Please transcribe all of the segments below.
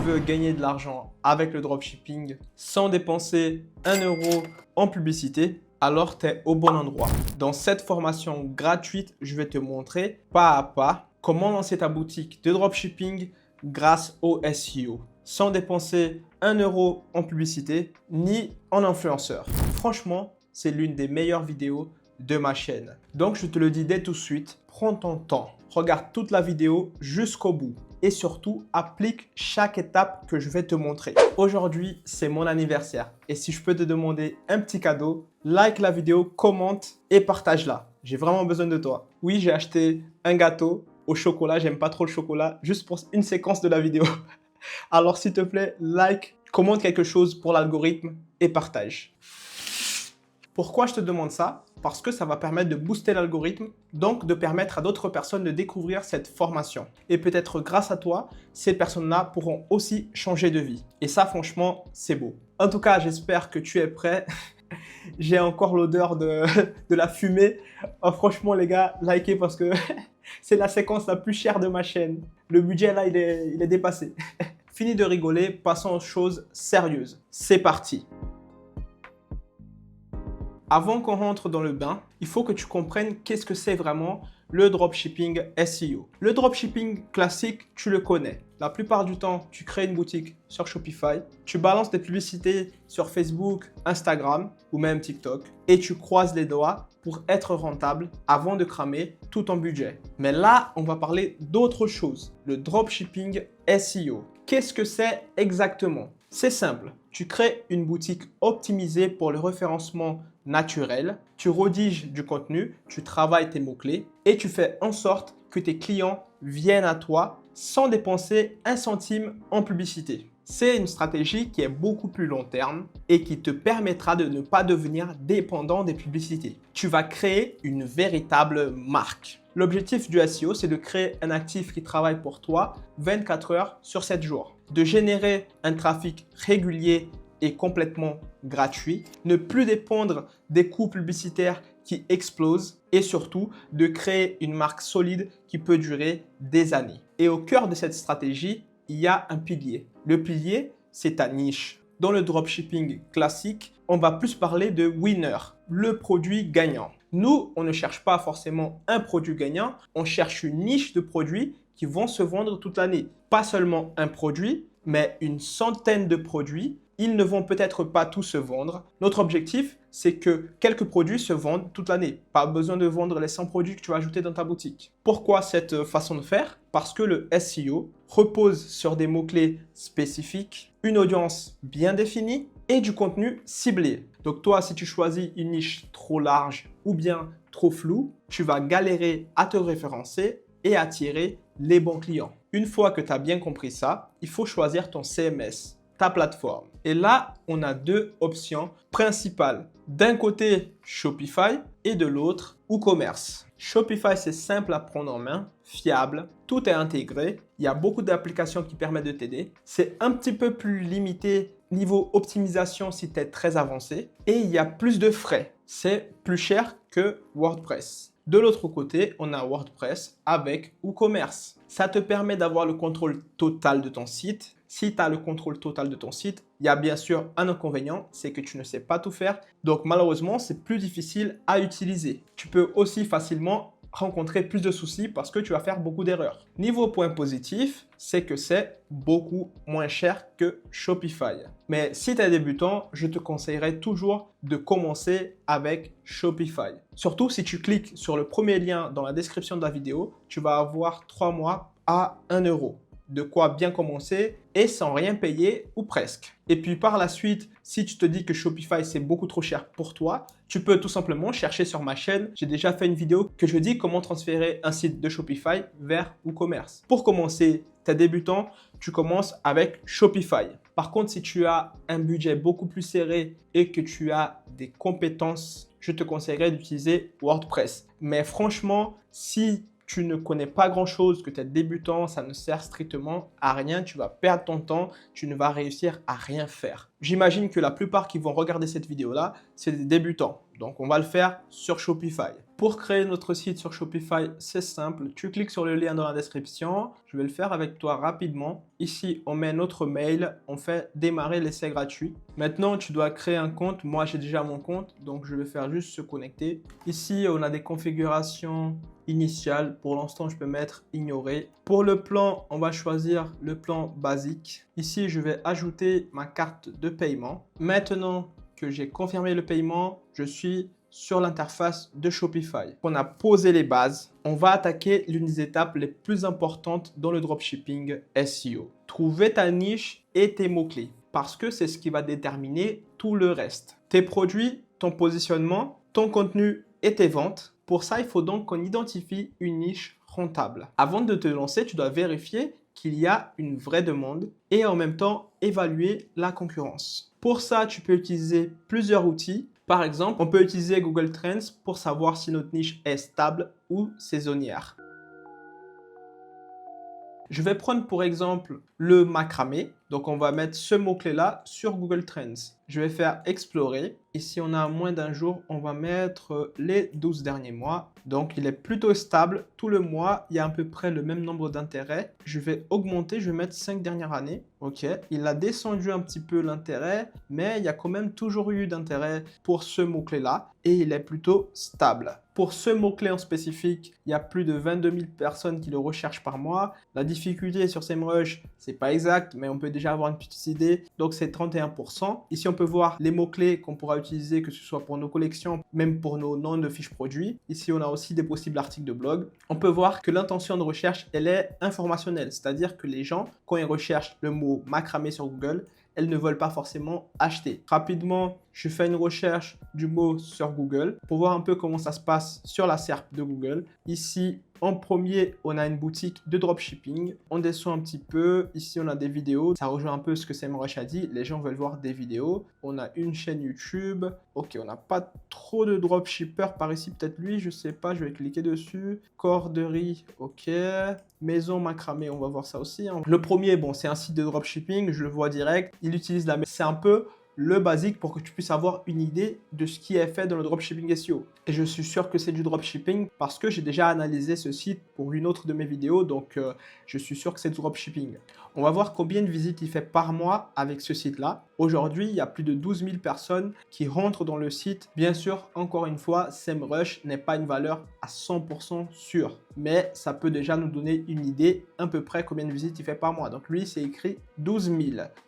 veux gagner de l'argent avec le dropshipping sans dépenser 1 € en publicité, alors tu es au bon endroit. Dans cette formation gratuite, je vais te montrer pas à pas comment lancer ta boutique de dropshipping grâce au SEO sans dépenser 1 € en publicité ni en influenceur. Franchement, c'est l'une des meilleures vidéos de ma chaîne. Donc, je te le dis dès tout de suite, prends ton temps, regarde toute la vidéo jusqu'au bout et surtout, applique chaque étape que je vais te montrer. Aujourd'hui, c'est mon anniversaire et si je peux te demander un petit cadeau, like la vidéo, commente et partage-la. J'ai vraiment besoin de toi. Oui, j'ai acheté un gâteau au chocolat, j'aime pas trop le chocolat, juste pour une séquence de la vidéo. Alors, s'il te plaît, like, commente quelque chose pour l'algorithme et partage. Pourquoi je te demande ça? Parce que ça va permettre de booster l'algorithme, donc de permettre à d'autres personnes de découvrir cette formation. Et peut-être grâce à toi, ces personnes-là pourront aussi changer de vie. Et ça, franchement, c'est beau. En tout cas, j'espère que tu es prêt. J'ai encore l'odeur de la fumée. Oh, franchement, les gars, likez parce que c'est la séquence la plus chère de ma chaîne. Le budget, là, il est dépassé. Fini de rigoler, passons aux choses sérieuses. C'est parti! Avant qu'on rentre dans le bain, il faut que tu comprennes qu'est-ce que c'est vraiment le dropshipping SEO. Le dropshipping classique, tu le connais. La plupart du temps, tu crées une boutique sur Shopify, tu balances des publicités sur Facebook, Instagram ou même TikTok et tu croises les doigts pour être rentable avant de cramer tout ton budget. Mais là, on va parler d'autre chose, le dropshipping SEO. Qu'est-ce que c'est exactement? C'est simple, tu crées une boutique optimisée pour le référencement naturel, tu rédiges du contenu, tu travailles tes mots-clés et tu fais en sorte que tes clients viennent à toi sans dépenser 1 centime en publicité. C'est une stratégie qui est beaucoup plus long terme et qui te permettra de ne pas devenir dépendant des publicités. Tu vas créer une véritable marque. L'objectif du SEO, c'est de créer un actif qui travaille pour toi 24 heures sur 7 jours, de générer un trafic régulier et complètement gratuit, ne plus dépendre des coûts publicitaires qui explosent et surtout de créer une marque solide qui peut durer des années. Et au cœur de cette stratégie, il y a un pilier. Le pilier, c'est ta niche. Dans le dropshipping classique, on va plus parler de winner, le produit gagnant. Nous, on ne cherche pas forcément un produit gagnant, on cherche une niche de produits qui vont se vendre toute l'année. Pas seulement un produit, mais une centaine de produits. Ils ne vont peut-être pas tous se vendre. Notre objectif, c'est que quelques produits se vendent toute l'année. Pas besoin de vendre les 100 produits que tu vas ajouter dans ta boutique. Pourquoi cette façon de faire? Parce que le SEO repose sur des mots-clés spécifiques, une audience bien définie et du contenu ciblé. Donc toi, si tu choisis une niche trop large ou bien trop floue, tu vas galérer à te référencer et attirer les bons clients. Une fois que tu as bien compris ça, il faut choisir ton CMS, ta plateforme. Et là, on a deux options principales. D'un côté, Shopify et de l'autre, WooCommerce. Shopify, c'est simple à prendre en main, fiable, tout est intégré. Il y a beaucoup d'applications qui permettent de t'aider. C'est un petit peu plus limité niveau optimisation si tu es très avancé. Et il y a plus de frais. C'est plus cher que WordPress. De l'autre côté, on a WordPress avec WooCommerce. Ça te permet d'avoir le contrôle total de ton site. Si tu as le contrôle total de ton site, il y a bien sûr un inconvénient, c'est que tu ne sais pas tout faire. Donc malheureusement, c'est plus difficile à utiliser. Tu peux aussi facilement rencontrer plus de soucis parce que tu vas faire beaucoup d'erreurs. Niveau point positif, c'est que c'est beaucoup moins cher que Shopify. Mais si tu es débutant, je te conseillerais toujours de commencer avec Shopify. Surtout si tu cliques sur le premier lien dans la description de la vidéo, tu vas avoir 3 mois à 1 €. De quoi bien commencer et sans rien payer ou presque. Et puis par la suite, si tu te dis que Shopify c'est beaucoup trop cher pour toi, tu peux tout simplement chercher sur ma chaîne. J'ai déjà fait une vidéo que je dis comment transférer un site de Shopify vers WooCommerce. Pour commencer, tu es débutant, tu commences avec Shopify. Par contre, si tu as un budget beaucoup plus serré et que tu as des compétences, je te conseillerais d'utiliser WordPress. Mais franchement, si tu ne connais pas grand-chose, que tu es débutant, ça ne sert strictement à rien, tu vas perdre ton temps, tu ne vas réussir à rien faire. J'imagine que la plupart qui vont regarder cette vidéo-là, c'est des débutants. Donc, on va le faire sur Shopify. Pour créer notre site sur Shopify, c'est simple. Tu cliques sur le lien dans la description. Je vais le faire avec toi rapidement. Ici, on met notre mail. On fait démarrer l'essai gratuit. Maintenant, tu dois créer un compte. Moi, j'ai déjà mon compte, donc je vais faire juste se connecter. Ici, on a des configurations initiales. Pour l'instant, je peux mettre ignorer. Pour le plan, on va choisir le plan basique. Ici, je vais ajouter ma carte de paiement. Maintenant que j'ai confirmé le paiement, je suis sur l'interface de Shopify. On a posé les bases. On va attaquer l'une des étapes les plus importantes dans le dropshipping SEO. Trouver ta niche et tes mots-clés parce que c'est ce qui va déterminer tout le reste. Tes produits, ton positionnement, ton contenu et tes ventes. Pour ça, il faut donc qu'on identifie une niche rentable. Avant de te lancer, tu dois vérifier qu'il y a une vraie demande et en même temps évaluer la concurrence. Pour ça, tu peux utiliser plusieurs outils. Par exemple, on peut utiliser Google Trends pour savoir si notre niche est stable ou saisonnière. Je vais prendre pour exemple le macramé. Donc, on va mettre ce mot-clé-là sur Google Trends. Je vais faire explorer. Ici, on a moins d'un jour. On va mettre les 12 derniers mois. Donc, il est plutôt stable. Tout le mois, il y a à peu près le même nombre d'intérêts. Je vais augmenter. Je vais mettre 5 dernières années. OK. Il a descendu un petit peu l'intérêt, mais il y a quand même toujours eu d'intérêt pour ce mot-clé-là et il est plutôt stable. Pour ce mot-clé en spécifique, il y a plus de 22 000 personnes qui le recherchent par mois. La difficulté sur SEMrush, c'est pas exact, mais on peut déjà avoir une petite idée. Donc, c'est 31%. Ici, on peut voir les mots-clés qu'on pourra utiliser, que ce soit pour nos collections, même pour nos noms de fiches produits. Ici, on a aussi des possibles articles de blog. On peut voir que l'intention de recherche, elle est informationnelle. C'est-à-dire que les gens, quand ils recherchent le mot macramé sur Google, elles ne veulent pas forcément acheter. Rapidement, je fais une recherche du mot sur Google pour voir un peu comment ça se passe sur la SERP de Google. Ici, en premier, on a une boutique de dropshipping. On descend un petit peu. Ici, on a des vidéos. Ça rejoint un peu ce que SEMrush a dit. Les gens veulent voir des vidéos. On a une chaîne YouTube. Ok, on n'a pas trop de dropshippers par ici. Peut-être lui, je sais pas. Je vais cliquer dessus. Corderie, ok. Maison macramé, on va voir ça aussi. Le premier, bon, c'est un site de dropshipping. Je le vois direct. Il utilise la... C'est un peu le basique pour que tu puisses avoir une idée de ce qui est fait dans le dropshipping SEO. Et je suis sûr que c'est du dropshipping parce que j'ai déjà analysé ce site pour une autre de mes vidéos. Donc, je suis sûr que c'est du dropshipping. On va voir combien de visites il fait par mois avec ce site-là. Aujourd'hui, il y a plus de 12 000 personnes qui rentrent dans le site. Bien sûr, encore une fois, SEMrush n'est pas une valeur à 100% sûre. Mais ça peut déjà nous donner une idée à peu près combien de visites il fait par mois. Donc lui, c'est écrit 12 000.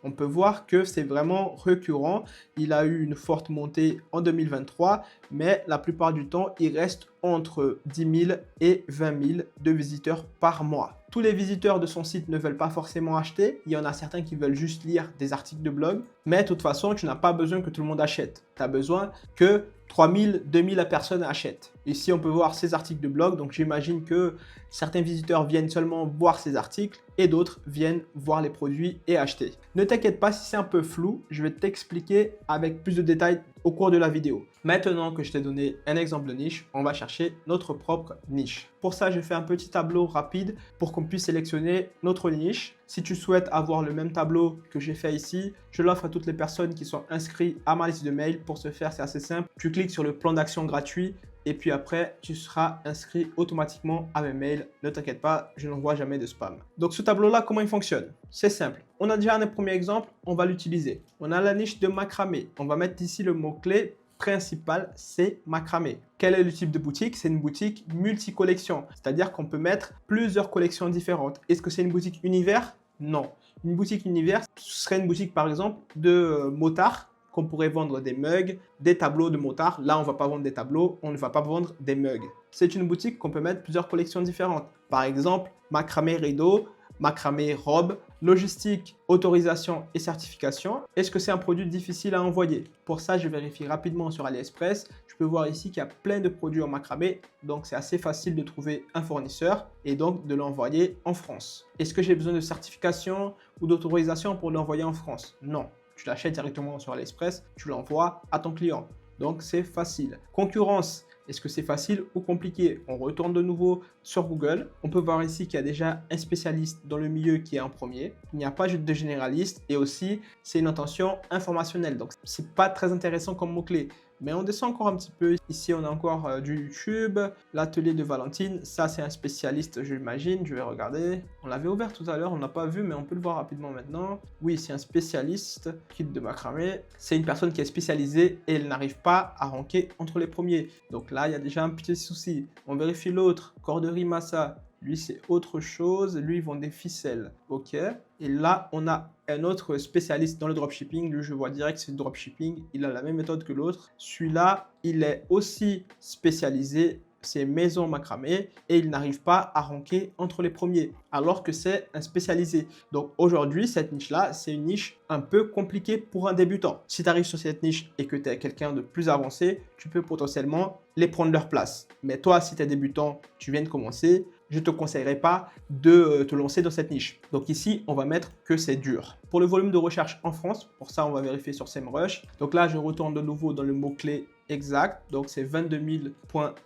On peut voir que c'est vraiment récurrent. Il a eu une forte montée en 2023, mais la plupart du temps, il reste entre 10 000 et 20 000 de visiteurs par mois. Tous les visiteurs de son site ne veulent pas forcément acheter. Il y en a certains qui veulent juste lire des articles de blog. Mais de toute façon, tu n'as pas besoin que tout le monde achète. Tu as besoin que 3 000, 2 000 personnes achètent. Ici, on peut voir ces articles de blog. Donc, j'imagine que certains visiteurs viennent seulement voir ces articles et d'autres viennent voir les produits et acheter. Ne t'inquiète pas si c'est un peu flou. Je vais t'expliquer avec plus de détails au cours de la vidéo. Maintenant que je t'ai donné un exemple de niche, on va chercher notre propre niche. Pour ça, je fais un petit tableau rapide pour qu'on puisse sélectionner notre niche. Si tu souhaites avoir le même tableau que j'ai fait ici, je l'offre à toutes les personnes qui sont inscrites à ma liste de mails. Pour ce faire, c'est assez simple. Tu cliques sur le plan d'action gratuit et puis après, tu seras inscrit automatiquement à mes mails. Ne t'inquiète pas, je n'envoie jamais de spam. Donc ce tableau-là, comment il fonctionne? C'est simple. On a déjà un premier exemple, on va l'utiliser. On a la niche de macramé. On va mettre ici le mot-clé principal, c'est macramé. Quel est le type de boutique? C'est une boutique multi-collection, c'est-à-dire qu'on peut mettre plusieurs collections différentes. Est-ce que c'est une boutique univers? Non. Une boutique univers, ce serait une boutique par exemple de motards, qu'on pourrait vendre des mugs, des tableaux de motards. Là, on ne va pas vendre des tableaux, on ne va pas vendre des mugs. C'est une boutique qu'on peut mettre plusieurs collections différentes. Par exemple, macramé rideau, macramé robe, logistique, autorisation et certification. Est-ce que c'est un produit difficile à envoyer? Pour ça, je vérifie rapidement sur AliExpress. Je peux voir ici qu'il y a plein de produits en macramé, donc c'est assez facile de trouver un fournisseur et donc de l'envoyer en France. Est-ce que j'ai besoin de certification ou d'autorisation pour l'envoyer en France? Non. Tu l'achètes directement sur AliExpress, tu l'envoies à ton client. Donc, c'est facile. Concurrence, est-ce que c'est facile ou compliqué? On retourne de nouveau sur Google. On peut voir ici qu'il y a déjà un spécialiste dans le milieu qui est en premier. Il n'y a pas de généraliste et aussi, c'est une intention informationnelle. Donc, ce n'est pas très intéressant comme mot-clé. Mais on descend encore un petit peu. Ici, on a encore du YouTube, l'atelier de Valentine. Ça, c'est un spécialiste, j'imagine. Je vais regarder. On l'avait ouvert tout à l'heure, on n'a pas vu, mais on peut le voir rapidement maintenant. Oui, c'est un spécialiste, kit de macramé. C'est une personne qui est spécialisée et elle n'arrive pas à ranker entre les premiers. Donc là, il y a déjà un petit souci. On vérifie l'autre, Corderie Massa. Lui, c'est autre chose. Lui, ils vendent des ficelles. OK. Et là, on a un autre spécialiste dans le dropshipping. Lui, je vois direct, c'est le dropshipping. Il a la même méthode que l'autre. Celui-là, il est aussi spécialisé. C'est maison macramé et il n'arrive pas à ranker entre les premiers alors que c'est un spécialisé. Donc aujourd'hui, cette niche-là, c'est une niche un peu compliquée pour un débutant. Si tu arrives sur cette niche et que tu es quelqu'un de plus avancé, tu peux potentiellement les prendre leur place. Mais toi, si tu es débutant, tu viens de commencer, je ne te conseillerais pas de te lancer dans cette niche. Donc ici, on va mettre que c'est dur. Pour le volume de recherche en France, pour ça, on va vérifier sur SEMrush. Donc là, je retourne de nouveau dans le mot-clé exact. Donc c'est 22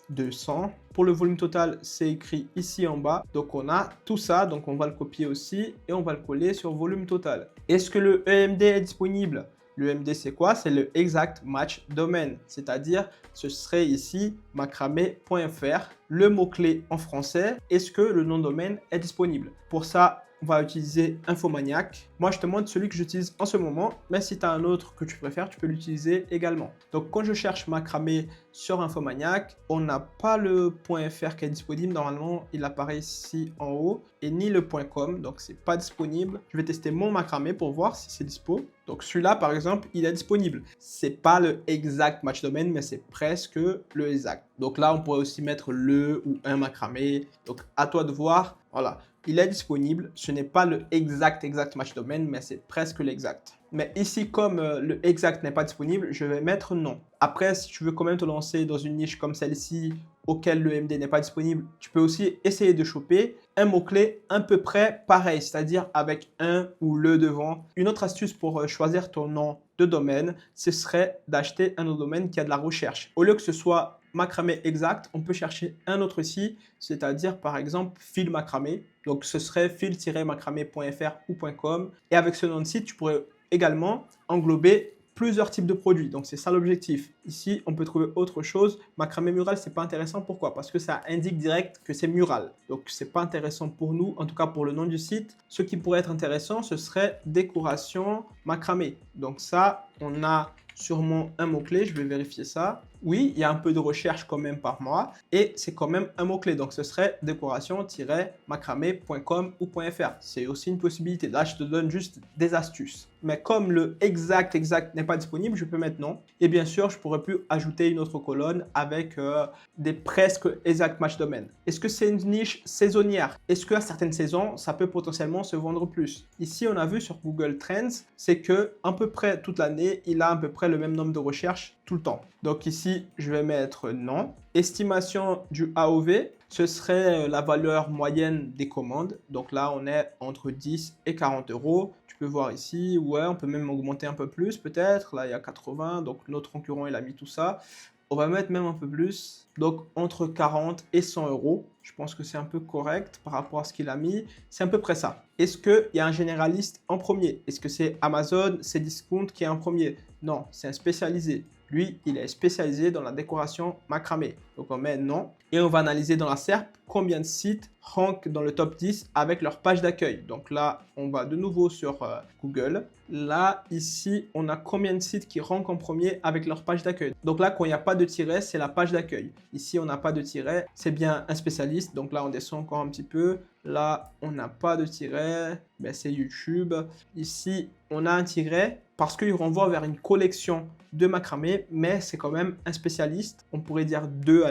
200. Pour le volume total, c'est écrit ici en bas. Donc on a tout ça. Donc on va le copier aussi et on va le coller sur volume total. Est-ce que le EMD est disponible? Le EMD, c'est quoi? C'est le Exact Match Domain, c'est-à-dire ce serait ici macramé.fr, le mot-clé en français. Est-ce que le nom de domaine est disponible? Pour ça, on va utiliser Infomaniac. Moi, je te montre celui que j'utilise en ce moment, mais si tu as un autre que tu préfères, tu peux l'utiliser également. Donc, quand je cherche macramé sur Infomaniac, on n'a pas le .fr qui est disponible. Normalement, il apparaît ici en haut et ni le .com, donc c'est pas disponible. Je vais tester mon macramé pour voir si c'est dispo. Donc, celui-là, par exemple, il est disponible. C'est pas le exact match domain, mais c'est presque le exact. Donc là, on pourrait aussi mettre le ou un macramé. Donc, à toi de voir. Voilà. Il est disponible. Ce n'est pas le exact match domain, mais c'est presque l'exact. Mais ici, comme le exact n'est pas disponible, je vais mettre non. Après, si tu veux quand même te lancer dans une niche comme celle-ci, auquel le MD n'est pas disponible, tu peux aussi essayer de choper un mot-clé à peu près pareil, c'est-à-dire avec un ou le devant. Une autre astuce pour choisir ton nom de domaine, ce serait d'acheter un nom de domaine qui a de la recherche. Au lieu que ce soit macramé exact, on peut chercher un autre ici, c'est-à-dire par exemple fil macramé. Donc ce serait fil-macramé.fr ou .com. Et avec ce nom de site, tu pourrais également englober plusieurs types de produits. Donc, c'est ça l'objectif. Ici, on peut trouver autre chose. Macramé mural, c'est pas intéressant. Pourquoi? Parce que ça indique direct que c'est mural. Donc, c'est pas intéressant pour nous, en tout cas pour le nom du site. Ce qui pourrait être intéressant, ce serait décoration macramé. Donc, ça, on a sûrement un mot-clé. Je vais vérifier ça. Oui, il y a un peu de recherche quand même par mois et c'est quand même un mot-clé. Donc, ce serait décoration-macramé.com ou .fr. C'est aussi une possibilité. Là, je te donne juste des astuces. Mais comme le exact n'est pas disponible, je peux mettre non. Et bien sûr, je pourrais plus ajouter une autre colonne avec des presque exact match domaine. Est-ce que c'est une niche saisonnière? Est-ce qu'à certaines saisons, ça peut potentiellement se vendre plus? Ici, on a vu sur Google Trends, c'est que à peu près toute l'année, il a à peu près le même nombre de recherches tout le temps. Donc ici, je vais mettre non. Estimation du AOV, ce serait la valeur moyenne des commandes. Donc là, on est entre 10 et 40 euros. Tu peux voir ici, ouais, on peut même augmenter un peu plus peut-être. Là, il y a 80, donc notre concurrent, il a mis tout ça. On va mettre même un peu plus, donc entre 40 et 100 euros. Je pense que c'est un peu correct par rapport à ce qu'il a mis. C'est à peu près ça. Est-ce qu'il y a un généraliste en premier? Est-ce que c'est Amazon, c'est Discount qui est en premier? Non, c'est un spécialisé. Lui, il est spécialisé dans la décoration macramé. Donc, on met non. Et on va analyser dans la SERP combien de sites rankent dans le top 10 avec leur page d'accueil. Donc là, on va de nouveau sur Google. Là, ici, on a combien de sites qui rankent en premier avec leur page d'accueil. Donc là, quand il n'y a pas de tiret, c'est la page d'accueil. Ici, on n'a pas de tiret. C'est bien un spécialiste. Donc là, on descend encore un petit peu. Là, on n'a pas de tiret. Ben, c'est YouTube. Ici, on a un tiret parce qu'il renvoie vers une collection de macramé, mais c'est quand même un spécialiste. On pourrait dire deux,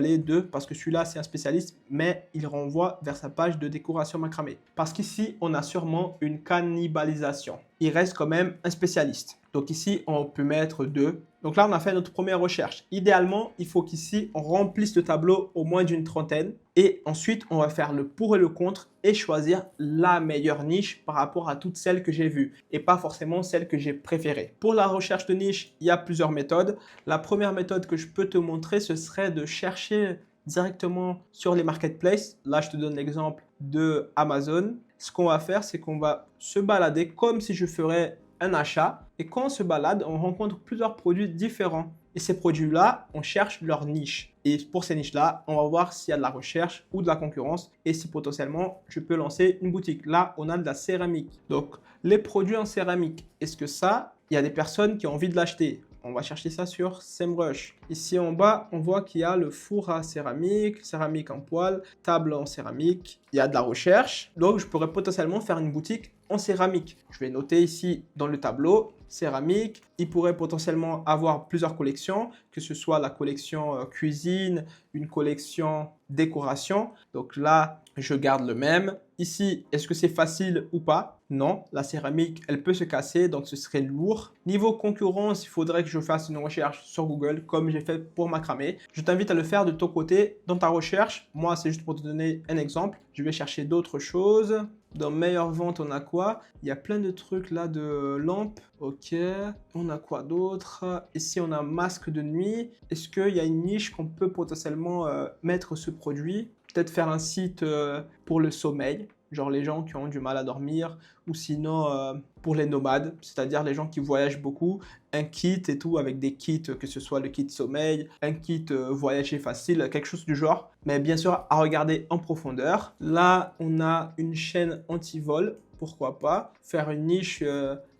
parce que celui-là, c'est un spécialiste, mais il renvoie vers sa page de décoration macramé. Parce qu'ici, on a sûrement une cannibalisation. Il reste quand même un spécialiste. Donc ici, on peut mettre 2. Donc là, on a fait notre première recherche. Idéalement, il faut qu'ici, on remplisse le tableau au moins d'une trentaine. Et ensuite, on va faire le pour et le contre et choisir la meilleure niche par rapport à toutes celles que j'ai vues et pas forcément celle que j'ai préférée. Pour la recherche de niche, il y a plusieurs méthodes. La première méthode que je peux te montrer, ce serait de chercher directement sur les marketplaces. Là, je te donne l'exemple de Amazon. Ce qu'on va faire, c'est qu'on va se balader comme si je ferais un achat et quand on se balade, on rencontre plusieurs produits différents. Et ces produits-là, on cherche leur niche. Et pour ces niches-là, on va voir s'il y a de la recherche ou de la concurrence et si potentiellement je peux lancer une boutique. Là, on a de la céramique. Donc, les produits en céramique, est-ce que ça, il y a des personnes qui ont envie de l'acheter? On va chercher ça sur SEMrush. Ici en bas, on voit qu'il y a le four à céramique, céramique en poêle, table en céramique. Il y a de la recherche. Donc, je pourrais potentiellement faire une boutique en céramique. Je vais noter ici dans le tableau céramique. Il pourrait potentiellement avoir plusieurs collections, que ce soit la collection cuisine, une collection décoration. Donc là, je garde le même. Ici, est-ce que c'est facile ou pas? Non, la céramique, elle peut se casser, donc ce serait lourd. Niveau concurrence, il faudrait que je fasse une recherche sur Google, comme j'ai fait pour macramé. Je t'invite à le faire de ton côté dans ta recherche. Moi, c'est juste pour te donner un exemple. Je vais chercher d'autres choses. Dans meilleure vente, on a quoi? Il y a plein de trucs là de lampes. Ok. On a quoi d'autre? Ici, on a masque de nuit. Est-ce qu'il y a une niche qu'on peut potentiellement mettre ce produit? Peut-être faire un site pour le sommeil. Genre les gens qui ont du mal à dormir, ou sinon pour les nomades, c'est-à-dire les gens qui voyagent beaucoup, un kit et tout avec des kits, que ce soit le kit sommeil, un kit voyager facile, quelque chose du genre. Mais bien sûr à regarder en profondeur. Là, on a une chaîne anti-vol, pourquoi pas faire une niche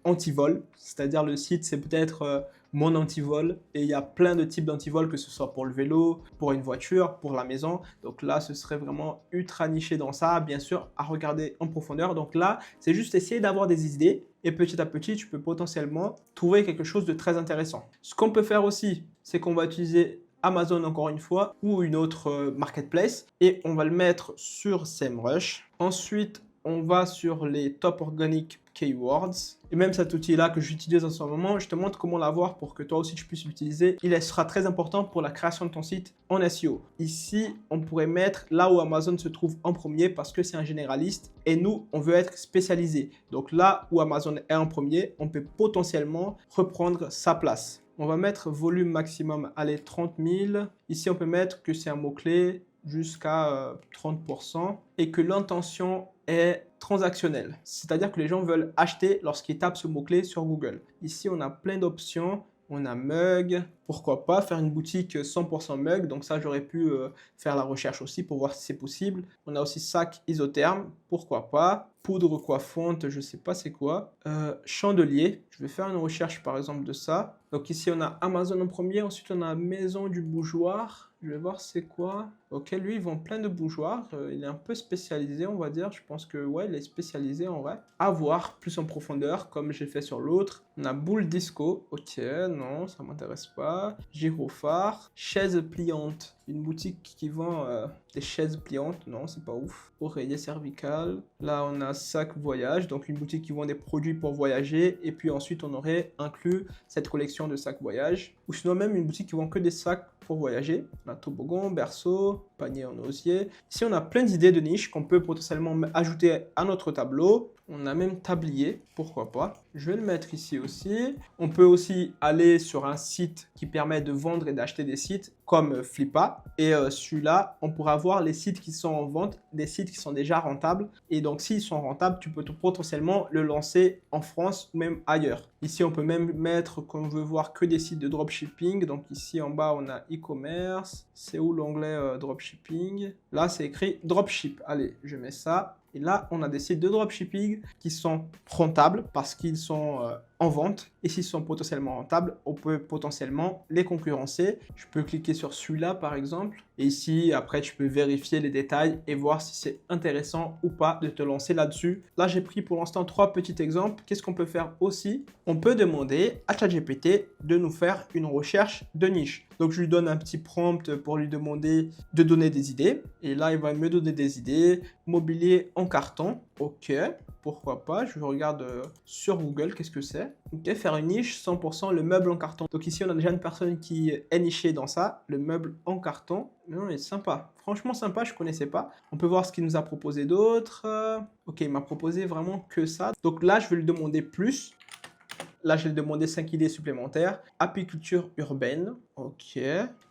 anti-vol, c'est-à-dire le site c'est peut-être mon antivol et il y a plein de types d'antivol que ce soit pour le vélo, pour une voiture, pour la maison. Donc là, ce serait vraiment ultra niché dans ça, bien sûr, à regarder en profondeur. Donc là, c'est juste essayer d'avoir des idées et petit à petit, tu peux potentiellement trouver quelque chose de très intéressant. Ce qu'on peut faire aussi, c'est qu'on va utiliser Amazon encore une fois ou une autre marketplace et on va le mettre sur SEMrush. Ensuite, on va sur les top organic keywords. Et même cet outil-là que j'utilise en ce moment, je te montre comment l'avoir pour que toi aussi tu puisses l'utiliser. Il sera très important pour la création de ton site en SEO. Ici, on pourrait mettre là où Amazon se trouve en premier parce que c'est un généraliste et nous, on veut être spécialisé. Donc là où Amazon est en premier, on peut potentiellement reprendre sa place. On va mettre volume maximum, allez, 30 000. Ici, on peut mettre que c'est un mot-clé jusqu'à 30% et que l'intention est transactionnelle. C'est-à-dire que les gens veulent acheter lorsqu'ils tapent ce mot-clé sur Google. Ici, on a plein d'options. On a mug, pourquoi pas faire une boutique 100% mug, donc ça j'aurais pu faire la recherche aussi pour voir si c'est possible. On a aussi sac isotherme, pourquoi pas. Poudre coiffante, je sais pas c'est quoi. Chandelier, je vais faire une recherche par exemple de ça. Donc ici on a Amazon en premier, ensuite on a Maison du Bougeoir. Je vais voir c'est quoi. Ok, lui ils vendent plein de bougeoirs, il est un peu spécialisé on va dire, je pense que ouais il est spécialisé en vrai. À voir plus en profondeur comme j'ai fait sur l'autre. On a boule disco, ok non ça m'intéresse pas. Gyrophare, chaise pliante, une boutique qui vend des chaises pliantes, non c'est pas ouf. Oreiller cervical, là on a sac voyage, donc une boutique qui vend des produits pour voyager et puis ensuite on aurait inclus cette collection de sacs voyage. Ou sinon même une boutique qui vend que des sacs pour voyager. On a toboggan, berceau, panier en osier. Ici, on a plein d'idées de niches qu'on peut potentiellement ajouter à notre tableau. On a même tablier, pourquoi pas. Je vais le mettre ici aussi. On peut aussi aller sur un site qui permet de vendre et d'acheter des sites comme Flippa. Et celui-là, on pourra voir les sites qui sont en vente, des sites qui sont déjà rentables. Et donc, s'ils sont rentables, tu peux potentiellement le lancer en France ou même ailleurs. Ici, on peut même mettre, quand on veut voir que des sites de dropshipping. Donc ici, en bas, on a e-commerce. C'est où l'onglet dropshipping? Là, c'est écrit dropship. Allez, je mets ça. Et là, on a des sites de dropshipping qui sont rentables parce qu'ils sont en vente. Et s'ils sont potentiellement rentables, on peut potentiellement les concurrencer. Je peux cliquer sur celui-là, par exemple. Et ici, après, tu peux vérifier les détails et voir si c'est intéressant ou pas de te lancer là-dessus. Là, j'ai pris pour l'instant 3 petits exemples. Qu'est-ce qu'on peut faire aussi? On peut demander à ChatGPT de nous faire une recherche de niche. Donc, je lui donne un petit prompt pour lui demander de donner des idées. Et là, il va me donner des idées. Mobilier en carton. Ok, pourquoi pas. Je regarde sur Google, qu'est-ce que c'est? Ok, faire une niche 100% le meuble en carton. Donc ici, on a déjà une personne qui est nichée dans ça, le meuble en carton. Non, il est sympa. Franchement sympa, je connaissais pas. On peut voir ce qu'il nous a proposé d'autre. Ok, il m'a proposé vraiment que ça. Donc là, je vais lui demander plus. Là, je vais lui demander 5 idées supplémentaires. Apiculture urbaine. Ok.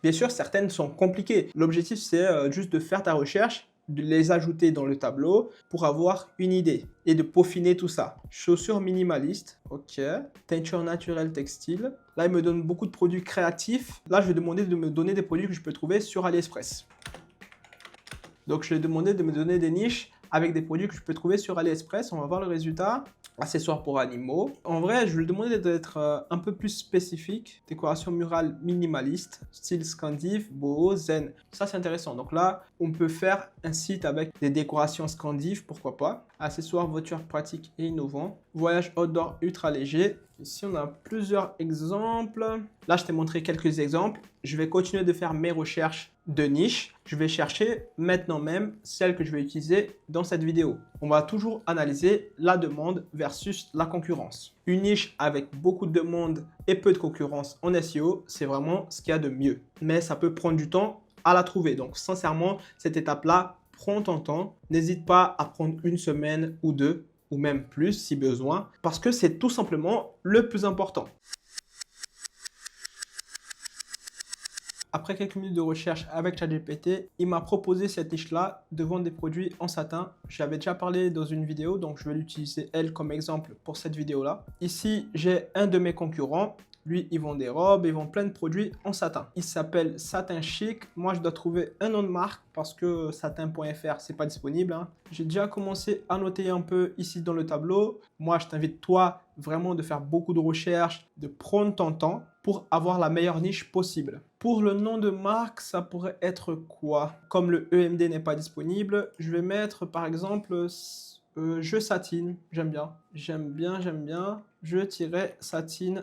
Bien sûr, certaines sont compliquées. L'objectif, c'est juste de faire ta recherche de les ajouter dans le tableau pour avoir une idée et de peaufiner tout ça. Chaussures minimalistes, ok. Teinture naturelle textile. Là, il me donne beaucoup de produits créatifs. Là, je vais demander de me donner des produits que je peux trouver sur AliExpress. Donc, je vais demander de me donner des niches avec des produits que je peux trouver sur AliExpress. On va voir le résultat. Accessoires pour animaux. En vrai, je vais lui demander d'être un peu plus spécifique. Décoration murale minimaliste, style scandif, boho, zen. Ça, c'est intéressant. Donc là, on peut faire un site avec des décorations scandives, pourquoi pas. Accessoires voitures pratiques et innovants. Voyage outdoor ultra léger. Ici, on a plusieurs exemples. Là, je t'ai montré quelques exemples. Je vais continuer de faire mes recherches de niche. Je vais chercher maintenant même celle que je vais utiliser dans cette vidéo. On va toujours analyser la demande versus la concurrence. Une niche avec beaucoup de demande et peu de concurrence en SEO, c'est vraiment ce qu'il y a de mieux. Mais ça peut prendre du temps à la trouver. Donc, sincèrement, cette étape-là, prends ton temps. N'hésite pas à prendre une semaine ou deux, ou même plus si besoin, parce que c'est tout simplement le plus important. Après quelques minutes de recherche avec ChatGPT, il m'a proposé cette niche-là de vendre des produits en satin. J'avais déjà parlé dans une vidéo, donc je vais l'utiliser elle comme exemple pour cette vidéo-là. Ici, j'ai un de mes concurrents. Lui, il vend des robes, il vend plein de produits en satin. Il s'appelle Satin Chic. Moi, je dois trouver un nom de marque parce que satin.fr, c'est pas disponible. J'ai déjà commencé à noter un peu ici dans le tableau. Moi, je t'invite toi vraiment de faire beaucoup de recherches, de prendre ton temps pour avoir la meilleure niche possible. Pour le nom de marque, ça pourrait être quoi? Comme le EMD n'est pas disponible, je vais mettre par exemple je satine. J'aime bien. Je-satine.fr.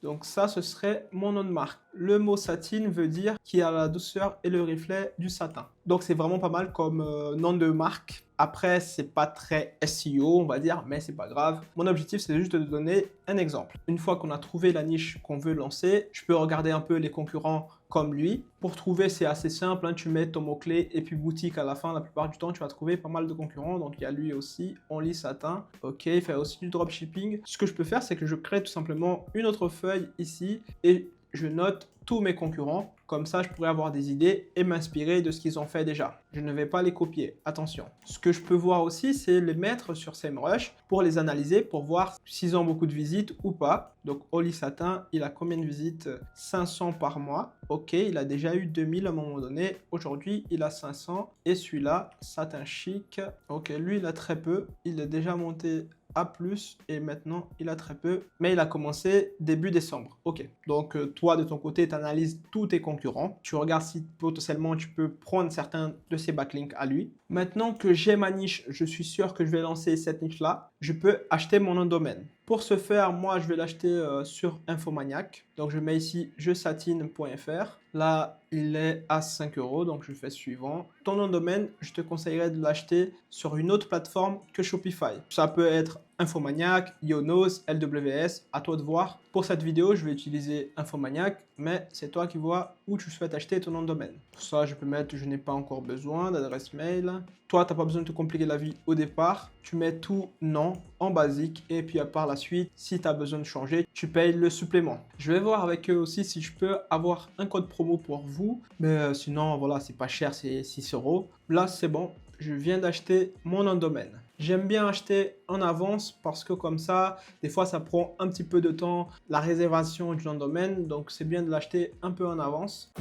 Donc ça, ce serait mon nom de marque. Le mot satine veut dire qui a la douceur et le reflet du satin. Donc c'est vraiment pas mal comme nom de marque. Après, c'est pas très SEO, on va dire, mais c'est pas grave. Mon objectif, c'est juste de te donner un exemple. Une fois qu'on a trouvé la niche qu'on veut lancer, je peux regarder un peu les concurrents comme lui. Pour trouver, c'est assez simple. Tu mets ton mot-clé et puis boutique à la fin. La plupart du temps, tu vas trouver pas mal de concurrents. Donc, il y a lui aussi, Only Satin. Ok, il fait aussi du dropshipping. Ce que je peux faire, c'est que je crée tout simplement une autre feuille ici et je note tous mes concurrents. Comme ça, je pourrais avoir des idées et m'inspirer de ce qu'ils ont fait déjà. Je ne vais pas les copier, attention. Ce que je peux voir aussi, c'est les mettre sur SEMrush pour les analyser, pour voir s'ils ont beaucoup de visites ou pas. Donc, Only Satin, il a combien de visites? 500 par mois. Ok, il a déjà eu 2000 à un moment donné. Aujourd'hui, il a 500. Et celui-là, Satin Chic. Ok, lui, il a très peu. Il est déjà monté à plus et maintenant il a très peu, mais il a commencé début décembre. Ok, donc toi de ton côté tu analyses tous tes concurrents, tu regardes si potentiellement tu peux prendre certains de ces backlinks à lui. Maintenant que j'ai ma niche, je suis sûr que je vais lancer cette niche là, je peux acheter mon nom de domaine. Pour ce faire, moi je vais l'acheter sur Infomaniac. Donc je mets ici je-satine.fr. Là, il est à 5 €, donc je fais suivant. Ton nom de domaine, je te conseillerais de l'acheter sur une autre plateforme que Shopify. Ça peut être Infomaniac, Yonos, LWS, à toi de voir. Pour cette vidéo, je vais utiliser Infomaniac, mais c'est toi qui vois où tu souhaites acheter ton nom de domaine. Pour ça, je peux mettre « Je n'ai pas encore besoin d'adresse mail ». Toi, tu n'as pas besoin de te compliquer la vie au départ. Tu mets tout non en basique et puis par la suite, si tu as besoin de changer, tu payes le supplément. Je vais voir avec eux aussi si je peux avoir un code promo pour vous. Mais sinon, voilà, c'est pas cher, c'est 6 €. Là, c'est bon. Je viens d'acheter mon nom de domaine. J'aime bien acheter en avance parce que comme ça, des fois, ça prend un petit peu de temps la réservation du nom de domaine. Donc, c'est bien de l'acheter un peu en avance.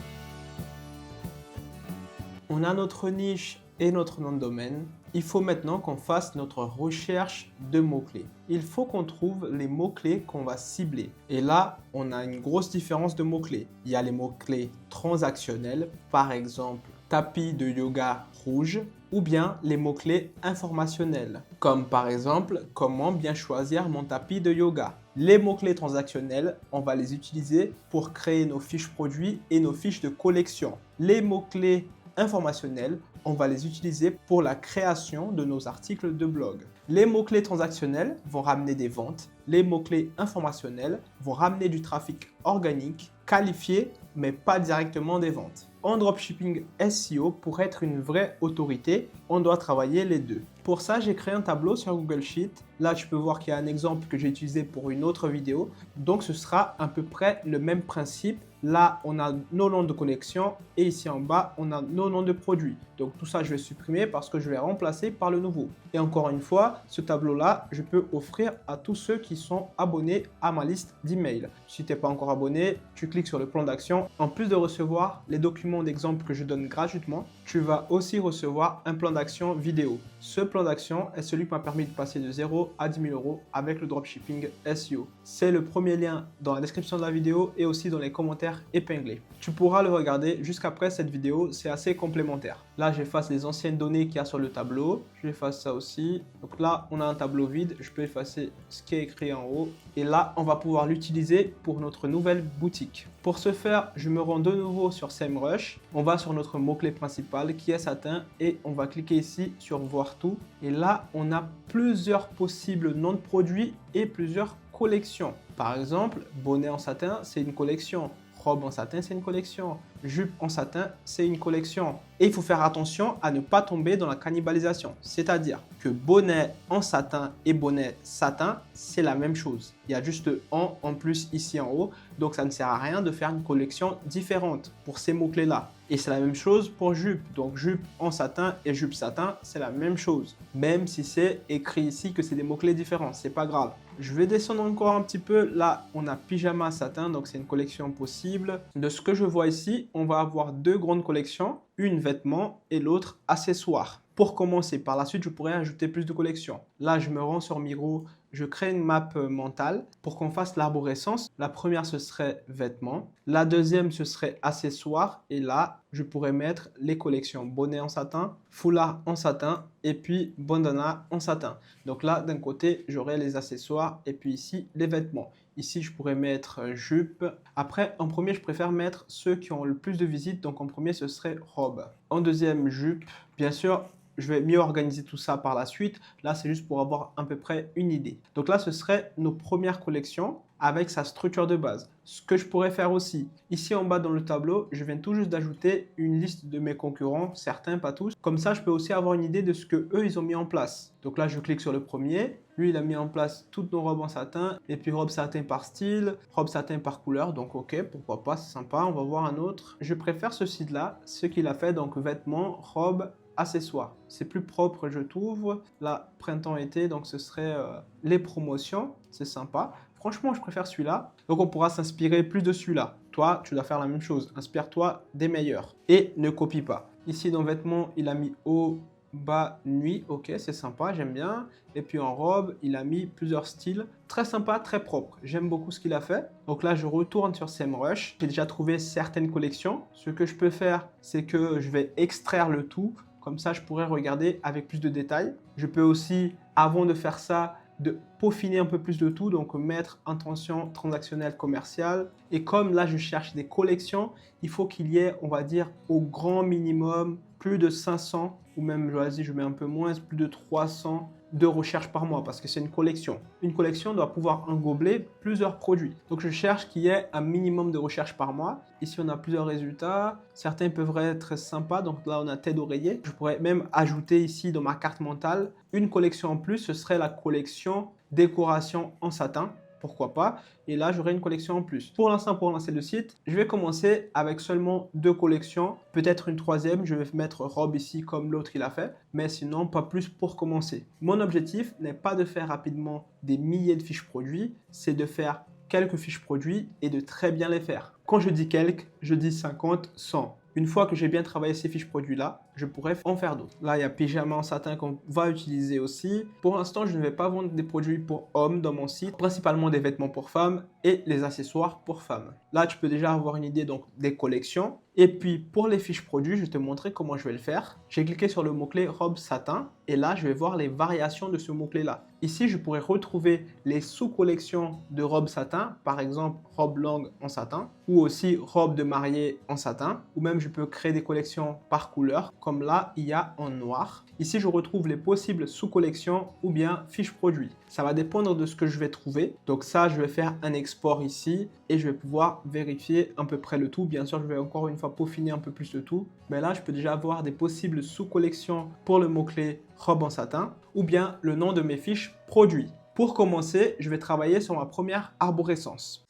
On a notre niche et notre nom de domaine. Il faut maintenant qu'on fasse notre recherche de mots-clés. Il faut qu'on trouve les mots-clés qu'on va cibler. Et là, on a une grosse différence de mots-clés. Il y a les mots-clés transactionnels, par exemple tapis de yoga rouge, ou bien les mots-clés informationnels, comme par exemple comment bien choisir mon tapis de yoga. Les mots-clés transactionnels, on va les utiliser pour créer nos fiches produits et nos fiches de collection. Les mots-clés informationnels, on va les utiliser pour la création de nos articles de blog. Les mots-clés transactionnels vont ramener des ventes. Les mots-clés informationnels vont ramener du trafic organique, qualifié, mais pas directement des ventes. En dropshipping SEO, pour être une vraie autorité, on doit travailler les deux. Pour ça, j'ai créé un tableau sur Google Sheet. Là, tu peux voir qu'il y a un exemple que j'ai utilisé pour une autre vidéo. Donc, ce sera à peu près le même principe. Là, on a nos noms de collection et ici en bas, on a nos noms de produits. Donc, tout ça, je vais supprimer parce que je vais remplacer par le nouveau. Et encore une fois, ce tableau-là, je peux offrir à tous ceux qui sont abonnés à ma liste d'emails. Si tu n'es pas encore abonné, tu cliques sur le plan d'action. En plus de recevoir les documents d'exemple que je donne gratuitement, tu vas aussi recevoir un plan d'action vidéo. Ce plan d'action est celui qui m'a permis de passer de 0 à 10 000 euros avec le dropshipping SEO. C'est le premier lien dans la description de la vidéo et aussi dans les commentaires épinglés. Tu pourras le regarder jusqu'après cette vidéo, c'est assez complémentaire. Là, j'efface les anciennes données qu'il y a sur le tableau. J'efface ça aussi. Donc là, on a un tableau vide. Je peux effacer ce qui est écrit en haut. Et là, on va pouvoir l'utiliser pour notre nouvelle boutique. Pour ce faire, je me rends de nouveau sur SEMrush. On va sur notre mot-clé principal qui est satin et on va cliquer ici sur voir tout. Et là, on a plusieurs possibles noms de produits et plusieurs collections. Par exemple, bonnet en satin, c'est une collection. Robe en satin, c'est une collection. Jupe en satin, c'est une collection. Et il faut faire attention à ne pas tomber dans la cannibalisation. C'est-à-dire que bonnet en satin et bonnet satin, c'est la même chose. Il y a juste en plus ici en haut. Donc, ça ne sert à rien de faire une collection différente pour ces mots-clés-là. Et c'est la même chose pour jupe. Donc, jupe en satin et jupe satin, c'est la même chose. Même si c'est écrit ici que c'est des mots-clés différents, c'est pas grave. Je vais descendre encore un petit peu. Là, on a pyjama satin, donc c'est une collection possible. De ce que je vois ici, on va avoir deux grandes collections, une vêtements et l'autre accessoires. Pour commencer, par la suite, je pourrais ajouter plus de collections. Là, je me rends sur Miro, je crée une map mentale pour qu'on fasse l'arborescence. La première, ce serait vêtements. La deuxième, ce serait accessoires. Et là, je pourrais mettre les collections bonnet en satin, foulard en satin et puis bandana en satin. Donc là, d'un côté, j'aurai les accessoires et puis ici, les vêtements. Ici, je pourrais mettre jupe. Après, en premier, je préfère mettre ceux qui ont le plus de visites. Donc, en premier, ce serait robe. En deuxième, jupe. Bien sûr, je vais mieux organiser tout ça par la suite. Là, c'est juste pour avoir à peu près une idée. Donc là, ce serait nos premières collections avec sa structure de base. Ce que je pourrais faire aussi, ici en bas dans le tableau, je viens tout juste d'ajouter une liste de mes concurrents, certains, pas tous. Comme ça, je peux aussi avoir une idée de ce que eux ils ont mis en place. Donc là, je clique sur le premier. Lui, il a mis en place toutes nos robes en satin et puis robe satin par style, robe satin par couleur. Donc, ok, pourquoi pas, c'est sympa. On va voir un autre. Je préfère ce site-là, ce qu'il a fait, donc vêtements, robes, accessoires. C'est plus propre, je trouve. Là, printemps-été, donc ce serait les promotions. C'est sympa. Franchement, je préfère celui-là. Donc, on pourra s'inspirer plus de celui-là. Toi, tu dois faire la même chose. Inspire-toi des meilleurs. Et ne copie pas. Ici, dans vêtements, il a mis haut, bas, nuit. Ok, c'est sympa, j'aime bien. Et puis en robe, il a mis plusieurs styles. Très sympa, très propre. J'aime beaucoup ce qu'il a fait. Donc là, je retourne sur SEMrush. J'ai déjà trouvé certaines collections. Ce que je peux faire, c'est que je vais extraire le tout. Comme ça, je pourrais regarder avec plus de détails. Je peux aussi, avant de faire ça, de peaufiner un peu plus de tout, donc mettre intention transactionnelle commerciale. Et comme là, je cherche des collections, il faut qu'il y ait, on va dire, au grand minimum, plus de 500, ou même, je mets un peu moins, plus de 300 de recherche par mois, parce que c'est une collection. Une collection doit pouvoir englober plusieurs produits. Donc, je cherche qu'il y ait un minimum de recherche par mois. Ici, on a plusieurs résultats. Certains peuvent être sympas. Donc là, on a tête d'oreiller. Je pourrais même ajouter ici dans ma carte mentale une collection en plus. Ce serait la collection décoration en satin. Pourquoi pas? Et là, j'aurai une collection en plus. Pour l'instant, pour lancer le site, je vais commencer avec seulement deux collections. Peut-être une troisième. Je vais mettre robe ici comme l'autre il a fait. Mais sinon, pas plus pour commencer. Mon objectif n'est pas de faire rapidement des milliers de fiches produits. C'est de faire quelques fiches produits et de très bien les faire. Quand je dis quelques, je dis 50, 100. Une fois que j'ai bien travaillé ces fiches produits-là, je pourrais en faire d'autres. Là, il y a pyjama en satin qu'on va utiliser aussi. Pour l'instant, je ne vais pas vendre des produits pour hommes dans mon site, principalement des vêtements pour femmes et les accessoires pour femmes. Là, tu peux déjà avoir une idée donc des collections. Et puis, pour les fiches produits, je vais te montrer comment je vais le faire. J'ai cliqué sur le mot-clé robe satin et là, je vais voir les variations de ce mot-clé-là. Ici, je pourrais retrouver les sous-collections de robe satin, par exemple robe longue en satin ou aussi robe de mariée en satin, ou même je peux créer des collections par couleur, comme là, il y a en noir. Ici, je retrouve les possibles sous-collections ou bien fiches produits. Ça va dépendre de ce que je vais trouver. Donc ça, je vais faire un export ici et je vais pouvoir vérifier à peu près le tout. Bien sûr, je vais encore une fois fois peaufiner un peu plus le tout, ben là, je peux déjà avoir des possibles sous-collections pour le mot-clé robe en satin ou bien le nom de mes fiches produits. Pour commencer, je vais travailler sur ma première arborescence.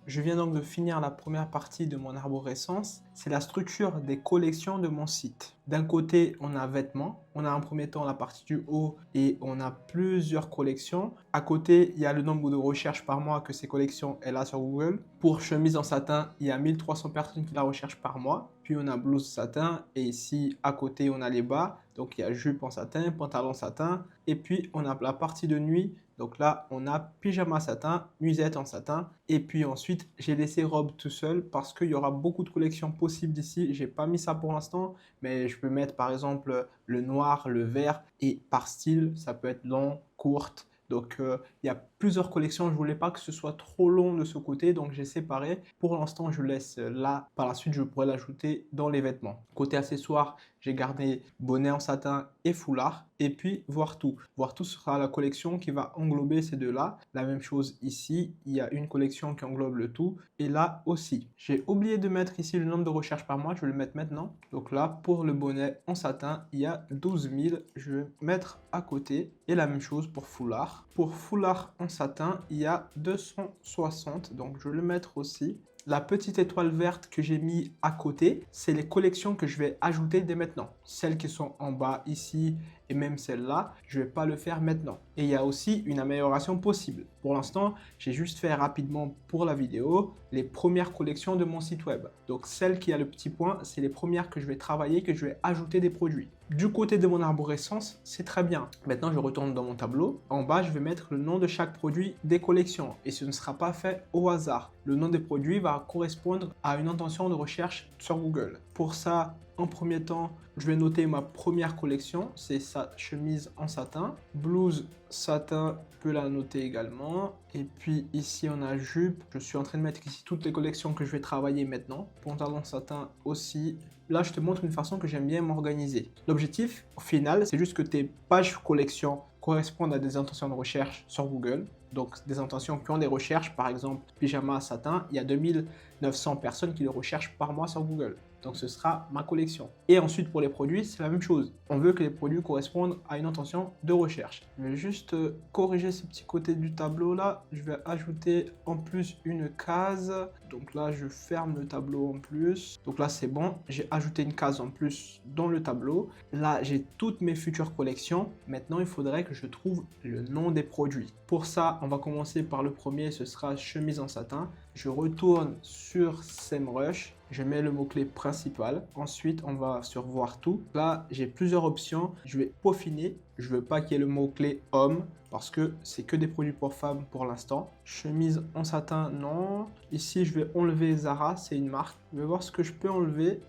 Je viens donc de finir la première partie de mon arborescence. C'est la structure des collections de mon site. D'un côté, on a vêtements. On a en premier temps la partie du haut et on a plusieurs collections. À côté, il y a le nombre de recherches par mois que ces collections est là sur Google. Pour chemise en satin, il y a 1300 personnes qui la recherchent par mois. Puis on a blouse satin et ici à côté on a les bas. Donc il y a jupe en satin, pantalon satin et puis on a la partie de nuit. Donc là on a pyjama satin, nuisette en satin et puis ensuite j'ai laissé robe tout seul parce qu'il y aura beaucoup de collections possibles d'ici. J'ai pas mis ça pour l'instant mais je peux mettre par exemple le noir, le vert et par style ça peut être long, courte. Donc, il y a plusieurs collections. Je ne voulais pas que ce soit trop long de ce côté. Donc, j'ai séparé. Pour l'instant, je laisse là. Par la suite, je pourrais l'ajouter dans les vêtements. Côté accessoires, j'ai gardé bonnet en satin et foulard. Et puis, voir tout. Voir tout sera la collection qui va englober ces deux-là. La même chose ici. Il y a une collection qui englobe le tout. Et là aussi. J'ai oublié de mettre ici le nombre de recherches par mois. Je vais le mettre maintenant. Donc là, pour le bonnet en satin, il y a 12 000. Je vais mettre à côté. Et la même chose pour foulard. Pour foulard en satin, il y a 260, donc je vais le mettre aussi. La petite étoile verte que j'ai mis à côté, c'est les collections que je vais ajouter dès maintenant. Celles qui sont en bas ici et même celles-là, je ne vais pas le faire maintenant. Et il y a aussi une amélioration possible. Pour l'instant, j'ai juste fait rapidement pour la vidéo les premières collections de mon site web. Donc celle qui a le petit point, c'est les premières que je vais travailler, que je vais ajouter des produits. Du côté de mon arborescence, c'est très bien. Maintenant, je retourne dans mon tableau. En bas, je vais mettre le nom de chaque produit des collections. Et ce ne sera pas fait au hasard. Le nom des produits va correspondre à une intention de recherche sur Google. Pour ça, en premier temps, je vais noter ma première collection. C'est sa chemise en satin. Blouse satin, je peux la noter également. Et puis ici, on a jupe. Je suis en train de mettre ici toutes les collections que je vais travailler maintenant. Pantalon satin aussi. Là, je te montre une façon que j'aime bien m'organiser. L'objectif, au final, c'est juste que tes pages collections correspondent à des intentions de recherche sur Google. Donc, des intentions qui ont des recherches, par exemple, pyjama satin, il y a 2900 personnes qui le recherchent par mois sur Google. Donc, ce sera ma collection. Et ensuite, pour les produits, c'est la même chose. On veut que les produits correspondent à une intention de recherche. Je vais juste corriger ce petit côté du tableau là. Je vais ajouter en plus une case. Donc là, je ferme le tableau en plus. Donc là, c'est bon. J'ai ajouté une case en plus dans le tableau. Là, j'ai toutes mes futures collections. Maintenant, il faudrait que je trouve le nom des produits. Pour ça, on va commencer par le premier. Ce sera chemise en satin. Je retourne sur SEMrush. Je mets le mot-clé principal. Ensuite, on va sur voir tout. Là, j'ai plusieurs options. Je vais peaufiner. Je ne veux pas qu'il y ait le mot-clé homme parce que c'est que des produits pour femmes pour l'instant. Chemise en satin, non. Ici, je vais enlever Zara, c'est une marque. Je vais voir ce que je peux enlever.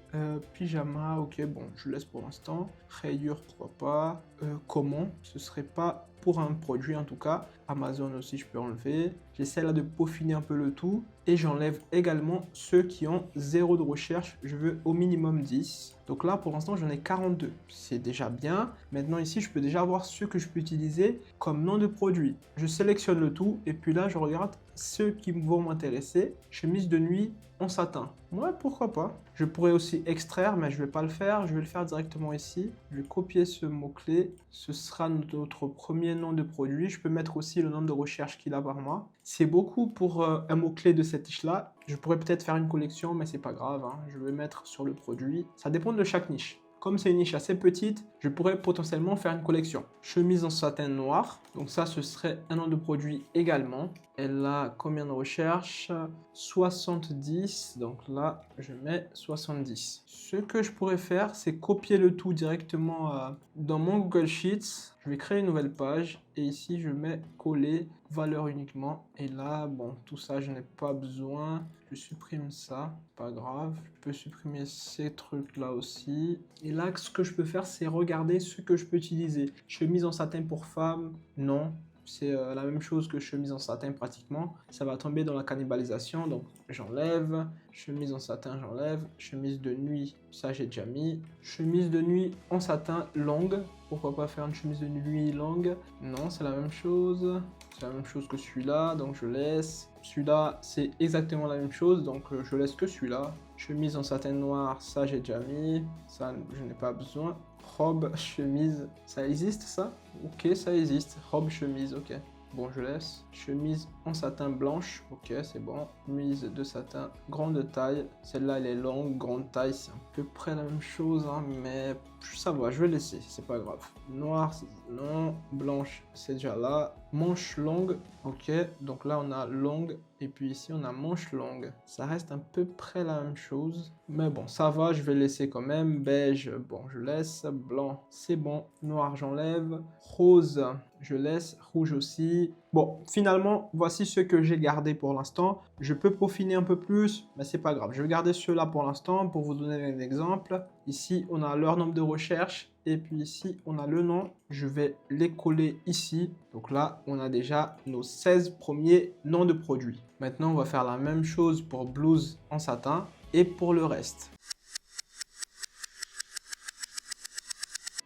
Pyjama, ok, bon, je laisse pour l'instant. Rayure, pourquoi pas. Comment, ce serait pas pour un produit en tout cas. Amazon aussi, je peux enlever. J'essaie là de peaufiner un peu le tout. Et j'enlève également ceux qui ont 0 de recherche. Je veux au minimum 10. Donc là, pour l'instant, j'en ai 42. C'est déjà bien. Maintenant, ici, je peux déjà voir ceux que je peux utiliser comme nom de produit. Je sélectionne le tout et puis là, je regarde ceux qui vont m'intéresser. Chemise de nuit en satin. Ouais, pourquoi pas. Je pourrais aussi extraire, mais je ne vais pas le faire. Je vais le faire directement ici. Je vais copier ce mot-clé. Ce sera notre premier nom de produit. Je peux mettre aussi le nombre de recherches qu'il a par mois. C'est beaucoup pour un mot-clé de cette niche-là. Je pourrais peut-être faire une collection, mais c'est pas grave, hein. Je vais mettre sur le produit. Ça dépend de chaque niche. Comme c'est une niche assez petite, je pourrais potentiellement faire une collection. Chemise en satin noir. Donc ça, ce serait un nom de produit également. Elle a combien de recherches? 70. Donc là, je mets 70. Ce que je pourrais faire, c'est copier le tout directement dans mon Google Sheets. Je vais créer une nouvelle page et ici, je mets coller, valeur uniquement. Et là, bon, tout ça, je n'ai pas besoin. Je supprime ça, pas grave. Je peux supprimer ces trucs-là aussi. Et là, ce que je peux faire, c'est regarder ce que je peux utiliser. Chemise en satin pour femmes, non. C'est la même chose que chemise en satin pratiquement. Ça va tomber dans la cannibalisation, donc j'enlève. Chemise en satin, j'enlève. Chemise de nuit, ça j'ai déjà mis. Chemise de nuit en satin longue. Pourquoi pas faire une chemise de nuit longue? Non, c'est la même chose. c'est la même chose que celui-là, donc je laisse. Celui-là, c'est exactement la même chose, donc je laisse que celui-là. Chemise en satin noir, ça j'ai déjà mis, ça je n'ai pas besoin. Robe, chemise, ça existe ça? Ok, ça existe. Robe, chemise, ok. Bon, je laisse. Chemise en satin blanche, ok, c'est bon. Chemise de satin grande taille. Celle-là, elle est longue, grande taille, c'est à peu près la même chose, hein, mais ça va, je vais laisser, c'est pas grave. Noir, non. Blanche, c'est déjà là. Manche longue, ok. Donc là, on a longue, et puis ici, on a manche longue. Ça reste à peu près la même chose, mais bon, ça va, je vais laisser quand même. Beige, bon, je laisse. Blanc, c'est bon. Noir, j'enlève. Rose, je laisse. Rouge aussi. Bon, finalement, voici ce que j'ai gardé pour l'instant. Je peux peaufiner un peu plus, mais c'est pas grave. Je vais garder ceux-là pour l'instant pour vous donner un exemple. Ici, on a leur nombre de recherches. Et puis ici, on a le nom. Je vais les coller ici. Donc là, on a déjà nos 16 premiers noms de produits. Maintenant, on va faire la même chose pour blouse en satin et pour le reste.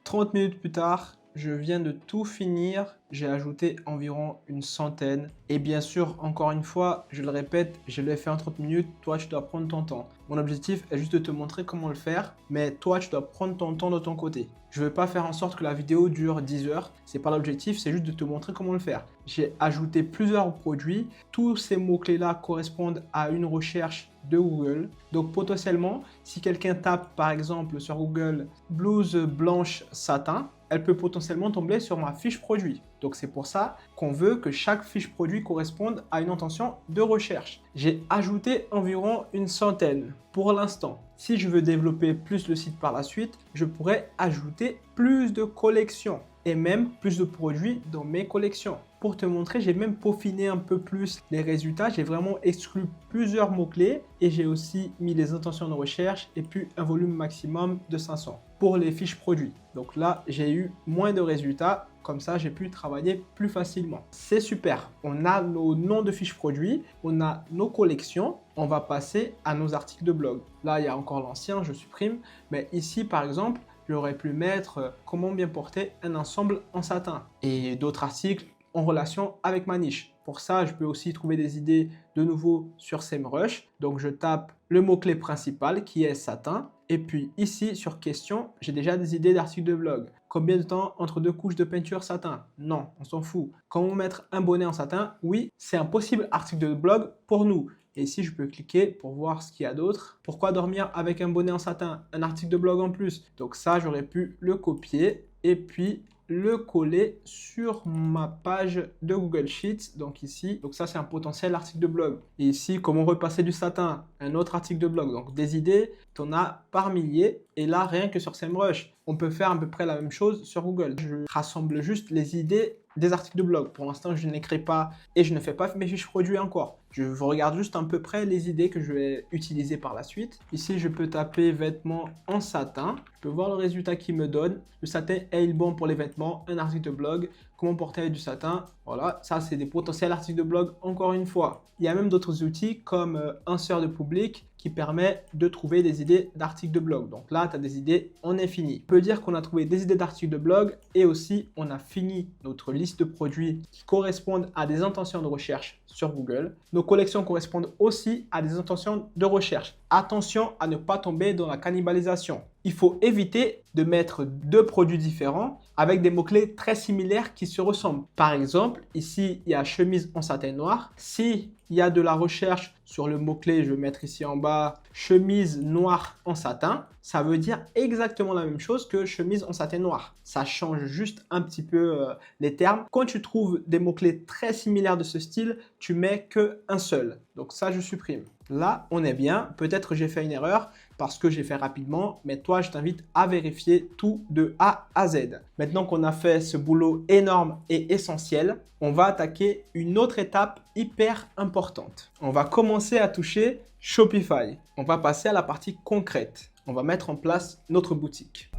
30 minutes plus tard, je viens de tout finir. J'ai ajouté environ une centaine. Et bien sûr, encore une fois, je le répète, je l'ai fait en 30 minutes. Toi, tu dois prendre ton temps. Mon objectif est juste de te montrer comment le faire. Mais toi, tu dois prendre ton temps de ton côté. Je ne vais pas faire en sorte que la vidéo dure 10 heures. Ce n'est pas l'objectif, c'est juste de te montrer comment le faire. J'ai ajouté plusieurs produits. Tous ces mots-clés-là correspondent à une recherche de Google. Donc potentiellement, si quelqu'un tape par exemple sur Google blouse blanche satin, elle peut potentiellement tomber sur ma fiche produit. Donc c'est pour ça qu'on veut que chaque fiche produit corresponde à une intention de recherche. J'ai ajouté environ une centaine pour l'instant. Si je veux développer plus le site par la suite, je pourrais ajouter plus de collections et même plus de produits dans mes collections. Pour te montrer, j'ai même peaufiné un peu plus les résultats. J'ai vraiment exclu plusieurs mots-clés et j'ai aussi mis les intentions de recherche et puis un volume maximum de 500 pour les fiches produits. Donc là, j'ai eu moins de résultats. Comme ça, j'ai pu travailler plus facilement. C'est super. On a nos noms de fiches produits, on a nos collections. On va passer à nos articles de blog. Là, il y a encore l'ancien, je supprime. Mais ici, par exemple, j'aurais pu mettre comment bien porter un ensemble en satin et d'autres articles en relation avec ma niche. Pour ça, je peux aussi trouver des idées de nouveau sur SEMrush. Donc, je tape le mot-clé principal qui est satin. Et puis ici, sur question, j'ai déjà des idées d'articles de blog. Combien de temps entre deux couches de peinture satin? Non, on s'en fout. Comment mettre un bonnet en satin? Oui, c'est un possible article de blog pour nous. Et ici, je peux cliquer pour voir ce qu'il y a d'autre. Pourquoi dormir avec un bonnet en satin? Un article de blog en plus. Donc ça, j'aurais pu le copier et puis le coller sur ma page de Google Sheets. Donc ici, donc ça c'est un potentiel article de blog. Et ici, comment repasser du satin? Un autre article de blog. Donc des idées, tu en as par milliers. Et là, rien que sur SEMrush, on peut faire à peu près la même chose sur Google. Je rassemble juste les idées des articles de blog. Pour l'instant, je n'écris pas et je ne fais pas mes fiches produits encore. Je regarde juste à peu près les idées que je vais utiliser par la suite. Ici, je peux taper vêtements en satin. Je peux voir le résultat qu'il me donne. Le satin est-il bon pour les vêtements? Un article de blog. Comment porter avec du satin? Voilà, ça c'est des potentiels articles de blog encore une fois. Il y a même d'autres outils comme Insert de public qui permet de trouver des idées d'articles de blog. Donc là, tu as des idées en infini. On peut dire qu'on a trouvé des idées d'articles de blog et aussi on a fini notre liste de produits qui correspondent à des intentions de recherche sur Google. Nos collections correspondent aussi à des intentions de recherche. Attention à ne pas tomber dans la cannibalisation. Il faut éviter de mettre deux produits différents avec des mots-clés très similaires qui se ressemblent. Par exemple, ici, il y a chemise en satin noir. Si il y a de la recherche sur le mot-clé, je vais mettre ici en bas chemise noire en satin, ça veut dire exactement la même chose que chemise en satin noir. Ça change juste un petit peu les termes. Quand tu trouves des mots-clés très similaires de ce style, tu mets qu'un seul. Donc ça, je supprime. Là, on est bien. Peut-être que j'ai fait une erreur parce que j'ai fait rapidement, mais toi, je t'invite à vérifier tout de A à Z. Maintenant qu'on a fait ce boulot énorme et essentiel, on va attaquer une autre étape hyper importante. On va commencer à toucher Shopify. On va passer à la partie concrète. On va mettre en place notre boutique.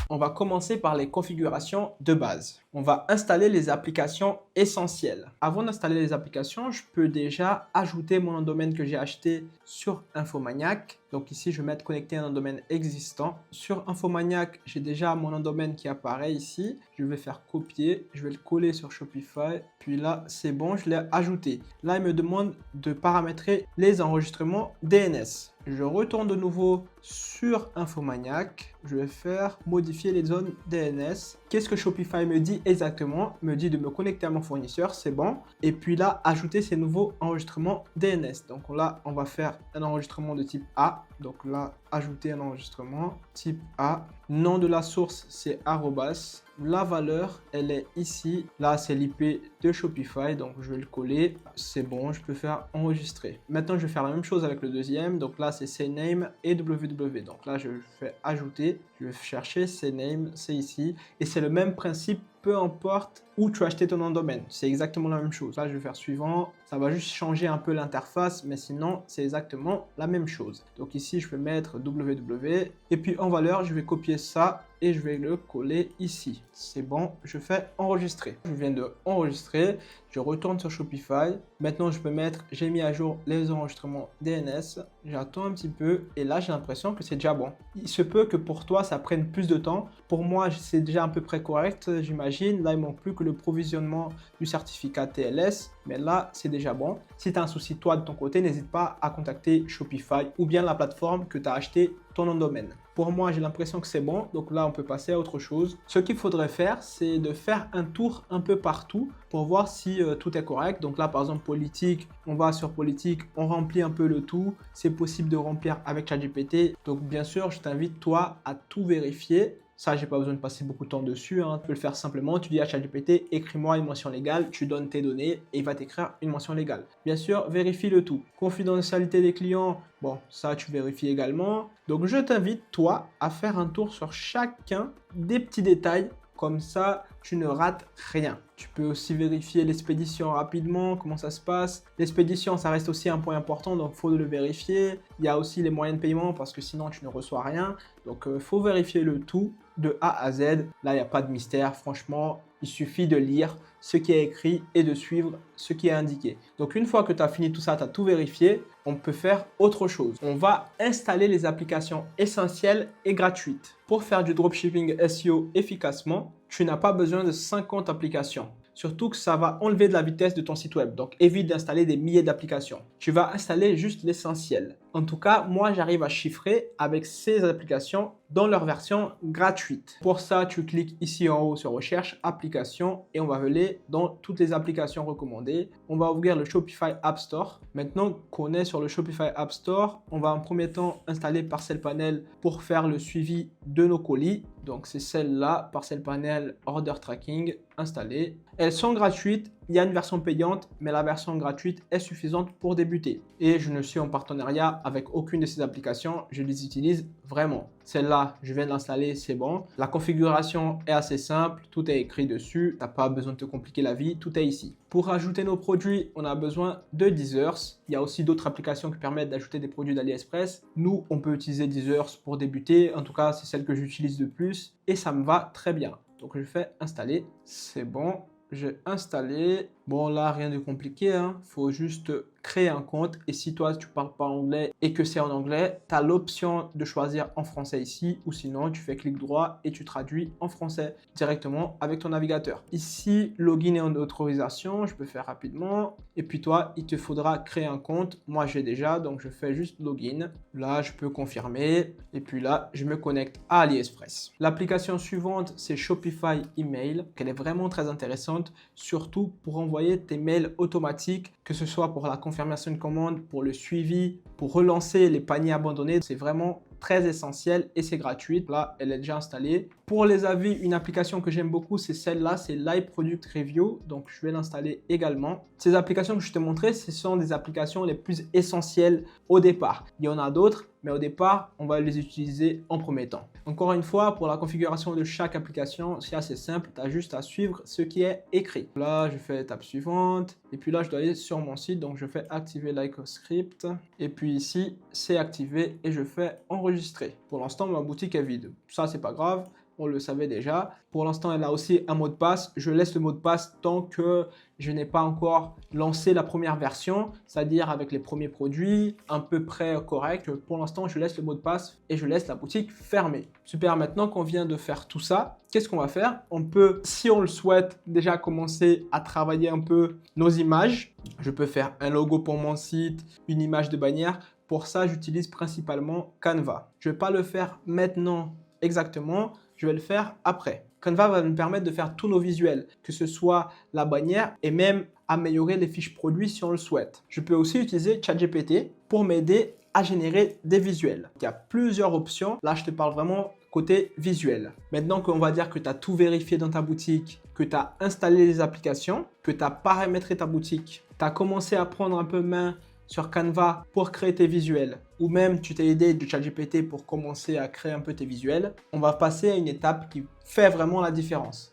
On va commencer par les configurations de base. On va installer les applications essentielles. Avant d'installer les applications, je peux déjà ajouter mon nom de domaine que j'ai acheté sur Infomaniac. Donc ici, je vais mettre connecter un nom de domaine existant. Sur Infomaniac, j'ai déjà mon nom de domaine qui apparaît ici. Je vais faire copier, je vais le coller sur Shopify. Puis là, c'est bon, je l'ai ajouté. Là, il me demande de paramétrer les enregistrements DNS. Je retourne de nouveau sur Infomaniac. Je vais faire modifier les zones DNS. Qu'est-ce que Shopify me dit exactement? Il me dit de me connecter à mon fournisseur, c'est bon. Et puis là, ajouter ces nouveaux enregistrements DNS. Donc là, on va faire un enregistrement de type A. Donc là, ajouter un enregistrement type A. Nom de la source, c'est arrobas. La valeur, elle est ici. Là, c'est l'IP de Shopify. Donc, je vais le coller. C'est bon, je peux faire enregistrer. Maintenant, je vais faire la même chose avec le deuxième. Donc là, c'est CNAME et www. Donc là, je fais ajouter. Je vais chercher CNAME, c'est ici. Et c'est le même principe, peu importe où tu as acheté ton nom de domaine. C'est exactement la même chose. Là, je vais faire suivant. Ça va juste changer un peu l'interface, mais sinon, c'est exactement la même chose. Donc ici, je vais mettre www. Et puis en valeur, je vais copier ça et je vais le coller ici. C'est bon, je fais enregistrer. Je viens de enregistrer. Je retourne sur Shopify. Maintenant, je peux mettre, j'ai mis à jour les enregistrements DNS. J'attends un petit peu et là, j'ai l'impression que c'est déjà bon. Il se peut que pour toi, ça prenne plus de temps. Pour moi, c'est déjà à peu près correct, j'imagine. Là, il manque plus que le provisionnement du certificat TLS. Mais là, c'est déjà bon. Si tu as un souci, toi, de ton côté, n'hésite pas à contacter Shopify ou bien la plateforme que tu as acheté ton nom de domaine. Pour moi, j'ai l'impression que c'est bon. Donc là, on peut passer à autre chose. Ce qu'il faudrait faire, c'est de faire un tour un peu partout pour voir si tout est correct. Donc là, par exemple, politique, on va sur politique, on remplit un peu le tout. C'est possible de remplir avec ChatGPT. Donc bien sûr, je t'invite, toi, à tout vérifier. Ça, j'ai pas besoin de passer beaucoup de temps dessus. Tu peux le faire simplement. Tu dis à ChatGPT, écris-moi une mention légale. Tu donnes tes données et il va t'écrire une mention légale. Bien sûr, vérifie le tout. Confidentialité des clients, bon, ça, tu vérifies également. Donc, je t'invite, toi, à faire un tour sur chacun des petits détails. Comme ça, tu ne rates rien. Tu peux aussi vérifier l'expédition rapidement, comment ça se passe. L'expédition, ça reste aussi un point important, donc il faut le vérifier. Il y a aussi les moyens de paiement parce que sinon, tu ne reçois rien. Donc, il faut vérifier le tout de A à Z. Là, il n'y a pas de mystère. Franchement, il suffit de lire ce qui est écrit et de suivre ce qui est indiqué. Donc, une fois que tu as fini tout ça, tu as tout vérifié, on peut faire autre chose. On va installer les applications essentielles et gratuites. Pour faire du dropshipping SEO efficacement, tu n'as pas besoin de 50 applications. Surtout que ça va enlever de la vitesse de ton site web. Donc, évite d'installer des milliers d'applications. Tu vas installer juste l'essentiel. En tout cas, moi, j'arrive à chiffrer avec ces applications dans leur version gratuite. Pour ça, tu cliques ici en haut sur Recherche, Applications et on va aller dans toutes les applications recommandées. On va ouvrir le Shopify App Store. Maintenant qu'on est sur le Shopify App Store, on va en premier temps installer Parcel Panel pour faire le suivi de nos colis. Donc, c'est celle-là, Parcel Panel Order Tracking, installée. Elles sont gratuites. Il y a une version payante, mais la version gratuite est suffisante pour débuter. Et je ne suis en partenariat avec aucune de ces applications. Je les utilise vraiment. Celle-là, je viens de l'installer, c'est bon. La configuration est assez simple. Tout est écrit dessus. Tu n'as pas besoin de te compliquer la vie. Tout est ici. Pour ajouter nos produits, on a besoin de Deezers. Il y a aussi d'autres applications qui permettent d'ajouter des produits d'AliExpress. Nous, on peut utiliser Deezers pour débuter. En tout cas, c'est celle que j'utilise de plus et ça me va très bien. Donc, je fais installer. C'est bon. J'ai installé. Bon, là, rien de compliqué. Faut juste créer un compte. Et si toi, tu parles pas anglais et que c'est en anglais, tu as l'option de choisir en français ici. Ou sinon, tu fais clic droit et tu traduis en français directement avec ton navigateur. Ici, login et en autorisation. Je peux faire rapidement. Et puis toi, il te faudra créer un compte. Moi, j'ai déjà. Donc, je fais juste login. Là, je peux confirmer. Et puis là, je me connecte à AliExpress. L'application suivante, c'est Shopify Email. Elle est vraiment très intéressante. Surtout pour envoyer tes mails automatiques, que ce soit pour la confirmation de commande, pour le suivi, pour relancer les paniers abandonnés. C'est vraiment très essentiel et c'est gratuit. Là, elle est déjà installée. Pour les avis, une application que j'aime beaucoup, c'est celle-là, c'est iProduct Review. Donc, je vais l'installer également. Ces applications que je t'ai montrées, ce sont des applications les plus essentielles au départ. Il y en a d'autres, mais au départ, on va les utiliser en premier temps. Encore une fois, pour la configuration de chaque application, c'est assez simple. Tu as juste à suivre ce qui est écrit. Là, je fais étape suivante. Et puis là, je dois aller sur mon site. Donc, je fais activer Lycoscript. Et puis ici, c'est activé et je fais enregistrer. Pour l'instant, ma boutique est vide. Ça, c'est pas grave. on le savait déjà. Pour l'instant, elle a aussi un mot de passe. Je laisse le mot de passe tant que je n'ai pas encore lancé la première version, c'est-à-dire avec les premiers produits, à peu près correct. Pour l'instant, je laisse le mot de passe et je laisse la boutique fermée. Super, maintenant qu'on vient de faire tout ça, qu'est-ce qu'on va faire? On peut, si on le souhaite, déjà commencer à travailler un peu nos images. Je peux faire un logo pour mon site, une image de bannière. Pour ça, j'utilise principalement Canva. Je ne vais pas le faire maintenant exactement, je vais le faire après. Canva va nous permettre de faire tous nos visuels, que ce soit la bannière et même améliorer les fiches produits si on le souhaite. Je peux aussi utiliser ChatGPT pour m'aider à générer des visuels. Il y a plusieurs options. Là, je te parle vraiment côté visuel. Maintenant qu'on va dire que tu as tout vérifié dans ta boutique, que tu as installé les applications, que tu as paramétré ta boutique, tu as commencé à prendre un peu main sur Canva pour créer tes visuels, ou même tu t'es aidé de ChatGPT pour commencer à créer un peu tes visuels, on va passer à une étape qui fait vraiment la différence.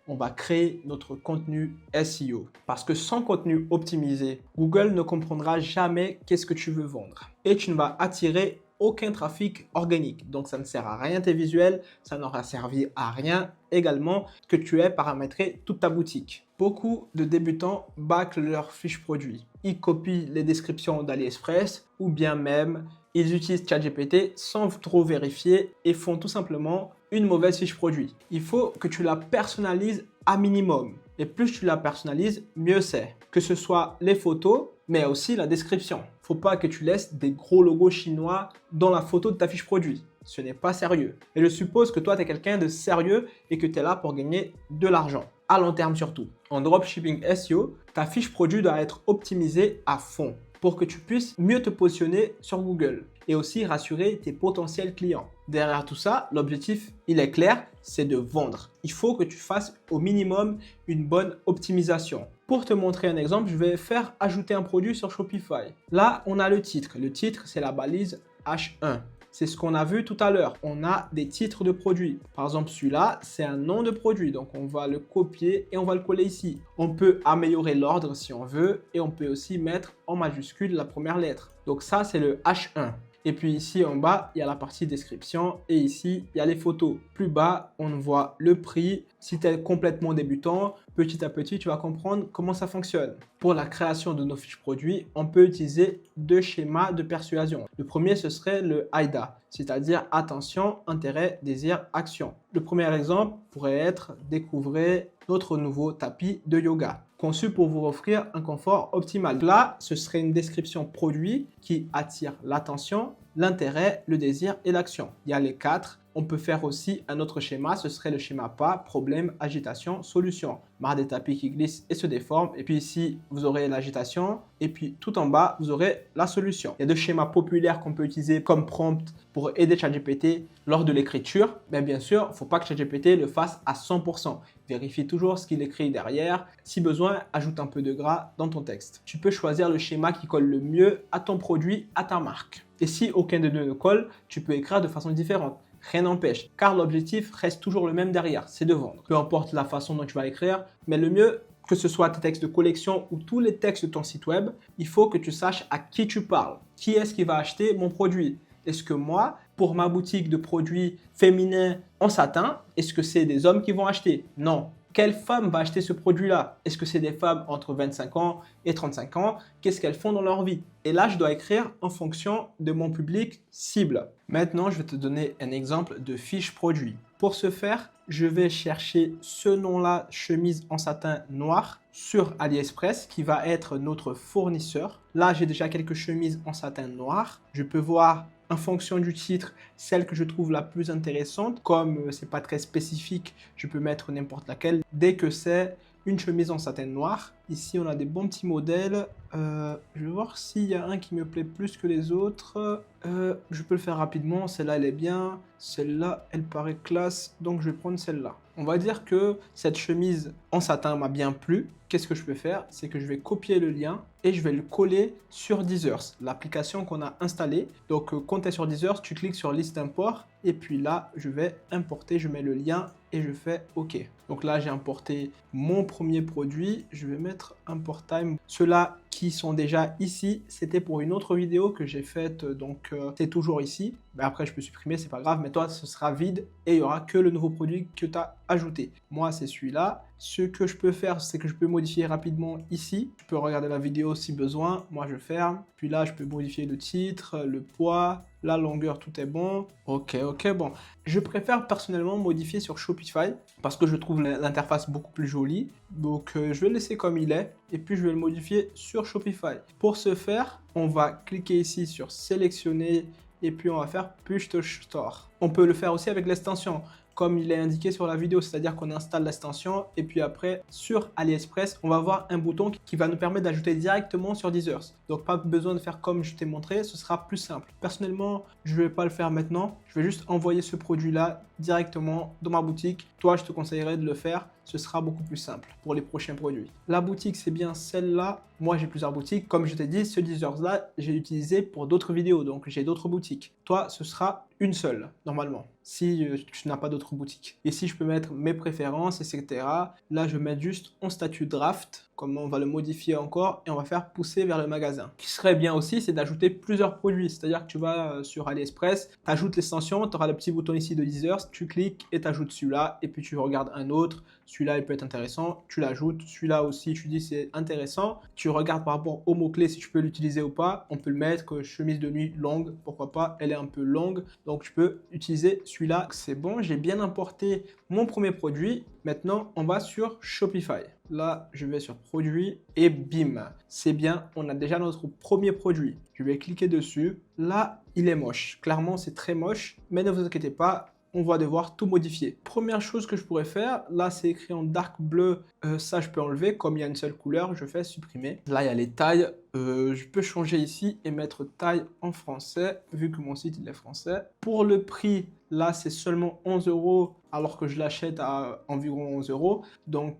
On va créer notre contenu SEO. Parce que sans contenu optimisé, Google ne comprendra jamais qu'est-ce que tu veux vendre. Et tu ne vas attirer aucun trafic organique. Donc, ça ne sert à rien tes visuels, ça n'aura servi à rien également que tu aies paramétré toute ta boutique. Beaucoup de débutants bâclent leurs fiches produits. Ils copient les descriptions d'AliExpress ou bien même ils utilisent ChatGPT sans trop vérifier et font tout simplement une mauvaise fiche produit. Il faut que tu la personnalises à minimum. Et plus tu la personnalises, mieux c'est. Que ce soit les photos, mais aussi la description. Faut pas que tu laisses des gros logos chinois dans la photo de ta fiche produit. Ce n'est pas sérieux. Et je suppose que toi, tu es quelqu'un de sérieux et que tu es là pour gagner de l'argent. À long terme surtout. En dropshipping SEO, ta fiche produit doit être optimisée à fond pour que tu puisses mieux te positionner sur Google et aussi rassurer tes potentiels clients. Derrière tout ça, l'objectif, il est clair, c'est de vendre. Il faut que tu fasses au minimum une bonne optimisation. Pour te montrer un exemple, je vais faire ajouter un produit sur Shopify. Là, on a le titre. Le titre, c'est la balise H1. C'est ce qu'on a vu tout à l'heure. On a des titres de produits. Par exemple, celui-là, c'est un nom de produit. Donc, on va le copier et on va le coller ici. On peut améliorer l'ordre si on veut et on peut aussi mettre en majuscule la première lettre. Donc, ça, c'est le H1. Et puis ici en bas, il y a la partie description et ici, il y a les photos. Plus bas, on voit le prix. Si tu es complètement débutant, petit à petit, tu vas comprendre comment ça fonctionne. Pour la création de nos fiches produits, on peut utiliser deux schémas de persuasion. Le premier, ce serait le AIDA, c'est-à-dire attention, intérêt, désir, action. Le premier exemple pourrait être découvrez notre nouveau tapis de yoga, conçu pour vous offrir un confort optimal. Là, ce serait une description produit qui attire l'attention, l'intérêt, le désir et l'action. Il y a les quatre. On peut faire aussi un autre schéma, ce serait le schéma pas, problème, agitation, solution. Marre des tapis qui glissent et se déforment. Et puis ici, vous aurez l'agitation. Et puis tout en bas, vous aurez la solution. Il y a deux schémas populaires qu'on peut utiliser comme prompt pour aider ChatGPT lors de l'écriture. Mais bien sûr, il ne faut pas que ChatGPT le fasse à 100%. Vérifie toujours ce qu'il écrit derrière. Si besoin, ajoute un peu de gras dans ton texte. Tu peux choisir le schéma qui colle le mieux à ton produit, à ta marque. Et si aucun des deux ne colle, tu peux écrire de façon différente. Rien n'empêche, car l'objectif reste toujours le même derrière, c'est de vendre. Peu importe la façon dont tu vas écrire, mais le mieux, que ce soit tes textes de collection ou tous les textes de ton site web, il faut que tu saches à qui tu parles. Qui est-ce qui va acheter mon produit? Est-ce que moi, pour ma boutique de produits féminins en satin, est-ce que c'est des hommes qui vont acheter? Non. Quelle femme va acheter ce produit-là? Est-ce que c'est des femmes entre 25 ans et 35 ans? Qu'est-ce qu'elles font dans leur vie? Et là, je dois écrire en fonction de mon public cible. Maintenant, je vais te donner un exemple de fiche produit. Pour ce faire, je vais chercher ce nom-là, chemise en satin noir, sur AliExpress, qui va être notre fournisseur. Là, j'ai déjà quelques chemises en satin noir. Je peux voir en fonction du titre, celle que je trouve la plus intéressante. Comme c'est pas très spécifique, je peux mettre n'importe laquelle. Dès que c'est une chemise en satin noir. Ici, on a des bons petits modèles. Je vais voir s'il y a un qui me plaît plus que les autres. Je peux le faire rapidement. Celle-là, elle est bien. Celle-là, elle paraît classe. Donc, je vais prendre celle-là. On va dire que cette chemise en satin m'a bien plu. Qu'est-ce que je peux faire? C'est que je vais copier le lien et je vais le coller sur Deezers, l'application qu'on a installée. Donc, quand tu es sur Deezers, tu cliques sur liste import et puis là, je vais importer. Je mets le lien et je fais OK. Donc là, j'ai importé mon premier produit. Je vais mettre import time. Ceux-là qui sont déjà ici, c'était pour une autre vidéo que j'ai faite, donc c'est toujours ici. Mais après, je peux supprimer, c'est pas grave. Mais toi, ce sera vide et il n'y aura que le nouveau produit que tu as ajouté. Moi, c'est celui-là. Ce que je peux faire, c'est que je peux modifier rapidement ici. Je peux regarder la vidéo si besoin. Moi, je ferme. Puis là, je peux modifier le titre, le poids, la longueur, tout est bon. Ok, bon. Je préfère personnellement modifier sur Shopify parce que je trouve l'interface beaucoup plus jolie. Donc, je vais le laisser comme il est et puis je vais le modifier sur Shopify. Pour ce faire, on va cliquer ici sur sélectionner et puis on va faire Push to Store. On peut le faire aussi avec l'extension, comme il est indiqué sur la vidéo, c'est-à-dire qu'on installe l'extension et puis après sur AliExpress, on va avoir un bouton qui va nous permettre d'ajouter directement sur Deezer. Donc pas besoin de faire comme je t'ai montré, ce sera plus simple. Personnellement, je ne vais pas le faire maintenant, je vais juste envoyer ce produit-là directement dans ma boutique. Toi, je te conseillerais de le faire, ce sera beaucoup plus simple pour les prochains produits. La boutique, c'est bien celle-là. Moi, j'ai plusieurs boutiques. Comme je t'ai dit, ce Deezer-là, j'ai utilisé pour d'autres vidéos, donc j'ai d'autres boutiques. Toi, ce sera une seule, normalement, si tu n'as pas d'autres boutiques. Ici, je peux mettre mes préférences, etc. Là, je vais mettre juste en statut draft, comme on va le modifier encore, et on va faire pousser vers le magasin. Ce qui serait bien aussi, c'est d'ajouter plusieurs produits, c'est-à-dire que tu vas sur AliExpress, tu ajoutes l'extension, tu auras le petit bouton ici de Deezer, tu cliques et tu ajoutes celui-là, et puis tu regardes un autre, celui-là il peut être intéressant, tu l'ajoutes, celui-là aussi tu dis c'est intéressant, tu regardes par rapport au mot-clé si tu peux l'utiliser ou pas, on peut le mettre, chemise de nuit longue, pourquoi pas, elle est un peu longue, donc tu peux utiliser celui-là. C'est bon, j'ai bien importé mon premier produit. Maintenant, on va sur Shopify. Là, je vais sur produit et bim, c'est bien, on a déjà notre premier produit. Je vais cliquer dessus. Là, il est moche. Clairement, c'est très moche, mais ne vous inquiétez pas, on va devoir tout modifier. Première chose que je pourrais faire, là c'est écrit en dark bleu, ça je peux enlever, comme il y a une seule couleur, je fais supprimer. Là il y a les tailles, je peux changer ici et mettre taille en français, vu que mon site il est français. Pour le prix, là c'est seulement 11 € alors que je l'achète à environ 11 €, donc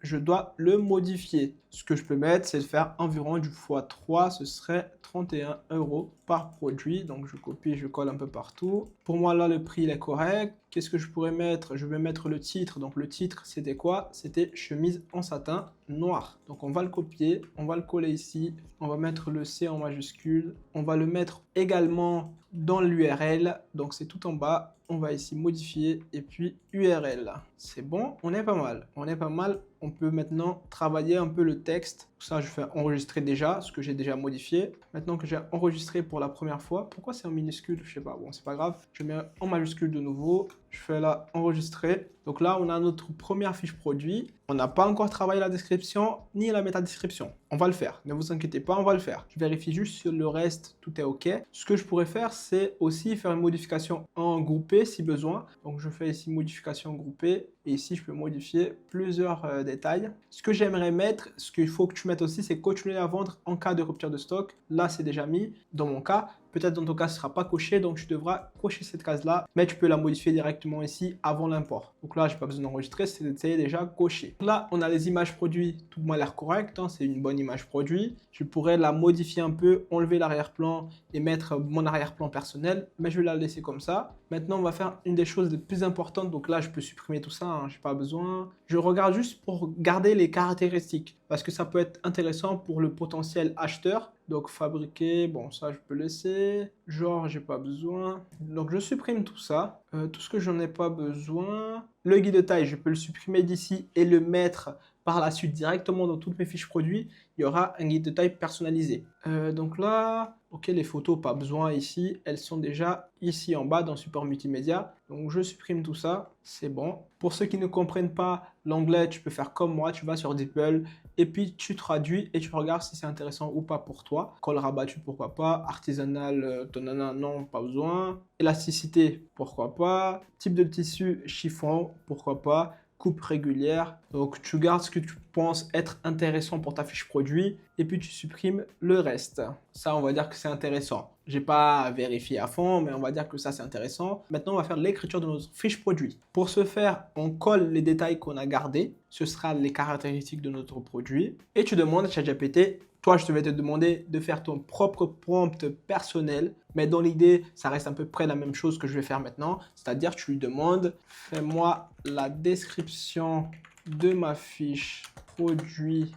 je dois le modifier. Ce que je peux mettre, c'est de faire environ du x3, ce serait 31 € par produit. Donc je copie, je colle un peu partout. Pour moi là, le prix il est correct. Qu'est-ce que je pourrais mettre? Je vais mettre le titre. Donc le titre, c'était quoi? C'était chemise en satin noir. Donc on va le copier, on va le coller ici. On va mettre le C en majuscule. On va le mettre également dans l'URL. Donc c'est tout en bas. On va ici modifier et puis URL. C'est bon, on est pas mal. On est pas mal. On peut maintenant travailler un peu le texte. Ça, je fais enregistrer déjà, ce que j'ai déjà modifié. Maintenant que j'ai enregistré pour la première fois, pourquoi c'est en minuscule? Je sais pas, bon, c'est pas grave. Je mets en majuscule de nouveau. Je fais là enregistrer. Donc là, on a notre première fiche produit. On n'a pas encore travaillé la description ni la métadescription. On va le faire. Ne vous inquiétez pas, on va le faire. Je vérifie juste sur le reste, tout est OK. Ce que je pourrais faire, c'est aussi faire une modification en groupé si besoin. Donc je fais ici modification groupée. Et ici, je peux modifier plusieurs détails. Ce que j'aimerais mettre, ce qu'il faut que tu mettes aussi, c'est continuer à vendre en cas de rupture de stock. Là, c'est déjà mis dans mon cas. Peut-être dans ton cas, ce ne sera pas coché, donc tu devras cocher cette case-là. Mais tu peux la modifier directement ici avant l'import. Donc là, je n'ai pas besoin d'enregistrer, c'est déjà coché. Là, on a les images produits. Tout m'a l'air correct, hein, c'est une bonne image produit. Je pourrais la modifier un peu, enlever l'arrière-plan et mettre mon arrière-plan personnel. Mais je vais la laisser comme ça. Maintenant, on va faire une des choses les plus importantes. Donc là, je peux supprimer tout ça, hein, je n'ai pas besoin. Je regarde juste pour garder les caractéristiques. Parce que ça peut être intéressant pour le potentiel acheteur. Donc fabriquer, bon ça je peux laisser. Genre j'ai pas besoin. Donc je supprime tout ça. Tout ce que j'en ai pas besoin. Le guide de taille, je peux le supprimer d'ici et le mettre par la suite directement dans toutes mes fiches produits. Il y aura un guide de taille personnalisé. Donc là, ok, les photos, pas besoin ici. Elles sont déjà ici en bas dans support multimédia. Donc je supprime tout ça, c'est bon. Pour ceux qui ne comprennent pas l'anglais, tu peux faire comme moi, tu vas sur DeepL et puis tu traduis et tu regardes si c'est intéressant ou pas pour toi. Col rabattu, pourquoi pas. Artisanal, tonana, non, pas besoin. Élasticité, pourquoi pas. Type de tissu, chiffon, pourquoi pas. Coupe régulière. Donc tu gardes ce que tu penses être intéressant pour ta fiche produit et puis tu supprimes le reste. Ça, on va dire que c'est intéressant. J'ai pas vérifié à fond, mais on va dire que ça c'est intéressant. Maintenant, on va faire l'écriture de notre fiche produit. Pour ce faire, on colle les détails qu'on a gardés. Ce sera les caractéristiques de notre produit. Et tu demandes à ChatGPT Toi, je vais te demander de faire ton propre prompt personnel. Mais dans l'idée, ça reste à peu près la même chose que je vais faire maintenant. C'est-à-dire, tu lui demandes, fais-moi la description de ma fiche produit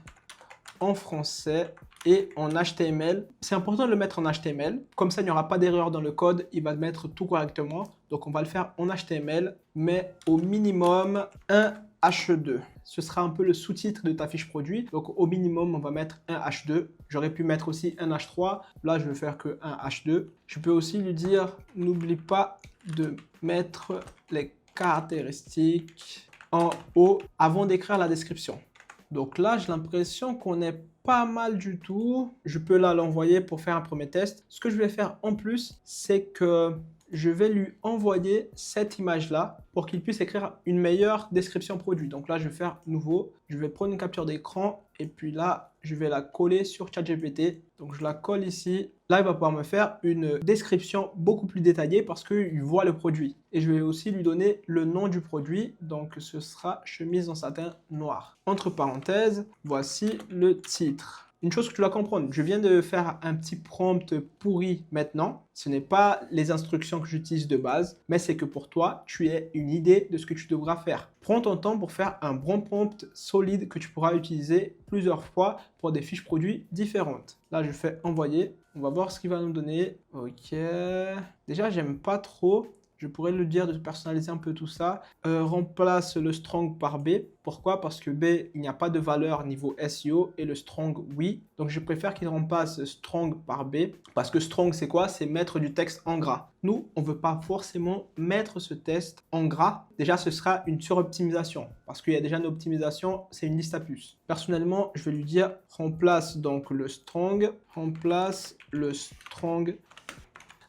en français et en HTML. C'est important de le mettre en HTML. Comme ça, il n'y aura pas d'erreur dans le code. Il va mettre tout correctement. Donc, on va le faire en HTML, mais au minimum un H2. Ce sera un peu le sous-titre de ta fiche produit. Donc, au minimum, on va mettre un H2. J'aurais pu mettre aussi un H3. Là, je vais faire que un H2. Je peux aussi lui dire, n'oublie pas de mettre les caractéristiques en haut avant d'écrire la description. Donc là, j'ai l'impression qu'on est pas mal du tout. Je peux là l'envoyer pour faire un premier test. Ce que je vais faire en plus, c'est que je vais lui envoyer cette image-là pour qu'il puisse écrire une meilleure description produit. Donc là, je vais faire nouveau. Je vais prendre une capture d'écran et puis là, je vais la coller sur ChatGPT. Donc je la colle ici. Là, il va pouvoir me faire une description beaucoup plus détaillée parce qu'il voit le produit. Et je vais aussi lui donner le nom du produit. Donc ce sera chemise en satin noir. Entre parenthèses, voici le titre. Une chose que tu dois comprendre, je viens de faire un petit prompt pourri maintenant. Ce n'est pas les instructions que j'utilise de base, mais c'est que pour toi, tu aies une idée de ce que tu devras faire. Prends ton temps pour faire un bon prompt solide que tu pourras utiliser plusieurs fois pour des fiches produits différentes. Là, je fais envoyer. On va voir ce qu'il va nous donner. Ok. Déjà, j'aime pas trop. Je pourrais le dire de personnaliser un peu tout ça. Remplace le strong par B. Pourquoi? Parce que B, il n'y a pas de valeur niveau SEO et le strong, oui. Donc, je préfère qu'il remplace strong par B. Parce que strong, c'est quoi? C'est mettre du texte en gras. Nous, on ne veut pas forcément mettre ce texte en gras. Déjà, ce sera une suroptimisation. Parce qu'il y a déjà une optimisation, c'est une liste à puces. Personnellement, je vais lui dire remplace donc le strong. Remplace le strong.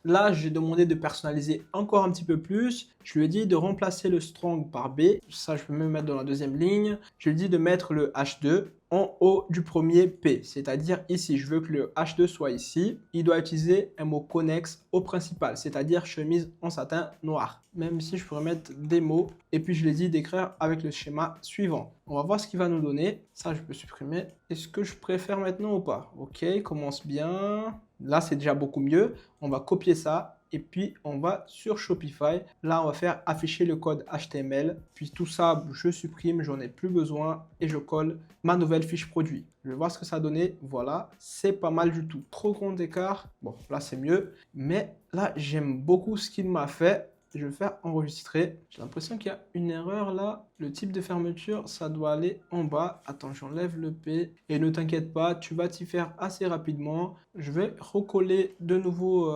Là, j'ai demandé de personnaliser encore un petit peu plus. Je lui ai dit de remplacer le strong par B. Ça, je peux me mettre dans la deuxième ligne. Je lui ai dit de mettre le H2 en haut du premier P. C'est-à-dire ici, je veux que le H2 soit ici. Il doit utiliser un mot connexe au principal, c'est-à-dire chemise en satin noir. Même si je pourrais mettre des mots. Et puis, je lui ai dit d'écrire avec le schéma suivant. On va voir ce qu'il va nous donner. Ça, je peux supprimer. Est-ce que je préfère maintenant ou pas? Ok, commence bien. Là, c'est déjà beaucoup mieux. On va copier ça et puis on va sur Shopify. Là, on va faire afficher le code HTML. Puis tout ça, je supprime, j'en ai plus besoin et je colle ma nouvelle fiche produit. Je vais voir ce que ça a donné. Voilà, c'est pas mal du tout. Trop grand écart. Bon, là, c'est mieux. Mais là, j'aime beaucoup ce qu'il m'a fait. Je vais faire enregistrer. J'ai l'impression qu'il y a une erreur là. Le type de fermeture, ça doit aller en bas. Attends, j'enlève le P. Et ne t'inquiète pas, tu vas t'y faire assez rapidement. Je vais recoller de nouveau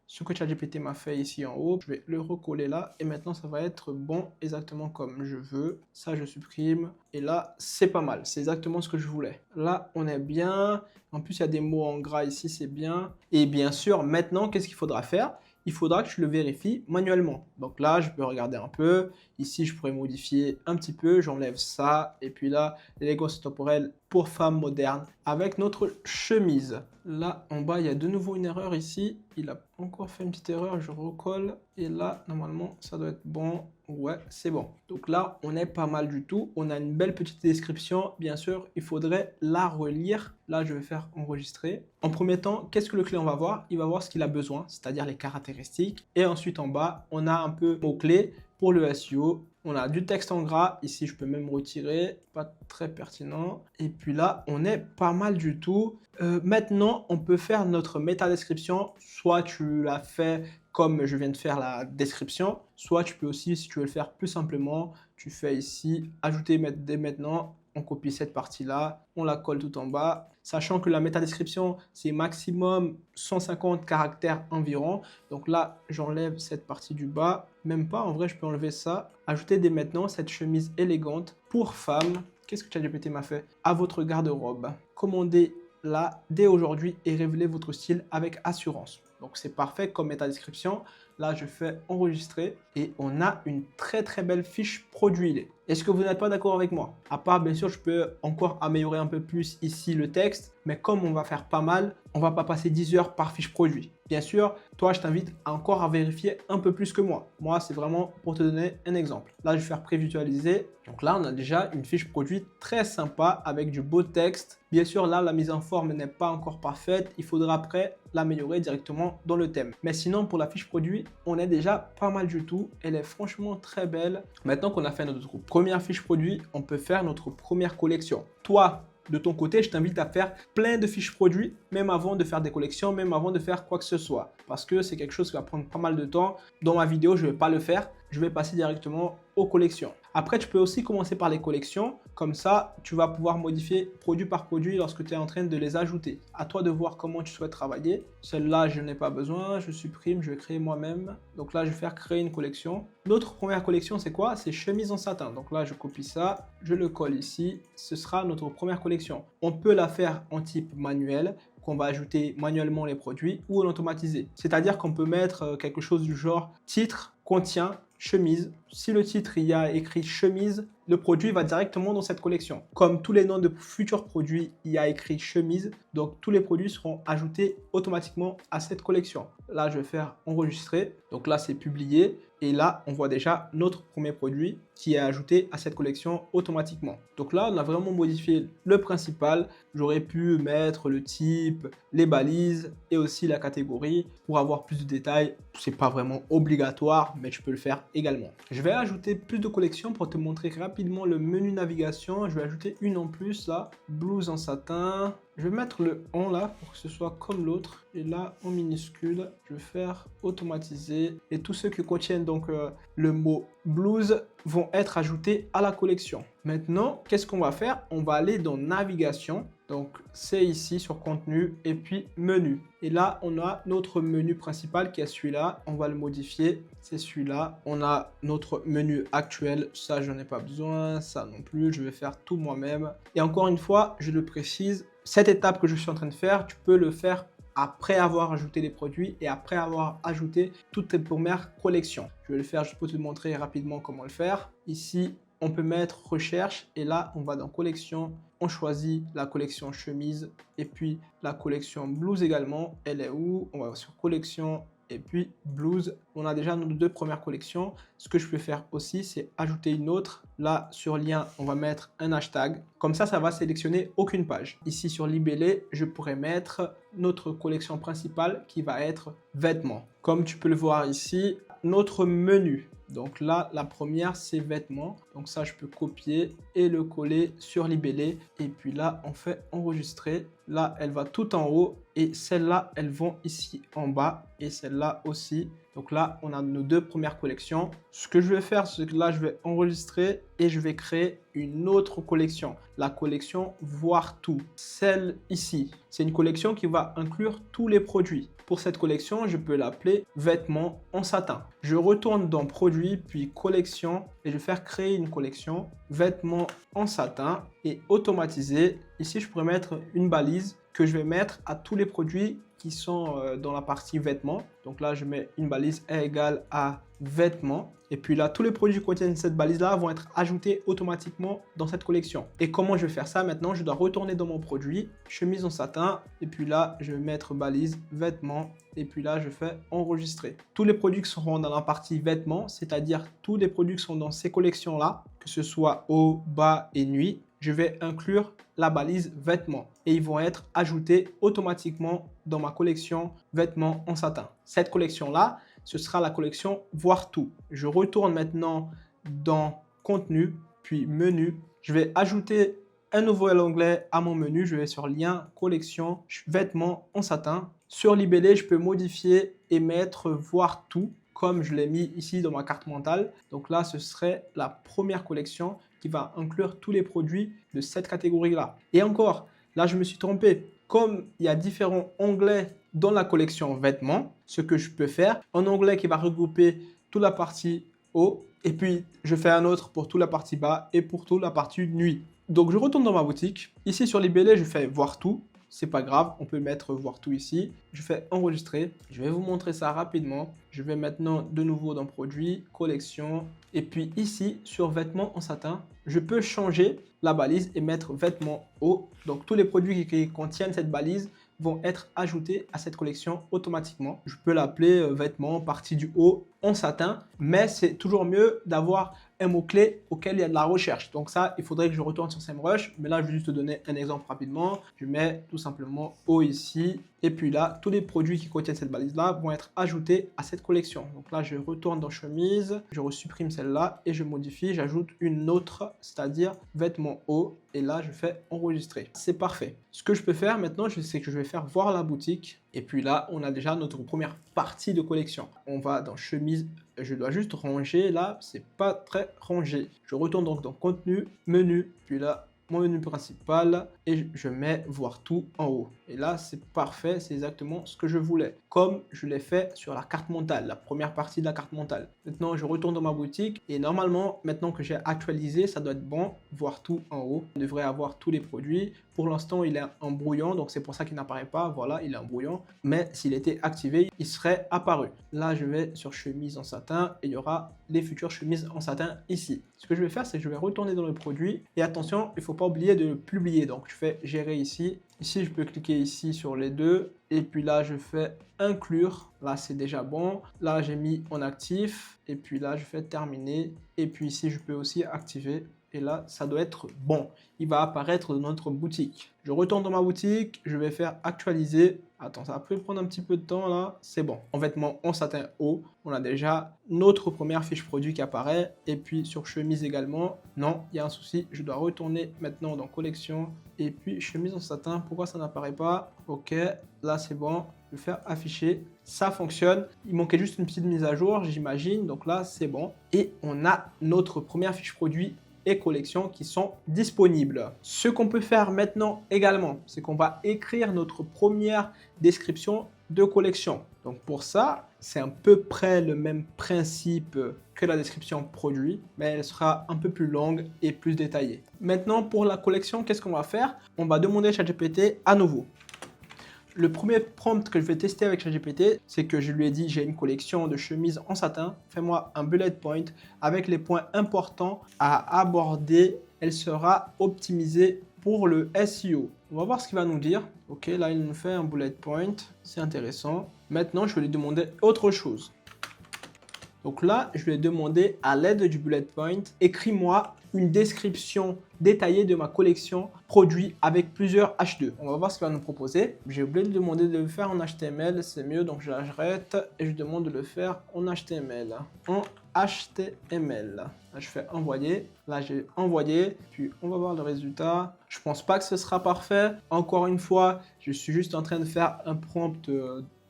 ce que ChatGPT m'a fait ici en haut. Je vais le recoller là. Et maintenant, ça va être bon exactement comme je veux. Ça, je supprime. Et là, c'est pas mal. C'est exactement ce que je voulais. Là, on est bien. En plus, il y a des mots en gras ici, c'est bien. Et bien sûr, maintenant, qu'est-ce qu'il faudra faire? Il faudra que je le vérifie manuellement. Donc là, je peux regarder un peu. Ici, je pourrais modifier un petit peu. J'enlève ça. Et puis là, l'élégance temporelle pour femmes modernes avec notre chemise. Là, en bas, il y a de nouveau une erreur ici. Il a encore fait une petite erreur. Je recolle. Et là, normalement, ça doit être bon. Ouais, c'est bon. Donc là, on est pas mal du tout. On a une belle petite description. Bien sûr, il faudrait la relire. Là, je vais faire enregistrer. En premier temps, qu'est-ce que le client va voir? Il va voir ce qu'il a besoin, c'est-à-dire les caractéristiques. Et ensuite, en bas, on a un peu mots-clés pour le SEO. On a du texte en gras. Ici, je peux même retirer. Pas très pertinent. Et puis là, on est pas mal du tout. Maintenant, on peut faire notre métadescription. Soit tu l'as fait comme je viens de faire la description, soit tu peux aussi, si tu veux le faire plus simplement, tu fais ici, ajouter dès maintenant, on copie cette partie-là, on la colle tout en bas, sachant que la métadescription, c'est maximum 150 caractères environ. Donc là, j'enlève cette partie du bas, même pas, en vrai, je peux enlever ça. Ajouter dès maintenant cette chemise élégante pour femme. Qu'est-ce que ChatGPT m'a fait? À votre garde-robe. Commandez-la dès aujourd'hui et révélez votre style avec assurance. Donc c'est parfait comme métadescription. Là, je fais enregistrer et on a une très très belle fiche produit. Est-ce que vous n'êtes pas d'accord avec moi? À part, bien sûr, je peux encore améliorer un peu plus ici le texte. Mais comme on va faire pas mal, on va pas passer 10 heures par fiche produit. Bien sûr, toi, je t'invite encore à vérifier un peu plus que moi. Moi, c'est vraiment pour te donner un exemple. Là, je vais faire prévisualiser. Donc là, on a déjà une fiche produit très sympa avec du beau texte. Bien sûr, là, la mise en forme n'est pas encore parfaite. Il faudra après l'améliorer directement dans le thème. Mais sinon, pour la fiche produit, on est déjà pas mal du tout. Elle est franchement très belle. Maintenant qu'on a fait notre première fiche produit, on peut faire notre première collection. Toi, de ton côté, je t'invite à faire plein de fiches produits, même avant de faire des collections, même avant de faire quoi que ce soit. Parce que c'est quelque chose qui va prendre pas mal de temps. Dans ma vidéo, je ne vais pas le faire. Je vais passer directement aux collections. Après, tu peux aussi commencer par les collections. Comme ça, tu vas pouvoir modifier produit par produit lorsque tu es en train de les ajouter. À toi de voir comment tu souhaites travailler. Celle-là, je n'ai pas besoin. Je supprime, je vais créer moi-même. Donc là, je vais faire créer une collection. Notre première collection, c'est quoi? C'est chemise en satin. Donc là, je copie ça, je le colle ici. Ce sera notre première collection. On peut la faire en type manuel, qu'on va ajouter manuellement les produits, ou en automatisé. C'est-à-dire qu'on peut mettre quelque chose du genre titre contient chemise. Si le titre il y a écrit chemise, le produit va directement dans cette collection. Comme tous les noms de futurs produits, il y a écrit chemise, donc tous les produits seront ajoutés automatiquement à cette collection. Là, je vais faire enregistrer. Donc là, c'est publié. Et là, on voit déjà notre premier produit qui est ajouté à cette collection automatiquement. Donc là, on a vraiment modifié le principal. J'aurais pu mettre le type, les balises et aussi la catégorie pour avoir plus de détails. Ce n'est pas vraiment obligatoire, mais je peux le faire également. Je vais ajouter plus de collections pour te montrer rapidement le menu navigation. Je vais ajouter une en plus là, blouse en satin. Je vais mettre le en là pour que ce soit comme l'autre. Et là, en minuscule, je vais faire automatiser. Et tous ceux qui contiennent donc le mot blouse vont être ajoutés à la collection. Maintenant, qu'est-ce qu'on va faire? On va aller dans navigation. Donc, c'est ici sur contenu et puis menu. Et là, on a notre menu principal qui est celui-là. On va le modifier. C'est celui-là. On a notre menu actuel. Ça, je n'en ai pas besoin. Ça non plus. Je vais faire tout moi-même. Et encore une fois, je le précise, cette étape que je suis en train de faire, tu peux le faire après avoir ajouté les produits et après avoir ajouté toutes tes premières collections. Je vais le faire juste pour te montrer rapidement comment le faire. Ici, on peut mettre recherche et là, on va dans collection. On choisit la collection chemise et puis la collection blouse également. Elle est où? On va sur collection et puis blouse. On a déjà nos deux premières collections. Ce que je peux faire aussi, c'est ajouter une autre. Là, sur lien, on va mettre un hashtag. Comme ça va sélectionner aucune page. Ici, sur libellé, je pourrais mettre notre collection principale qui va être vêtements. Comme tu peux le voir ici, notre menu. Donc là, la première, c'est vêtements. Donc ça, je peux copier et le coller sur libellé. Et puis là, on fait enregistrer. Là, elle va tout en haut et celles-là, elles vont ici en bas et celle-là aussi. Donc là, on a nos deux premières collections. Ce que je vais faire, c'est que là, je vais enregistrer et je vais créer une autre collection. La collection voir tout. Celle ici, c'est une collection qui va inclure tous les produits. Pour cette collection, je peux l'appeler vêtements en satin. Je retourne dans produits, puis collection et je vais faire créer une collection vêtements en satin et automatiser. Ici, je pourrais mettre une balise que je vais mettre à tous les produits qui sont dans la partie vêtements. Donc là, je mets une balise est égale à vêtements. Et puis là, tous les produits qui contiennent cette balise-là vont être ajoutés automatiquement dans cette collection. Et comment je vais faire ça maintenant? Je dois retourner dans mon produit, chemise en satin. Et puis là, je vais mettre balise, vêtements. Et puis là, je fais enregistrer. Tous les produits qui seront dans la partie vêtements, c'est-à-dire tous les produits qui sont dans ces collections-là, que ce soit haut, bas et nuit, je vais inclure la balise vêtements et ils vont être ajoutés automatiquement dans ma collection vêtements en satin. Cette collection-là, ce sera la collection voir tout. Je retourne maintenant dans contenu, puis menu. Je vais ajouter un nouvel onglet à mon menu. Je vais sur lien, collection, vêtements en satin. Sur libellé, je peux modifier et mettre voir tout comme je l'ai mis ici dans ma carte mentale. Donc là, ce serait la première collection qui va inclure tous les produits de cette catégorie-là. Et encore, là, je me suis trompé. Comme il y a différents onglets dans la collection vêtements, ce que je peux faire, un onglet qui va regrouper toute la partie haut, et puis je fais un autre pour toute la partie bas et pour toute la partie nuit. Donc, je retourne dans ma boutique. Ici, sur libellé, je fais voir tout. c'est pas grave, on peut mettre voir tout ici. Je fais enregistrer, je vais vous montrer ça rapidement. Je vais maintenant de nouveau dans produit, collection, et puis ici sur vêtements en satin, je peux changer la balise et mettre vêtements haut. Donc tous les produits qui contiennent cette balise vont être ajoutés à cette collection automatiquement. Je peux l'appeler vêtements partie du haut en satin, mais c'est toujours mieux d'avoir un mot-clé auquel il y a de la recherche. Donc ça, il faudrait que je retourne sur SEMrush, mais là, je vais juste te donner un exemple rapidement. Je mets tout simplement haut ici, et puis là, tous les produits qui contiennent cette balise-là vont être ajoutés à cette collection. Donc là, je retourne dans chemise, je supprime celle-là et je modifie, j'ajoute une autre, c'est-à-dire vêtements haut, et là, je fais enregistrer. C'est parfait. Ce que je peux faire maintenant, c'est que je vais faire voir la boutique. Et puis là, on a déjà notre première partie de collection. On va dans chemise, je dois juste ranger. Là, c'est pas très rangé. Je retourne donc dans contenu, menu, puis là, mon menu principal et je mets voir tout en haut. Et là, c'est parfait, c'est exactement ce que je voulais. Comme je l'ai fait sur la carte mentale, la première partie de la carte mentale. Maintenant, je retourne dans ma boutique et normalement, maintenant que j'ai actualisé, ça doit être bon, voir tout en haut. On devrait avoir tous les produits. Pour l'instant, il est en brouillon, donc c'est pour ça qu'il n'apparaît pas. Voilà, il est en brouillon. Mais s'il était activé, il serait apparu. Là, je vais sur chemise en satin et il y aura les futures chemises en satin ici. Ce que je vais faire, c'est que je vais retourner dans le produit. Et attention, il ne faut pas oublier de le publier. Donc, je fais gérer ici. Ici, je peux cliquer ici sur les deux. Et puis là, je fais inclure. Là, c'est déjà bon. Là, j'ai mis en actif. Et puis là, je fais terminer. Et puis ici, je peux aussi activer. Et là, ça doit être bon. Il va apparaître dans notre boutique. Je retourne dans ma boutique. Je vais faire actualiser. Attends, ça peut prendre un petit peu de temps là. C'est bon. En vêtements en satin haut, on a déjà notre première fiche produit qui apparaît. Et puis sur chemise également. Non, il y a un souci. Je dois retourner maintenant dans collection. Et puis chemise en satin. Pourquoi ça n'apparaît pas? Ok, là c'est bon. Je vais faire afficher. Ça fonctionne. Il manquait juste une petite mise à jour, j'imagine. Donc là, c'est bon. Et on a notre première fiche produit et collections qui sont disponibles. Ce qu'on peut faire maintenant également, c'est qu'on va écrire notre première description de collection. Donc pour ça, c'est à peu près le même principe que la description produit, mais elle sera un peu plus longue et plus détaillée. Maintenant, pour la collection, qu'est-ce qu'on va faire? On va demander à ChatGPT à nouveau. Le premier prompt que je vais tester avec ChatGPT, c'est que je lui ai dit j'ai une collection de chemises en satin, fais-moi un bullet point avec les points importants à aborder. Elle sera optimisée pour le SEO. On va voir ce qu'il va nous dire. Ok, là il nous fait un bullet point, c'est intéressant. Maintenant, je vais lui demander autre chose. Donc là, je lui ai demandé à l'aide du bullet point, écris-moi une description détaillée de ma collection produits avec plusieurs H2. On va voir ce qu'il va nous proposer. J'ai oublié de demander de le faire en HTML, c'est mieux, donc j'arrête et je demande de le faire en HTML. En HTML. Là, je fais envoyer. Là, j'ai envoyé. Puis, on va voir le résultat. Je pense pas que ce sera parfait. Encore une fois, je suis juste en train de faire un prompt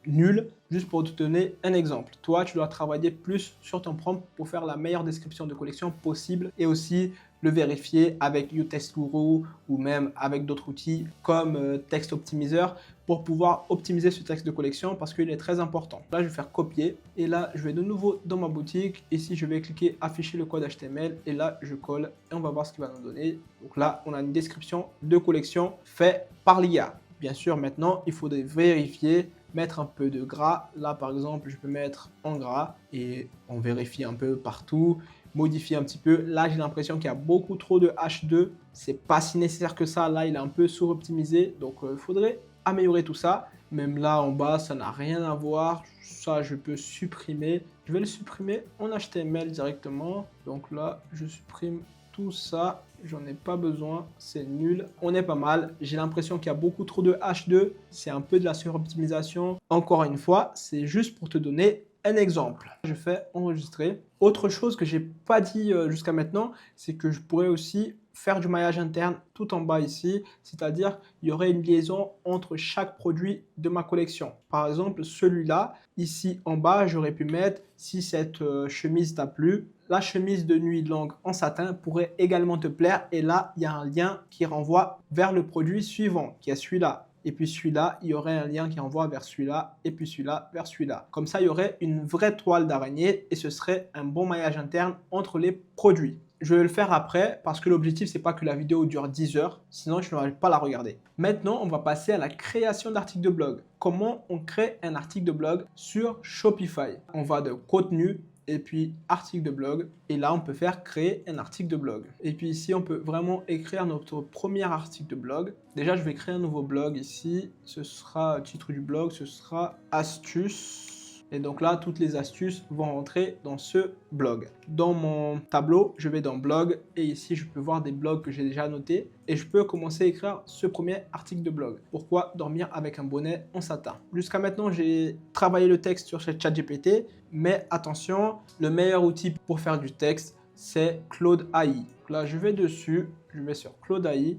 nul, juste pour te donner un exemple. Toi, tu dois travailler plus sur ton prompt pour faire la meilleure description de collection possible et aussi le vérifier avec UTextGuru ou même avec d'autres outils comme Text Optimizer pour pouvoir optimiser ce texte de collection parce qu'il est très important. Là, je vais faire copier et là, je vais de nouveau dans ma boutique. Ici, je vais cliquer afficher le code HTML et là, je colle et on va voir ce qu'il va nous donner. Donc là, on a une description de collection faite par l'IA. Bien sûr, maintenant, il faudrait vérifier, mettre un peu de gras. Là, par exemple, je peux mettre en gras et on vérifie un peu partout, modifier un petit peu. Là, j'ai l'impression qu'il y a beaucoup trop de H2. C'est pas si nécessaire que ça. Là, il est un peu suroptimisé. Donc, il faudrait améliorer tout ça. Même là, en bas, ça n'a rien à voir. Ça, je peux supprimer. Je vais le supprimer en HTML directement. Donc là, je supprime tout ça. J'en ai pas besoin, c'est nul. On est pas mal. J'ai l'impression qu'il y a beaucoup trop de H2. C'est un peu de la suroptimisation. Encore une fois, c'est juste pour te donner un exemple. Je fais enregistrer. Autre chose que j'ai pas dit jusqu'à maintenant, c'est que je pourrais aussi faire du maillage interne tout en bas ici, c'est-à-dire il y aurait une liaison entre chaque produit de ma collection. Par exemple, celui-là, ici en bas, j'aurais pu mettre si cette chemise t'a plu, la chemise de nuit longue en satin pourrait également te plaire et là, il y a un lien qui renvoie vers le produit suivant, qui est celui-là. Et puis celui-là, il y aurait un lien qui envoie vers celui-là et puis celui-là vers celui-là. Comme ça, il y aurait une vraie toile d'araignée et ce serait un bon maillage interne entre les produits. je vais le faire après parce que l'objectif, c'est pas que la vidéo dure 10 heures, sinon je n'aurai pas la regarder. Maintenant, on va passer à la création d'articles de blog. Comment on crée un article de blog sur Shopify? On va de contenu et puis article de blog. Et là, on peut faire créer un article de blog. Et puis ici, on peut vraiment écrire notre premier article de blog. Déjà, je vais créer un nouveau blog ici. Ce sera, titre du blog, ce sera astuces. Et donc là, toutes les astuces vont rentrer dans ce blog. Dans mon tableau, je vais dans blog et ici, je peux voir des blogs que j'ai déjà notés et je peux commencer à écrire ce premier article de blog. Pourquoi dormir avec un bonnet en satin? Jusqu'à maintenant, j'ai travaillé le texte sur ChatGPT, mais attention, le meilleur outil pour faire du texte, c'est Claude AI. Là, je vais dessus, je vais sur Claude AI.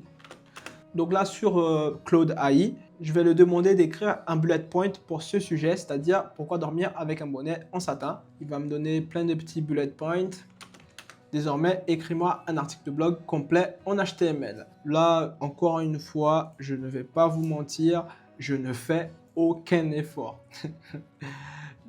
Donc là, sur Claude AI, je vais lui demander d'écrire un bullet point pour ce sujet, c'est-à-dire pourquoi dormir avec un bonnet en satin. Il va me donner plein de petits bullet points. Désormais, écris-moi un article de blog complet en HTML. Là, encore une fois, je ne vais pas vous mentir, je ne fais aucun effort.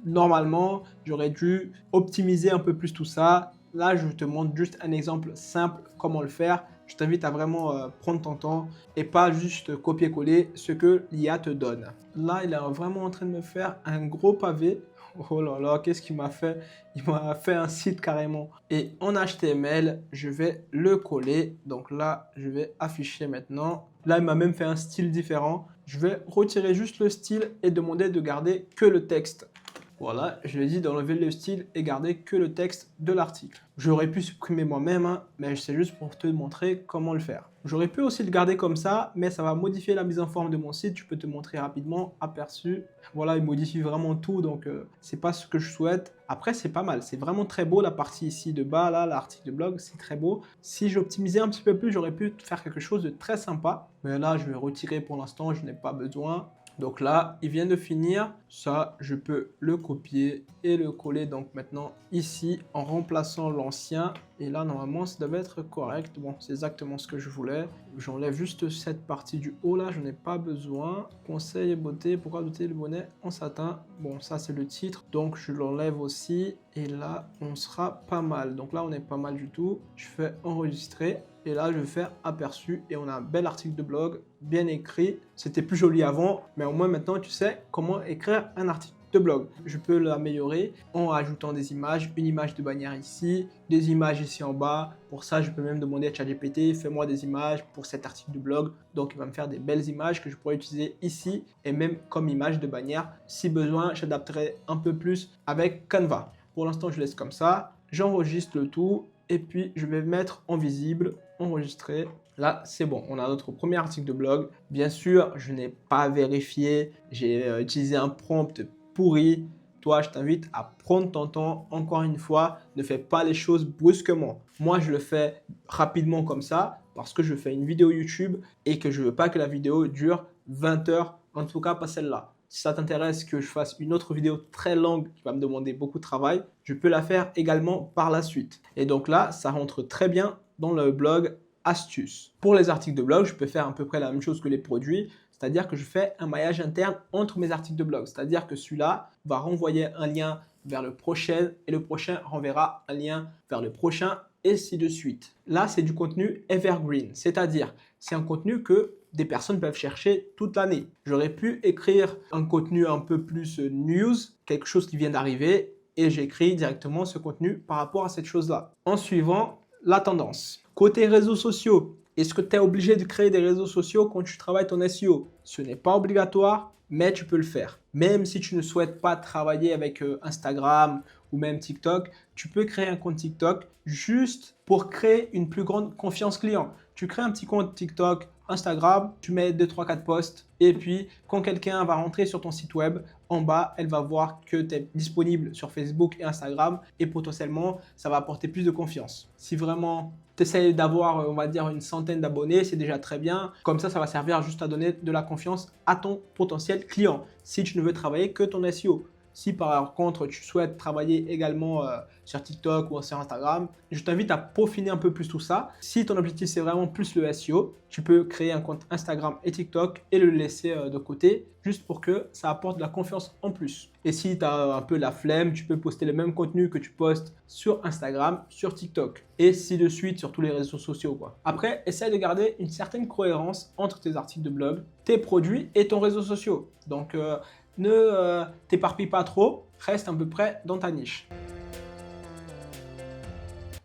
Normalement, j'aurais dû optimiser un peu plus tout ça. Là, je te montre juste un exemple simple, comment le faire. Je t'invite à vraiment prendre ton temps et pas juste copier-coller ce que l'IA te donne. Là, il est vraiment en train de me faire un gros pavé. Oh là là, qu'est-ce qu'il m'a fait? Il m'a fait un site carrément. Et en HTML, je vais le coller. Donc là, je vais afficher maintenant. Là, il m'a même fait un style différent. Je vais retirer juste le style et demander de garder que le texte. Voilà, je lui ai dit d'enlever le style et garder que le texte de l'article. J'aurais pu supprimer moi-même, hein, mais c'est juste pour te montrer comment le faire. J'aurais pu aussi le garder comme ça, mais ça va modifier la mise en forme de mon site. Je peux te montrer rapidement, aperçu. Voilà, il modifie vraiment tout, donc c'est pas ce que je souhaite. Après, c'est pas mal, c'est vraiment très beau la partie ici de bas, là, l'article de blog, c'est très beau. Si j'optimisais un petit peu plus, j'aurais pu faire quelque chose de très sympa. Mais là, je vais retirer pour l'instant, je n'ai pas besoin. Donc là, il vient de finir. Ça, je peux le copier et le coller donc maintenant ici en remplaçant l'ancien. Et là, normalement, ça devait être correct. Bon, c'est exactement ce que je voulais. J'enlève juste cette partie du haut là, je n'ai pas besoin. Conseil et beauté, pourquoi doter le bonnet en satin? Bon, ça c'est le titre, donc je l'enlève aussi. Et là, on sera pas mal. Donc là, on est pas mal du tout. Je fais enregistrer. Et là, je vais faire aperçu et on a un bel article de blog, bien écrit. C'était plus joli avant, mais au moins maintenant, tu sais comment écrire un article de blog. Je peux l'améliorer en ajoutant des images, une image de bannière ici, des images ici en bas. Pour ça, je peux même demander à ChatGPT, fais-moi des images pour cet article de blog. Donc, il va me faire des belles images que je pourrais utiliser ici et même comme image de bannière. Si besoin, j'adapterai un peu plus avec Canva. Pour l'instant, je laisse comme ça. J'enregistre le tout et puis je vais mettre en visible, enregistrer. Là, c'est bon, on a notre premier article de blog. Bien sûr, je n'ai pas vérifié, j'ai utilisé un prompt pourri. Toi, je t'invite à prendre ton temps. Encore une fois, ne fais pas les choses brusquement. Moi, je le fais rapidement comme ça parce que je fais une vidéo YouTube et que je ne veux pas que la vidéo dure 20 heures, en tout cas pas celle-là. Si ça t'intéresse que je fasse une autre vidéo très longue qui va me demander beaucoup de travail, je peux la faire également par la suite. Et donc là, ça rentre très bien dans le blog astuces. Pour les articles de blog, je peux faire à peu près la même chose que les produits, c'est-à-dire que je fais un maillage interne entre mes articles de blog. C'est-à-dire que celui-là va renvoyer un lien vers le prochain et le prochain renverra un lien vers le prochain et ainsi de suite. Là, c'est du contenu evergreen, c'est-à-dire c'est un contenu que des personnes peuvent chercher toute l'année. J'aurais pu écrire un contenu un peu plus news, quelque chose qui vient d'arriver, et j'écris directement ce contenu par rapport à cette chose-là. En suivant la tendance. Côté réseaux sociaux, est-ce que tu es obligé de créer des réseaux sociaux quand tu travailles ton SEO? Ce n'est pas obligatoire, mais tu peux le faire. Même si tu ne souhaites pas travailler avec Instagram ou même TikTok, tu peux créer un compte TikTok juste pour créer une plus grande confiance client. Tu crées un petit compte TikTok, Instagram, tu mets 2, 3, 4 posts et puis quand quelqu'un va rentrer sur ton site web, en bas, elle va voir que tu es disponible sur Facebook et Instagram et potentiellement, ça va apporter plus de confiance. Si vraiment tu essaies d'avoir, on va dire, une centaine d'abonnés, c'est déjà très bien. Comme ça va servir juste à donner de la confiance à ton potentiel client si tu ne veux travailler que ton SEO. Si par contre tu souhaites travailler également sur TikTok ou sur Instagram, je t'invite à peaufiner un peu plus tout ça. Si ton objectif c'est vraiment plus le SEO, tu peux créer un compte Instagram et TikTok et le laisser de côté juste pour que ça apporte de la confiance en plus. Et si tu as un peu la flemme, tu peux poster le même contenu que tu postes sur Instagram, sur TikTok et ainsi de suite sur tous les réseaux sociaux, quoi. Après, essaie de garder une certaine cohérence entre tes articles de blog, tes produits et ton réseau social. Donc, ne t'éparpille pas trop, reste à peu près dans ta niche.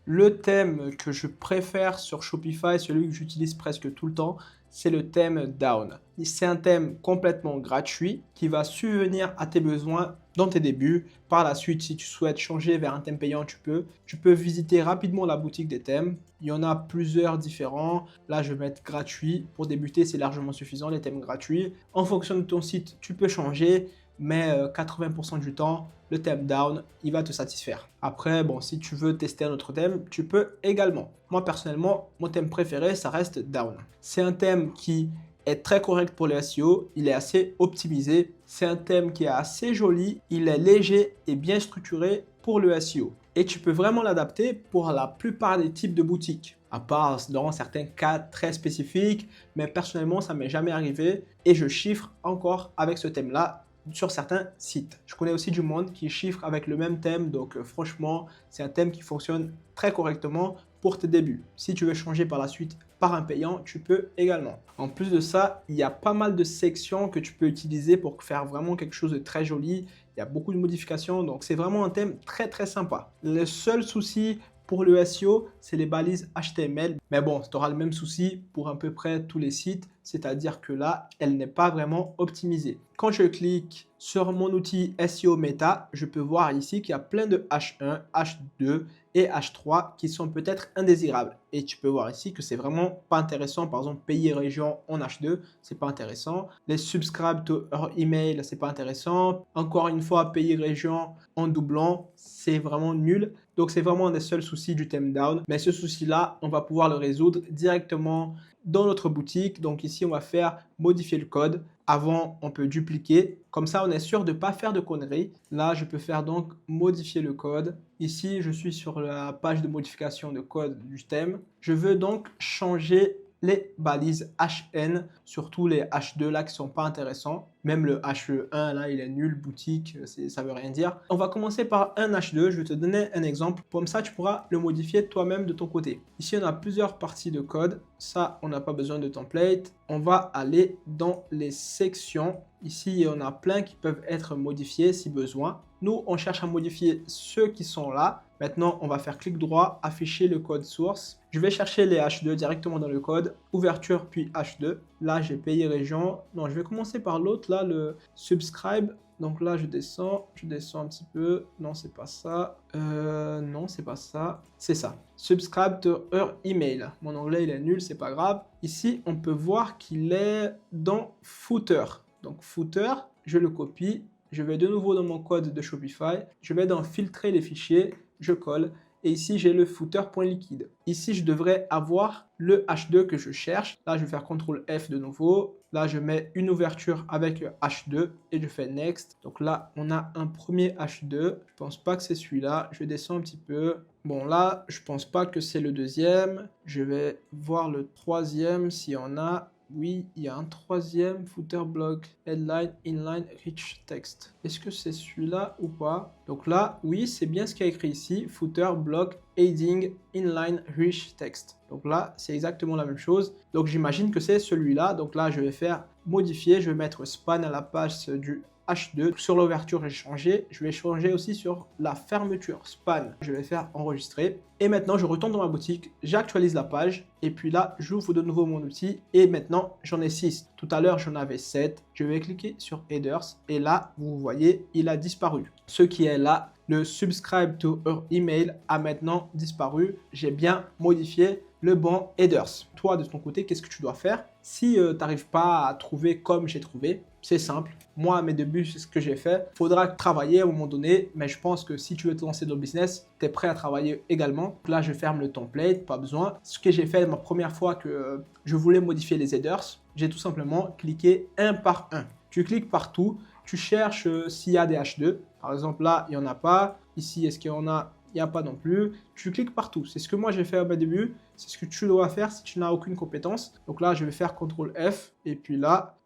Le thème que je préfère sur Shopify, celui que j'utilise presque tout le temps, c'est le thème Down. C'est un thème complètement gratuit qui va subvenir à tes besoins dans tes débuts. Par la suite, si tu souhaites changer vers un thème payant, tu peux. Tu peux visiter rapidement la boutique des thèmes. Il y en a plusieurs différents. Là, je vais mettre gratuit. Pour débuter, c'est largement suffisant, les thèmes gratuits. En fonction de ton site, tu peux changer. Mais 80% du temps, le thème Down, il va te satisfaire. Après, bon, si tu veux tester un autre thème, tu peux également. Moi, personnellement, mon thème préféré, ça reste Down. C'est un thème qui est très correct pour le SEO, il est assez optimisé. C'est un thème qui est assez joli, il est léger et bien structuré pour le SEO. Et tu peux vraiment l'adapter pour la plupart des types de boutiques. À part dans certains cas très spécifiques, mais personnellement, ça ne m'est jamais arrivé. Et je chiffre encore avec ce thème-là sur certains sites. Je connais aussi du monde qui chiffre avec le même thème, donc franchement, c'est un thème qui fonctionne très correctement pour tes débuts. Si tu veux changer par la suite par un payant, tu peux également. En plus de ça, il y a pas mal de sections que tu peux utiliser pour faire vraiment quelque chose de très joli. Il y a beaucoup de modifications, donc c'est vraiment un thème très très sympa. Le seul souci pour le SEO, c'est les balises HTML. Mais bon, tu auras le même souci pour à peu près tous les sites, c'est-à-dire que là, elle n'est pas vraiment optimisée. Quand je clique sur mon outil SEO Meta, je peux voir ici qu'il y a plein de H1, H2 et H3 qui sont peut-être indésirables. Et tu peux voir ici que c'est vraiment pas intéressant. Par exemple, pays et région en H2, c'est pas intéressant. Les subscribe to our email, c'est pas intéressant. Encore une fois, pays et région en doublant, c'est vraiment nul. Donc, c'est vraiment un des seuls soucis du thème Down. Mais ce souci-là, on va pouvoir le résoudre directement dans notre boutique. Donc ici, on va faire modifier le code. Avant, on peut dupliquer. Comme ça, on est sûr de ne pas faire de conneries. Là, je peux faire donc modifier le code. Ici, je suis sur la page de modification de code du thème. Je veux donc changer les balises HN, surtout les H2 là qui sont pas intéressants. Même le H1 là, il est nul, boutique, ça veut rien dire. On va commencer par un H2, je vais te donner un exemple. Comme ça, tu pourras le modifier toi-même de ton côté. Ici, on a plusieurs parties de code. Ça, on n'a pas besoin de template. On va aller dans les sections. Ici, on a plein qui peuvent être modifiés si besoin. Nous, on cherche à modifier ceux qui sont là. Maintenant, on va faire clic droit, afficher le code source. Je vais chercher les H2 directement dans le code, ouverture puis H2. Là, j'ai pays région. Non, je vais commencer par l'autre, là, le subscribe. Donc là, je descends un petit peu. Non, c'est pas ça. Non, c'est pas ça. C'est ça. Subscribe to our email. Mon anglais, il est nul, c'est pas grave. Ici, on peut voir qu'il est dans footer. Donc footer, je le copie. Je vais de nouveau dans mon code de Shopify. Je vais dans filtrer les fichiers. Je colle. Et ici, j'ai le footer.liquide. Ici, je devrais avoir le H2 que je cherche. Là, je vais faire CTRL F de nouveau. Là, je mets une ouverture avec H2 et je fais Next. Donc là, on a un premier H2. Je pense pas que c'est celui-là. Je descends un petit peu. Bon, là, je pense pas que c'est le deuxième. Je vais voir le troisième s'il y en a. Oui, il y a un troisième footer block, headline, inline, rich text. Est-ce que c'est celui-là ou pas? Donc là, oui, c'est bien ce qu'il y a écrit ici. Footer block, heading, inline, rich text. Donc là, c'est exactement la même chose. Donc j'imagine que c'est celui-là. Donc là, je vais faire modifier. Je vais mettre span à la page du H2. Sur l'ouverture, j'ai changé. Je vais changer aussi sur la fermeture, span. Je vais faire enregistrer. Et maintenant, je retourne dans ma boutique, j'actualise la page. Et puis là, j'ouvre de nouveau mon outil. Et maintenant, j'en ai 6. Tout à l'heure, j'en avais 7. Je vais cliquer sur Headers. Et là, vous voyez, il a disparu. Ce qui est là, le subscribe to our email a maintenant disparu. J'ai bien modifié le bon headers. Toi, de ton côté, qu'est-ce que tu dois faire? Si tu n'arrives pas à trouver comme j'ai trouvé, c'est simple. Moi, à mes débuts, c'est ce que j'ai fait. Il faudra travailler à un moment donné, mais je pense que si tu veux te lancer dans le business, tu es prêt à travailler également. Donc là, je ferme le template, pas besoin. Ce que j'ai fait la première fois que je voulais modifier les headers, j'ai tout simplement cliqué un par un. Tu cliques partout tu cherches s'il y a des H2. Par exemple, là, il n'y en a pas. Ici, est-ce qu'il y en a? Il n'y a pas non plus. Tu cliques partout. C'est ce que moi j'ai fait au début. C'est ce que tu dois faire si tu n'as aucune compétence. Donc là, je vais faire CTRL F. Et puis là,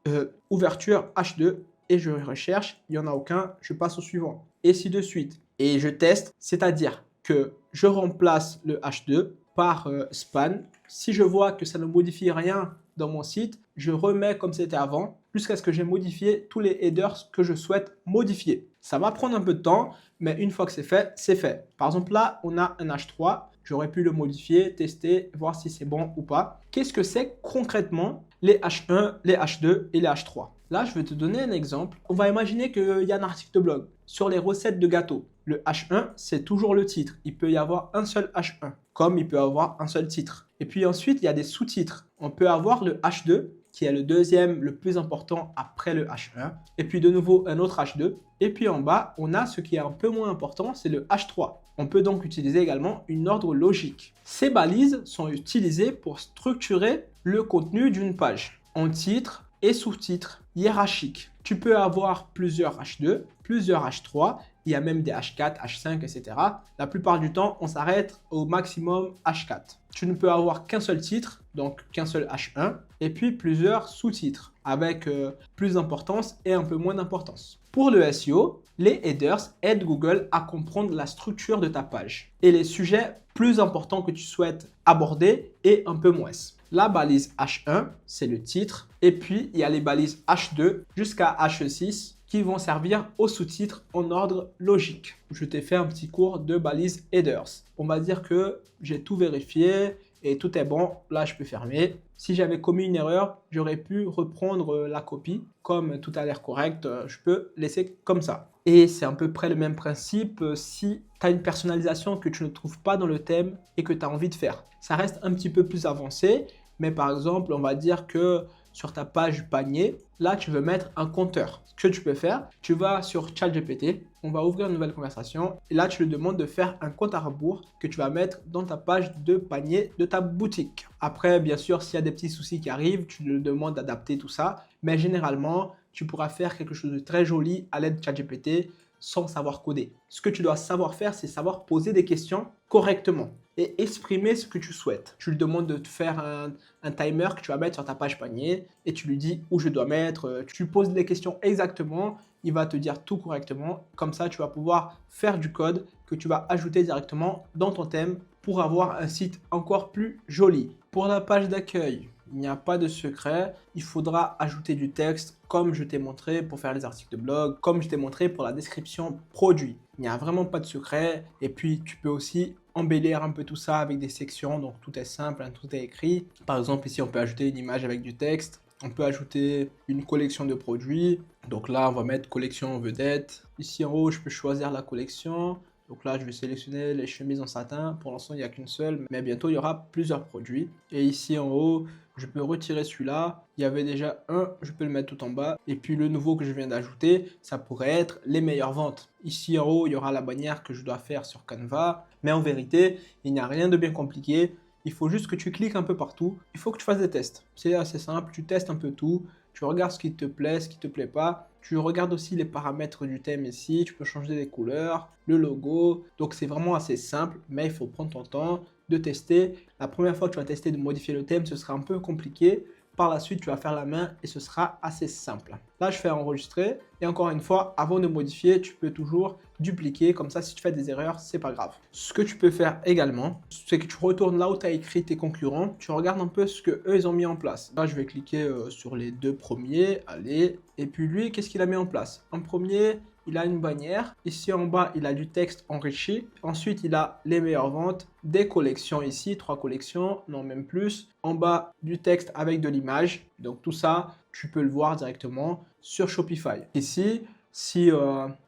ouverture H2. Et je recherche. Il n'y en a aucun. Je passe au suivant. Et ainsi de suite. Et je teste. C'est-à-dire que je remplace le H2 par span. Si je vois que ça ne modifie rien dans mon site, je remets comme c'était avant jusqu'à ce que j'ai modifié tous les headers que je souhaite modifier. Ça va prendre un peu de temps, mais une fois que c'est fait, c'est fait. Par exemple, là, on a un H3. J'aurais pu le modifier, tester, voir si c'est bon ou pas. Qu'est-ce que c'est concrètement les H1, les H2 et les H3? Là, je vais te donner un exemple. On va imaginer qu'il y a un article de blog sur les recettes de gâteaux. Le H1, c'est toujours le titre. Il peut y avoir un seul H1, comme il peut y avoir un seul titre. Et puis ensuite, il y a des sous-titres. On peut avoir le H2, qui est le deuxième, le plus important après le H1. Et puis de nouveau, un autre H2. Et puis en bas, on a ce qui est un peu moins important, c'est le H3. On peut donc utiliser également une ordre logique. Ces balises sont utilisées pour structurer le contenu d'une page en titre et sous-titres hiérarchiques. Tu peux avoir plusieurs H2, plusieurs H3, il y a même des H4, H5, etc. La plupart du temps, on s'arrête au maximum H4. Tu ne peux avoir qu'un seul titre, donc qu'un seul H1, et puis plusieurs sous-titres avec plus d'importance et un peu moins d'importance. Pour le SEO, les headers aident Google à comprendre la structure de ta page et les sujets plus importants que tu souhaites aborder et un peu moins. La balise H1, c'est le titre, et puis il y a les balises H2 jusqu'à H6 qui vont servir aux sous-titres en ordre logique. Je t'ai fait un petit cours de balises headers. On va dire que j'ai tout vérifié et tout est bon. Là, je peux fermer. Si j'avais commis une erreur, j'aurais pu reprendre la copie. Comme tout a l'air correct, je peux laisser comme ça. Et c'est à peu près le même principe si tu as une personnalisation que tu ne trouves pas dans le thème et que tu as envie de faire. Ça reste un petit peu plus avancé, mais par exemple, on va dire que sur ta page panier, là, tu veux mettre un compteur. Ce que tu peux faire, tu vas sur ChatGPT, on va ouvrir une nouvelle conversation et là, tu lui demandes de faire un compte à rebours que tu vas mettre dans ta page de panier de ta boutique. Après, bien sûr, s'il y a des petits soucis qui arrivent, tu lui demandes d'adapter tout ça, mais généralement, tu pourras faire quelque chose de très joli à l'aide de ChatGPT sans savoir coder. Ce que tu dois savoir faire, c'est savoir poser des questions correctement et exprimer ce que tu souhaites. Tu lui demandes de te faire un timer que tu vas mettre sur ta page panier et tu lui dis où je dois mettre. Tu poses les questions exactement, il va te dire tout correctement. Comme ça, tu vas pouvoir faire du code que tu vas ajouter directement dans ton thème pour avoir un site encore plus joli. Pour la page d'accueil, il n'y a pas de secret, il faudra ajouter du texte comme je t'ai montré pour faire les articles de blog, comme je t'ai montré pour la description produit. Il n'y a vraiment pas de secret et puis tu peux aussi embellir un peu tout ça avec des sections, donc tout est simple, hein, tout est écrit. Par exemple ici on peut ajouter une image avec du texte, on peut ajouter une collection de produits, donc là on va mettre collection vedette. Ici en haut je peux choisir la collection. Donc là, je vais sélectionner les chemises en satin. Pour l'instant, il n'y a qu'une seule, mais bientôt, il y aura plusieurs produits. Et ici en haut, je peux retirer celui-là. Il y avait déjà un, je peux le mettre tout en bas. Et puis le nouveau que je viens d'ajouter, ça pourrait être les meilleures ventes. Ici en haut, il y aura la bannière que je dois faire sur Canva. Mais en vérité, il n'y a rien de bien compliqué. Il faut juste que tu cliques un peu partout. Il faut que tu fasses des tests. C'est assez simple, tu testes un peu tout. Tu regardes ce qui te plaît, ce qui te plaît pas. Tu regardes aussi les paramètres du thème ici. Tu peux changer les couleurs, le logo. Donc c'est vraiment assez simple, mais il faut prendre ton temps de tester. La première fois que tu vas tester de modifier le thème, ce sera un peu compliqué. Par la suite, tu vas faire la main et ce sera assez simple. Là, je fais enregistrer. Et encore une fois, avant de modifier, tu peux toujours dupliquer. Comme ça, si tu fais des erreurs, c'est pas grave. Ce que tu peux faire également, c'est que tu retournes là où tu as écrit tes concurrents. Tu regardes un peu ce que eux ils ont mis en place. Là, je vais cliquer sur les deux premiers. Allez. Et puis lui, qu'est-ce qu'il a mis en place? En premier, il a une bannière. Ici en bas, il a du texte enrichi. Ensuite, il a les meilleures ventes, des collections ici, 3 collections, non même plus. En bas, du texte avec de l'image. Donc tout ça, tu peux le voir directement sur Shopify. Ici, si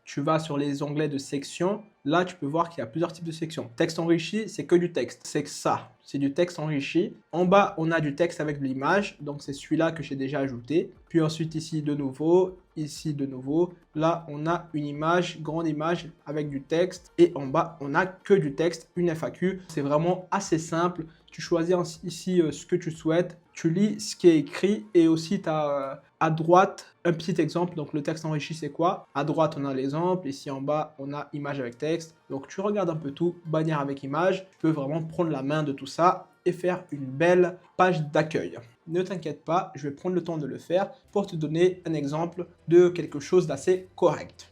tu vas sur les onglets de section, là, tu peux voir qu'il y a plusieurs types de sections. Texte enrichi, c'est que du texte. C'est que ça. c'est du texte enrichi. En bas, on a du texte avec de l'image, donc c'est celui-là que j'ai déjà ajouté. Puis ensuite ici de nouveau, ici de nouveau. Là, on a une image, grande image avec du texte. Et en bas, on n'a que du texte, une FAQ. C'est vraiment assez simple. Tu choisis ici ce que tu souhaites. Tu lis ce qui est écrit et aussi tu as à droite un petit exemple. Donc le texte enrichi, c'est quoi? À droite, on a l'exemple. Ici en bas, on a image avec texte. Donc tu regardes un peu tout, bannière avec image. Tu peux vraiment prendre la main de tout ça et faire une belle page d'accueil. Ne t'inquiète pas, je vais prendre le temps de le faire pour te donner un exemple de quelque chose d'assez correct.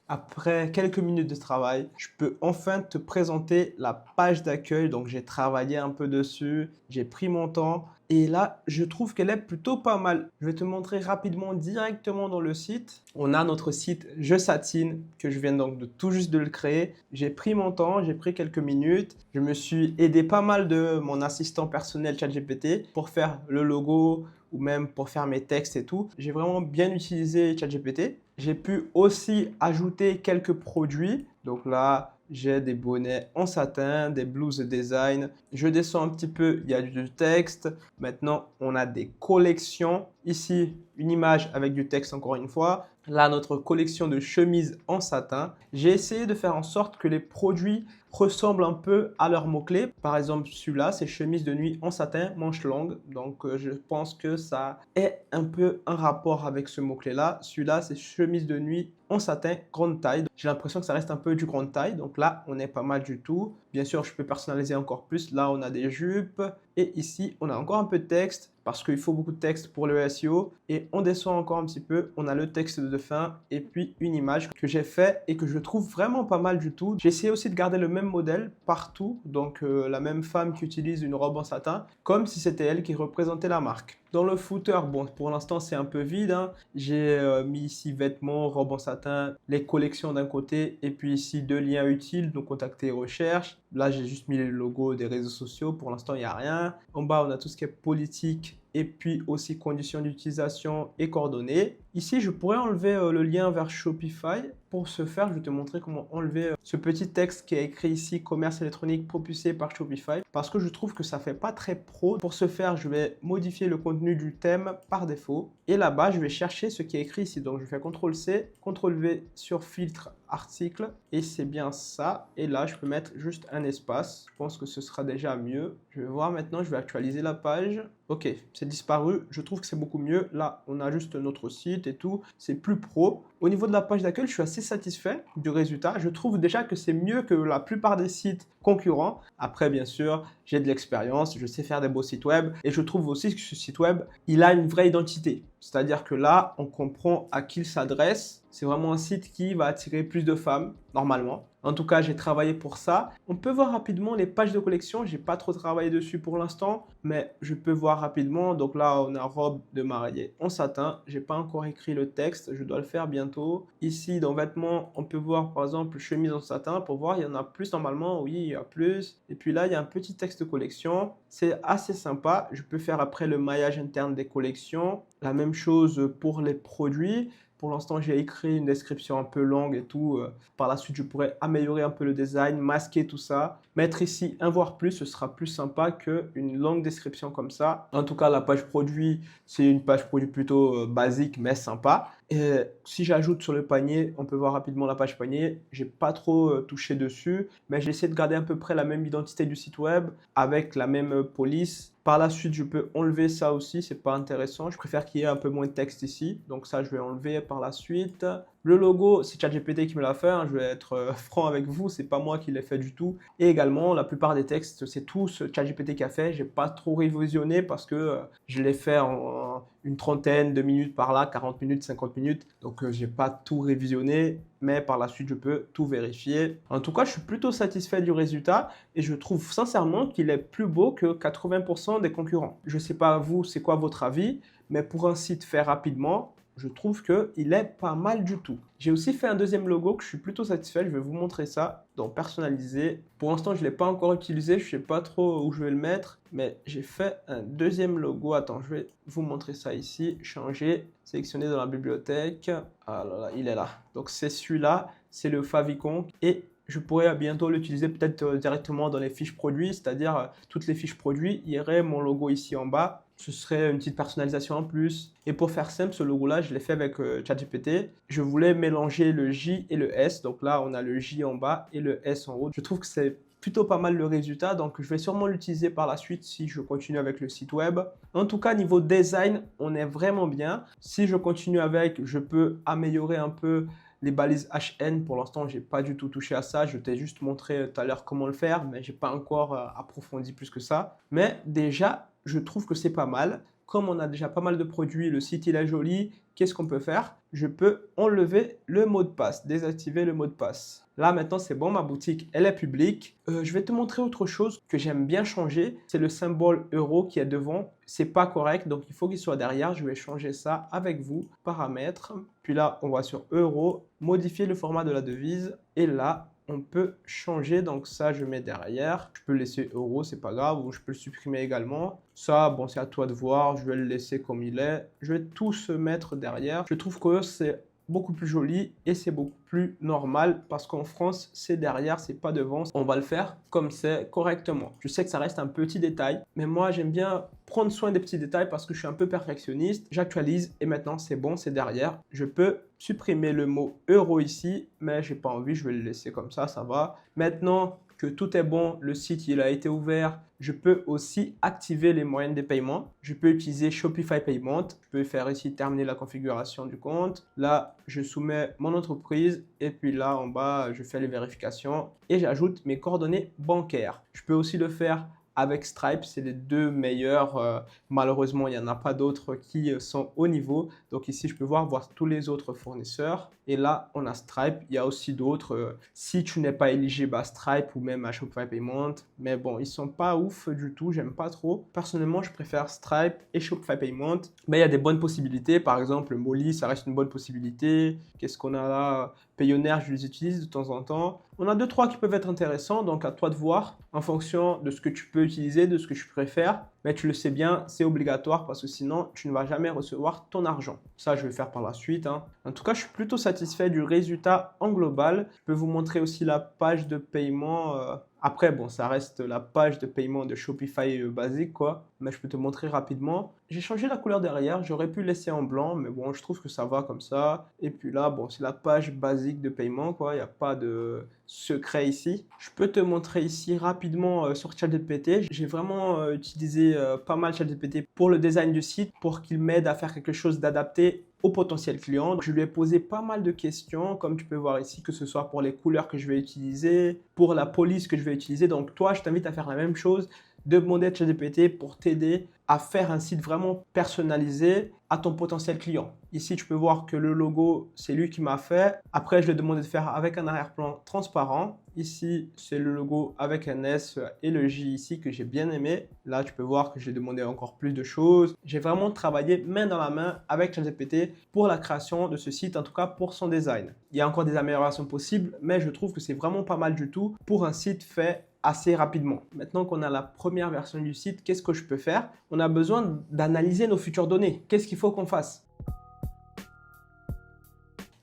Après quelques minutes de travail, je peux enfin te présenter la page d'accueil. Donc, j'ai travaillé un peu dessus, j'ai pris mon temps et là, je trouve qu'elle est plutôt pas mal. Je vais te montrer rapidement directement dans le site. On a notre site Je Satine que je viens donc de tout juste de le créer. J'ai pris mon temps, j'ai pris quelques minutes. Je me suis aidé pas mal de mon assistant personnel ChatGPT pour faire le logo ou même pour faire mes textes et tout. J'ai vraiment bien utilisé ChatGPT. J'ai pu aussi ajouter quelques produits. Donc là, j'ai des bonnets en satin, des blouses design. Je descends un petit peu, il y a du texte. Maintenant, on a des collections. Ici, une image avec du texte encore une fois. Là, notre collection de chemises en satin. J'ai essayé de faire en sorte que les produits ressemblent un peu à leurs mots-clés. Par exemple, celui-là, c'est chemise de nuit en satin, manche longue. Donc, je pense que ça est un peu un rapport avec ce mot-clé-là. Celui-là, c'est chemise de nuit en satin, grande taille. J'ai l'impression que ça reste un peu du grande taille. Donc là, on est pas mal du tout. Bien sûr, je peux personnaliser encore plus. Là, on a des jupes. Et ici, on a encore un peu de texte parce qu'il faut beaucoup de texte pour le SEO. Et on descend encore un petit peu. On a le texte de fin et puis une image que j'ai fait et que je trouve vraiment pas mal du tout. J'ai essayé aussi de garder le même modèle partout. Donc, la même femme qui utilise une robe en satin comme si c'était elle qui représentait la marque. Dans le footer, bon, pour l'instant, c'est un peu vide, hein. J'ai mis ici vêtements, robe en satin, les collections d'un côté et puis ici deux liens utiles, donc contacter et recherche. Là, j'ai juste mis les logos des réseaux sociaux. Pour l'instant, il n'y a rien. En bas, on a tout ce qui est politique et puis aussi conditions d'utilisation et coordonnées. Ici, je pourrais enlever le lien vers Shopify. Pour ce faire, je vais te montrer comment enlever ce petit texte qui est écrit ici, commerce électronique propulsé par Shopify, parce que je trouve que ça fait pas très pro. Pour ce faire, je vais modifier le contenu du thème par défaut. Et là-bas, je vais chercher ce qui est écrit ici. Donc, je fais CTRL-C, CTRL-V sur filtre article et c'est bien ça. Et là, je peux mettre juste un espace. Je pense que ce sera déjà mieux. Je vais voir maintenant, je vais actualiser la page. Ok, c'est disparu. Je trouve que c'est beaucoup mieux. Là, on a juste notre site et tout. C'est plus pro. Au niveau de la page d'accueil, je suis assez satisfait du résultat. Je trouve déjà que c'est mieux que la plupart des sites concurrents. Après, bien sûr, j'ai de l'expérience, je sais faire des beaux sites web et je trouve aussi que ce site web, il a une vraie identité. C'est-à-dire que là, on comprend à qui il s'adresse. C'est vraiment un site qui va attirer plus de femmes, normalement. En tout cas, j'ai travaillé pour ça. On peut voir rapidement les pages de collection. J'ai pas trop travaillé dessus pour l'instant, mais je peux voir rapidement. Donc là, on a robe de mariée en satin. J'ai pas encore écrit le texte. Je dois le faire bientôt. Ici, dans vêtements, on peut voir par exemple chemise en satin. Pour voir, il y en a plus normalement. Oui, il y a plus. Et puis là, il y a un petit texte de collection. C'est assez sympa. Je peux faire après le maillage interne des collections. La même chose pour les produits. Pour l'instant, j'ai écrit une description un peu longue et tout. Par la suite, je pourrais améliorer un peu le design, masquer tout ça. Mettre ici un voir plus, ce sera plus sympa qu'une longue description comme ça. En tout cas, la page produit, c'est une page produit plutôt basique mais sympa. Et si j'ajoute sur le panier, on peut voir rapidement la page panier. J'ai pas trop touché dessus, mais j'ai essayé de garder à peu près la même identité du site web avec la même police. Par la suite, je peux enlever ça aussi, c'est pas intéressant. Je préfère qu'il y ait un peu moins de texte ici. Donc ça, je vais enlever par la suite. Le logo, c'est ChatGPT qui me l'a fait, hein. Je vais être franc avec vous, c'est pas moi qui l'ai fait du tout. Et également, la plupart des textes, c'est tout ce ChatGPT qui a fait. J'ai pas trop révisionné parce que je l'ai fait en une trentaine de minutes par là, 40 minutes, 50 minutes. Donc, j'ai pas tout révisionné, mais par la suite, je peux tout vérifier. En tout cas, je suis plutôt satisfait du résultat et je trouve sincèrement qu'il est plus beau que 80% des concurrents. Je sais pas vous, c'est quoi votre avis, mais pour un site fait rapidement, je trouve qu'il est pas mal du tout. J'ai aussi fait un deuxième logo que je suis plutôt satisfait. Je vais vous montrer ça dans personnaliser. Pour l'instant, je ne l'ai pas encore utilisé. Je ne sais pas trop où je vais le mettre. Mais j'ai fait un deuxième logo. Attends, je vais vous montrer ça ici. Changer, sélectionner dans la bibliothèque. Ah là là, il est là. Donc c'est celui-là. C'est le favicon. Et je pourrais bientôt l'utiliser peut-être directement dans les fiches produits, c'est-à-dire toutes les fiches produits, il y aurait mon logo ici en bas. Ce serait une petite personnalisation en plus. Et pour faire simple, ce logo-là, je l'ai fait avec ChatGPT. Je voulais mélanger le J et le S. Donc là, on a le J en bas et le S en haut. Je trouve que c'est plutôt pas mal le résultat. Donc, je vais sûrement l'utiliser par la suite si je continue avec le site web. En tout cas, niveau design, on est vraiment bien. Si je continue avec, je peux améliorer un peu les balises HN. Pour l'instant, je n'ai pas du tout touché à ça. Je t'ai juste montré tout à l'heure comment le faire, mais je n'ai pas encore approfondi plus que ça. Mais déjà, je trouve que c'est pas mal. Comme on a déjà pas mal de produits, le site il est joli, qu'est-ce qu'on peut faire? Je peux enlever le mot de passe, désactiver le mot de passe. Là maintenant c'est bon, ma boutique elle est publique. Je vais te montrer autre chose que j'aime bien changer. C'est le symbole euro qui est devant. C'est pas correct, donc il faut qu'il soit derrière. Je vais changer ça avec vous. Paramètres. Puis là on va sur euro, modifier le format de la devise. Et là on peut changer, donc ça je mets derrière, je peux laisser euro, c'est pas grave, ou je peux le supprimer également. Ça, bon, c'est à toi de voir, je vais le laisser comme il est. Je vais tout se mettre derrière. Je trouve que c'est beaucoup plus joli et c'est beaucoup plus normal parce qu'en France, c'est derrière, c'est pas devant. On va le faire comme c'est correctement. Je sais que ça reste un petit détail, mais moi, j'aime bien prendre soin des petits détails parce que je suis un peu perfectionniste. J'actualise et maintenant, c'est bon, c'est derrière. Je peux supprimer le mot euro ici, mais j'ai pas envie, je vais le laisser comme ça va. Maintenant que tout est bon, le site il a été ouvert, je peux aussi activer les moyens de paiement. Je peux utiliser Shopify Payment. Je peux faire ici terminer la configuration du compte. Là, je soumets mon entreprise et puis là en bas, je fais les vérifications et j'ajoute mes coordonnées bancaires. Je peux aussi le faire avec Stripe, c'est les deux meilleurs. Malheureusement, il n'y en a pas d'autres qui sont au niveau. Donc ici, je peux voir tous les autres fournisseurs. Et là, on a Stripe. Il y a aussi d'autres. Si tu n'es pas éligible à Stripe ou même à Shopify Payment. Mais bon, ils ne sont pas ouf du tout. J'aime pas trop. Personnellement, je préfère Stripe et Shopify Payment. Mais il y a des bonnes possibilités. Par exemple, Molly, ça reste une bonne possibilité. Qu'est-ce qu'on a là? Payoneer, je les utilise de temps en temps. On a 2-3 qui peuvent être intéressants, donc à toi de voir en fonction de ce que tu peux utiliser, de ce que tu préfères. Mais tu le sais bien, c'est obligatoire parce que sinon, tu ne vas jamais recevoir ton argent. Ça, je vais faire par la suite. En tout cas, je suis plutôt satisfait du résultat en global. Je peux vous montrer aussi la page de paiement. Après, bon, ça reste la page de paiement de Shopify basique, quoi. Mais je peux te montrer rapidement. J'ai changé la couleur derrière. J'aurais pu laisser en blanc, mais bon, je trouve que ça va comme ça. Et puis là, bon, c'est la page basique de paiement, quoi. Il n'y a pas de secret ici. Je peux te montrer ici rapidement sur ChatGPT. J'ai vraiment utilisé pas mal ChatGPT pour le design du site, pour qu'il m'aide à faire quelque chose d'adapté au potentiel client. Je lui ai posé pas mal de questions, comme tu peux voir ici, que ce soit pour les couleurs que je vais utiliser, pour la police que je vais utiliser. Donc toi, je t'invite à faire la même chose, demander à ChatGPT pour t'aider à faire un site vraiment personnalisé à ton potentiel client. Ici, tu peux voir que le logo, c'est lui qui m'a fait. Après, je lui ai demandé de faire avec un arrière-plan transparent. Ici, c'est le logo avec un S et le J ici que j'ai bien aimé. Là, tu peux voir que j'ai demandé encore plus de choses. J'ai vraiment travaillé main dans la main avec ChatGPT pour la création de ce site, en tout cas pour son design. Il y a encore des améliorations possibles, mais je trouve que c'est vraiment pas mal du tout pour un site fait assez rapidement. Maintenant qu'on a la première version du site, qu'est-ce que je peux faire? On a besoin d'analyser nos futures données. Qu'est-ce qu'il faut qu'on fasse?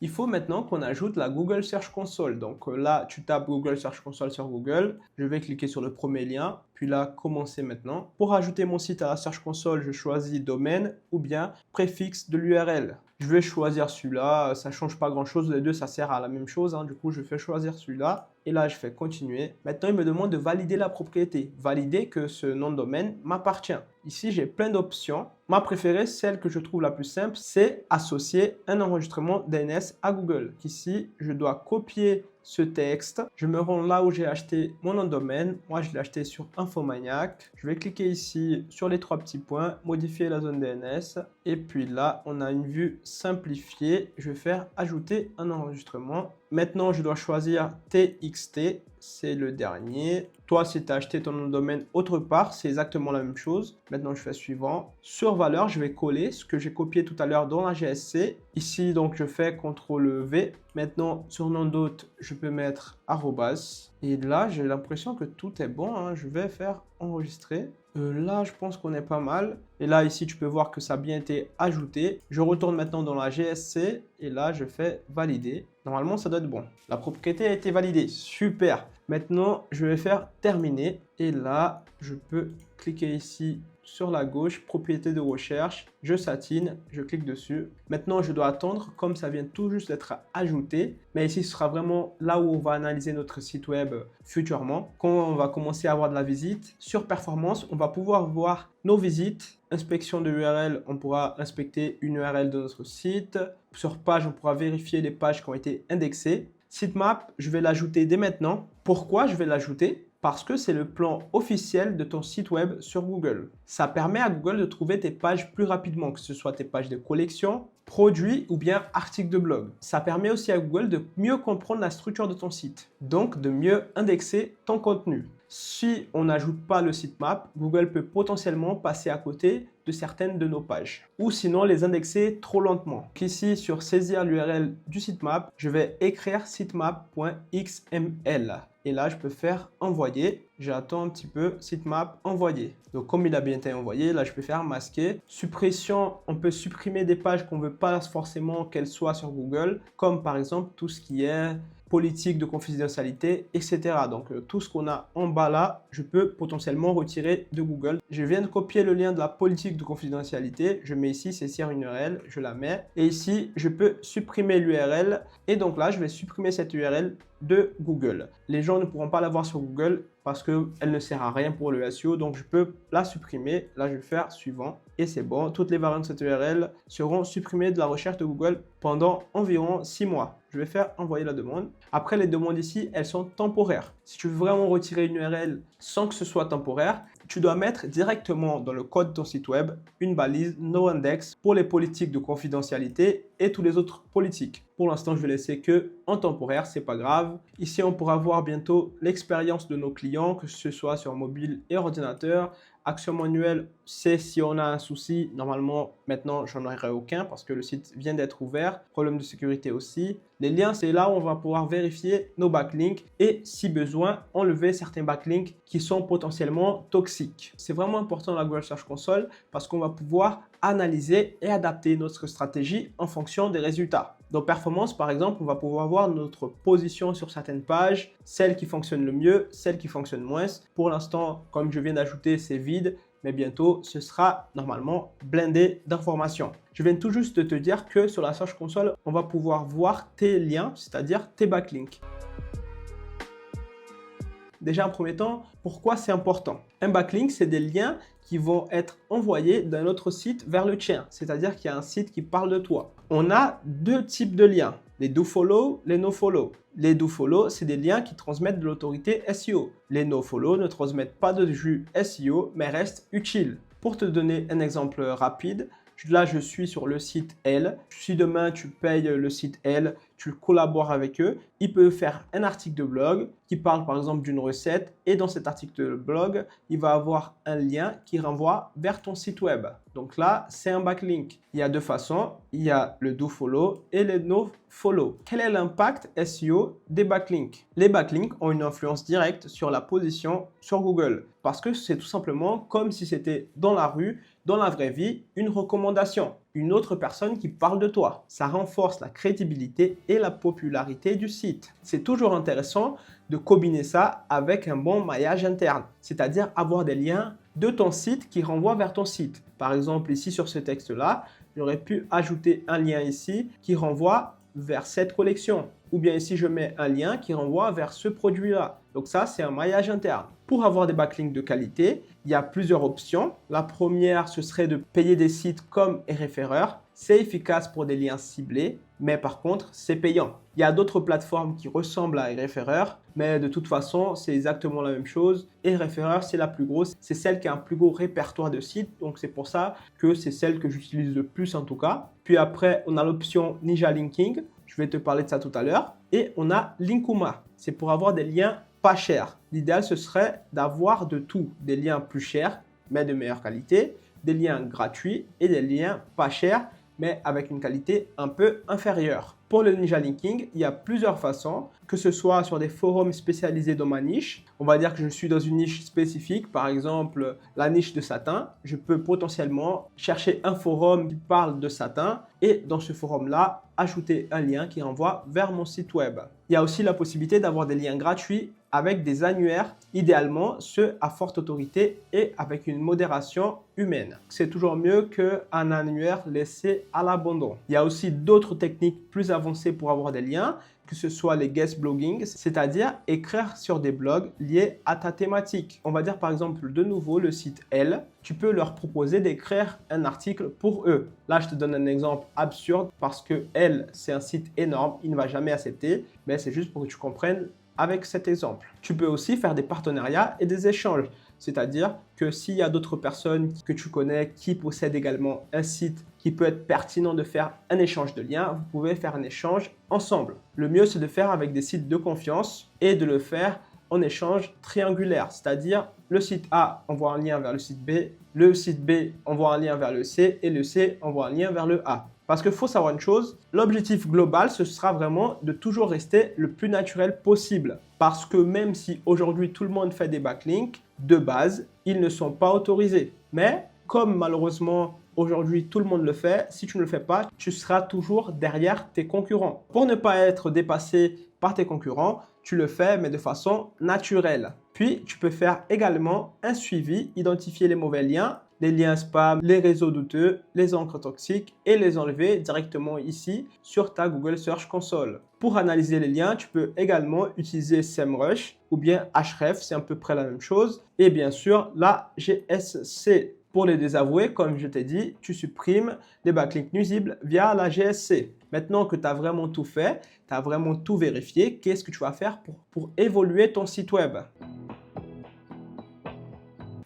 Il faut maintenant qu'on ajoute la Google Search Console. Donc là, tu tapes Google Search Console sur Google. Je vais cliquer sur le premier lien, puis là, commencer maintenant. Pour ajouter mon site à la Search Console, je choisis domaine ou bien préfixe de l'URL. Je vais choisir celui-là, ça ne change pas grand-chose, les deux, ça sert à la même chose. Du coup, je fais choisir celui-là et là, je fais continuer. Maintenant, il me demande de valider la propriété, valider que ce nom de domaine m'appartient. Ici, j'ai plein d'options. Ma préférée, celle que je trouve la plus simple, c'est associer un enregistrement DNS à Google. Ici, je dois copier ce texte. Je me rends là où j'ai acheté mon nom de domaine. Moi, je l'ai acheté sur Infomaniac. Je vais cliquer ici sur les 3 petits points, modifier la zone DNS. Et puis là, on a une vue simplifiée. Je vais faire ajouter un enregistrement. Maintenant, je dois choisir TXT. C'est le dernier. Toi, si tu as acheté ton nom de domaine autre part, c'est exactement la même chose. Maintenant, je fais suivant. Sur valeur, je vais coller ce que j'ai copié tout à l'heure dans la GSC. Ici, donc, je fais CTRL V. Maintenant, sur nom d'hôte, je peux mettre arrobas. Et là, j'ai l'impression que tout est bon. Je vais faire enregistrer. Là, je pense qu'on est pas mal. Et là, ici, tu peux voir que ça a bien été ajouté. Je retourne maintenant dans la GSC et là, je fais valider. Normalement, ça doit être bon. La propriété a été validée. Super. Maintenant, je vais faire terminer. Et là, je peux cliquer ici sur la gauche, propriété de recherche, je satine, je clique dessus. Maintenant, je dois attendre comme ça vient tout juste d'être ajouté. Mais ici, ce sera vraiment là où on va analyser notre site web futurement. Quand on va commencer à avoir de la visite, sur performance, on va pouvoir voir nos visites. Inspection de URL, on pourra inspecter une URL de notre site. Sur page, on pourra vérifier les pages qui ont été indexées. Sitemap, je vais l'ajouter dès maintenant. Pourquoi je vais l'ajouter ? Parce que c'est le plan officiel de ton site web sur Google. Ça permet à Google de trouver tes pages plus rapidement, que ce soit tes pages de collection, produits ou bien articles de blog. Ça permet aussi à Google de mieux comprendre la structure de ton site, donc de mieux indexer ton contenu. Si on n'ajoute pas le sitemap, Google peut potentiellement passer à côté de certaines de nos pages ou sinon les indexer trop lentement. Donc ici, sur saisir l'URL du sitemap, je vais écrire sitemap.xml. Et là, je peux faire envoyer. J'attends un petit peu, sitemap envoyer. Donc, comme il a bien été envoyé, là, je peux faire masquer. Suppression, on peut supprimer des pages qu'on ne veut pas forcément qu'elles soient sur Google, comme par exemple tout ce qui est politique de confidentialité, etc. Donc, tout ce qu'on a en bas là, je peux potentiellement retirer de Google. Je viens de copier le lien de la politique de confidentialité. Je mets ici, saisir une URL, je la mets. Et ici, je peux supprimer l'URL. Et donc là, je vais supprimer cette URL de Google. Les gens ne pourront pas la voir sur Google parce qu'elle ne sert à rien pour le SEO. Donc, je peux la supprimer. Là, je vais faire suivant. Et c'est bon. Toutes les variantes de cette URL seront supprimées de la recherche de Google pendant environ 6 mois. Je vais faire envoyer la demande. Après, les demandes ici, elles sont temporaires. Si tu veux vraiment retirer une URL sans que ce soit temporaire, tu dois mettre directement dans le code de ton site web une balise noindex pour les politiques de confidentialité et tous les autres politiques. Pour l'instant, je vais laisser que en temporaire, c'est pas grave. Ici, on pourra voir bientôt l'expérience de nos clients, que ce soit sur mobile et ordinateur. Action manuelle, c'est si on a un souci. Normalement, maintenant, j'en aurai aucun parce que le site vient d'être ouvert. Problème de sécurité aussi. Les liens, c'est là où on va pouvoir vérifier nos backlinks et, si besoin, enlever certains backlinks qui sont potentiellement toxiques. C'est vraiment important la Google Search Console parce qu'on va pouvoir analyser et adapter notre stratégie en fonction des résultats. Dans Performance, par exemple, on va pouvoir voir notre position sur certaines pages, celles qui fonctionnent le mieux, celles qui fonctionnent moins. Pour l'instant, comme je viens d'ajouter, c'est vide, mais bientôt, ce sera normalement blindé d'informations. Je viens tout juste de te dire que sur la Search Console, on va pouvoir voir tes liens, c'est-à-dire tes backlinks. Déjà, en premier temps, pourquoi c'est important? Un backlink, c'est des liens qui vont être envoyés d'un autre site vers le tien, c'est-à-dire qu'il y a un site qui parle de toi. On a deux types de liens, les do-follow, les no-follow. Les do-follow, c'est des liens qui transmettent de l'autorité SEO. Les no-follow ne transmettent pas de jus SEO, mais restent utiles. Pour te donner un exemple rapide, là, je suis sur le site L. Si demain, tu payes le site L, tu collabores avec eux, ils peuvent faire un article de blog qui parle par exemple d'une recette et dans cet article de blog, il va avoir un lien qui renvoie vers ton site web. Donc là, c'est un backlink. Il y a deux façons. Il y a le do-follow et le no-follow. Quel est l'impact SEO des backlinks? Les backlinks ont une influence directe sur la position sur Google parce que c'est tout simplement comme si c'était dans la rue, dans la vraie vie, une recommandation, une autre personne qui parle de toi. Ça renforce la crédibilité et la popularité du site. C'est toujours intéressant de combiner ça avec un bon maillage interne, c'est-à-dire avoir des liens de ton site qui renvoient vers ton site. Par exemple, ici sur ce texte-là, j'aurais pu ajouter un lien ici qui renvoie vers cette collection. Ou bien ici, je mets un lien qui renvoie vers ce produit-là. Donc ça, c'est un maillage interne. Pour avoir des backlinks de qualité, il y a plusieurs options. La première, ce serait de payer des sites comme Ahrefs. C'est efficace pour des liens ciblés, mais par contre, c'est payant. Il y a d'autres plateformes qui ressemblent à Ahrefs, mais de toute façon, c'est exactement la même chose. Ahrefs, c'est la plus grosse. C'est celle qui a un plus gros répertoire de sites. Donc, c'est pour ça que c'est celle que j'utilise le plus en tout cas. Puis après, on a l'option Ninja Linking. Je vais te parler de ça tout à l'heure. Et on a Linkuma. C'est pour avoir des liens pas chers. L'idéal, ce serait d'avoir de tout. Des liens plus chers, mais de meilleure qualité. Des liens gratuits et des liens pas chers, mais avec une qualité un peu inférieure. Pour le ninja linking, il y a plusieurs façons, que ce soit sur des forums spécialisés dans ma niche. On va dire que je suis dans une niche spécifique, par exemple la niche de satin. Je peux potentiellement chercher un forum qui parle de satin et dans ce forum-là, ajouter un lien qui renvoie vers mon site web. Il y a aussi la possibilité d'avoir des liens gratuits avec des annuaires, idéalement ceux à forte autorité et avec une modération humaine. C'est toujours mieux qu'un annuaire laissé à l'abandon. Il y a aussi d'autres techniques plus avancées pour avoir des liens, que ce soit les guest blogging, c'est-à-dire écrire sur des blogs liés à ta thématique. On va dire par exemple de nouveau le site L. Tu peux leur proposer d'écrire un article pour eux. Là, je te donne un exemple absurde parce que L, c'est un site énorme, il ne va jamais accepter, mais c'est juste pour que tu comprennes avec cet exemple. Tu peux aussi faire des partenariats et des échanges. C'est-à-dire que s'il y a d'autres personnes que tu connais qui possèdent également un site qui peut être pertinent de faire un échange de liens, vous pouvez faire un échange ensemble. Le mieux, c'est de faire avec des sites de confiance et de le faire en échange triangulaire. C'est-à-dire le site A envoie un lien vers le site B envoie un lien vers le C et le C envoie un lien vers le A. Parce qu'il faut savoir une chose, l'objectif global, ce sera vraiment de toujours rester le plus naturel possible. Parce que même si aujourd'hui tout le monde fait des backlinks, de base, ils ne sont pas autorisés. Mais comme malheureusement aujourd'hui tout le monde le fait, si tu ne le fais pas, tu seras toujours derrière tes concurrents. Pour ne pas être dépassé par tes concurrents, tu le fais mais de façon naturelle. Puis, tu peux faire également un suivi, identifier les mauvais liens, les liens spam, les réseaux douteux, les encres toxiques et les enlever directement ici sur ta Google Search Console. Pour analyser les liens, tu peux également utiliser SEMrush ou bien Ahrefs, c'est à peu près la même chose. Et bien sûr, la GSC. Pour les désavouer, comme je t'ai dit, tu supprimes les backlinks nuisibles via la GSC. Maintenant que tu as vraiment tout fait, tu as vraiment tout vérifié, qu'est-ce que tu vas faire pour évoluer ton site web?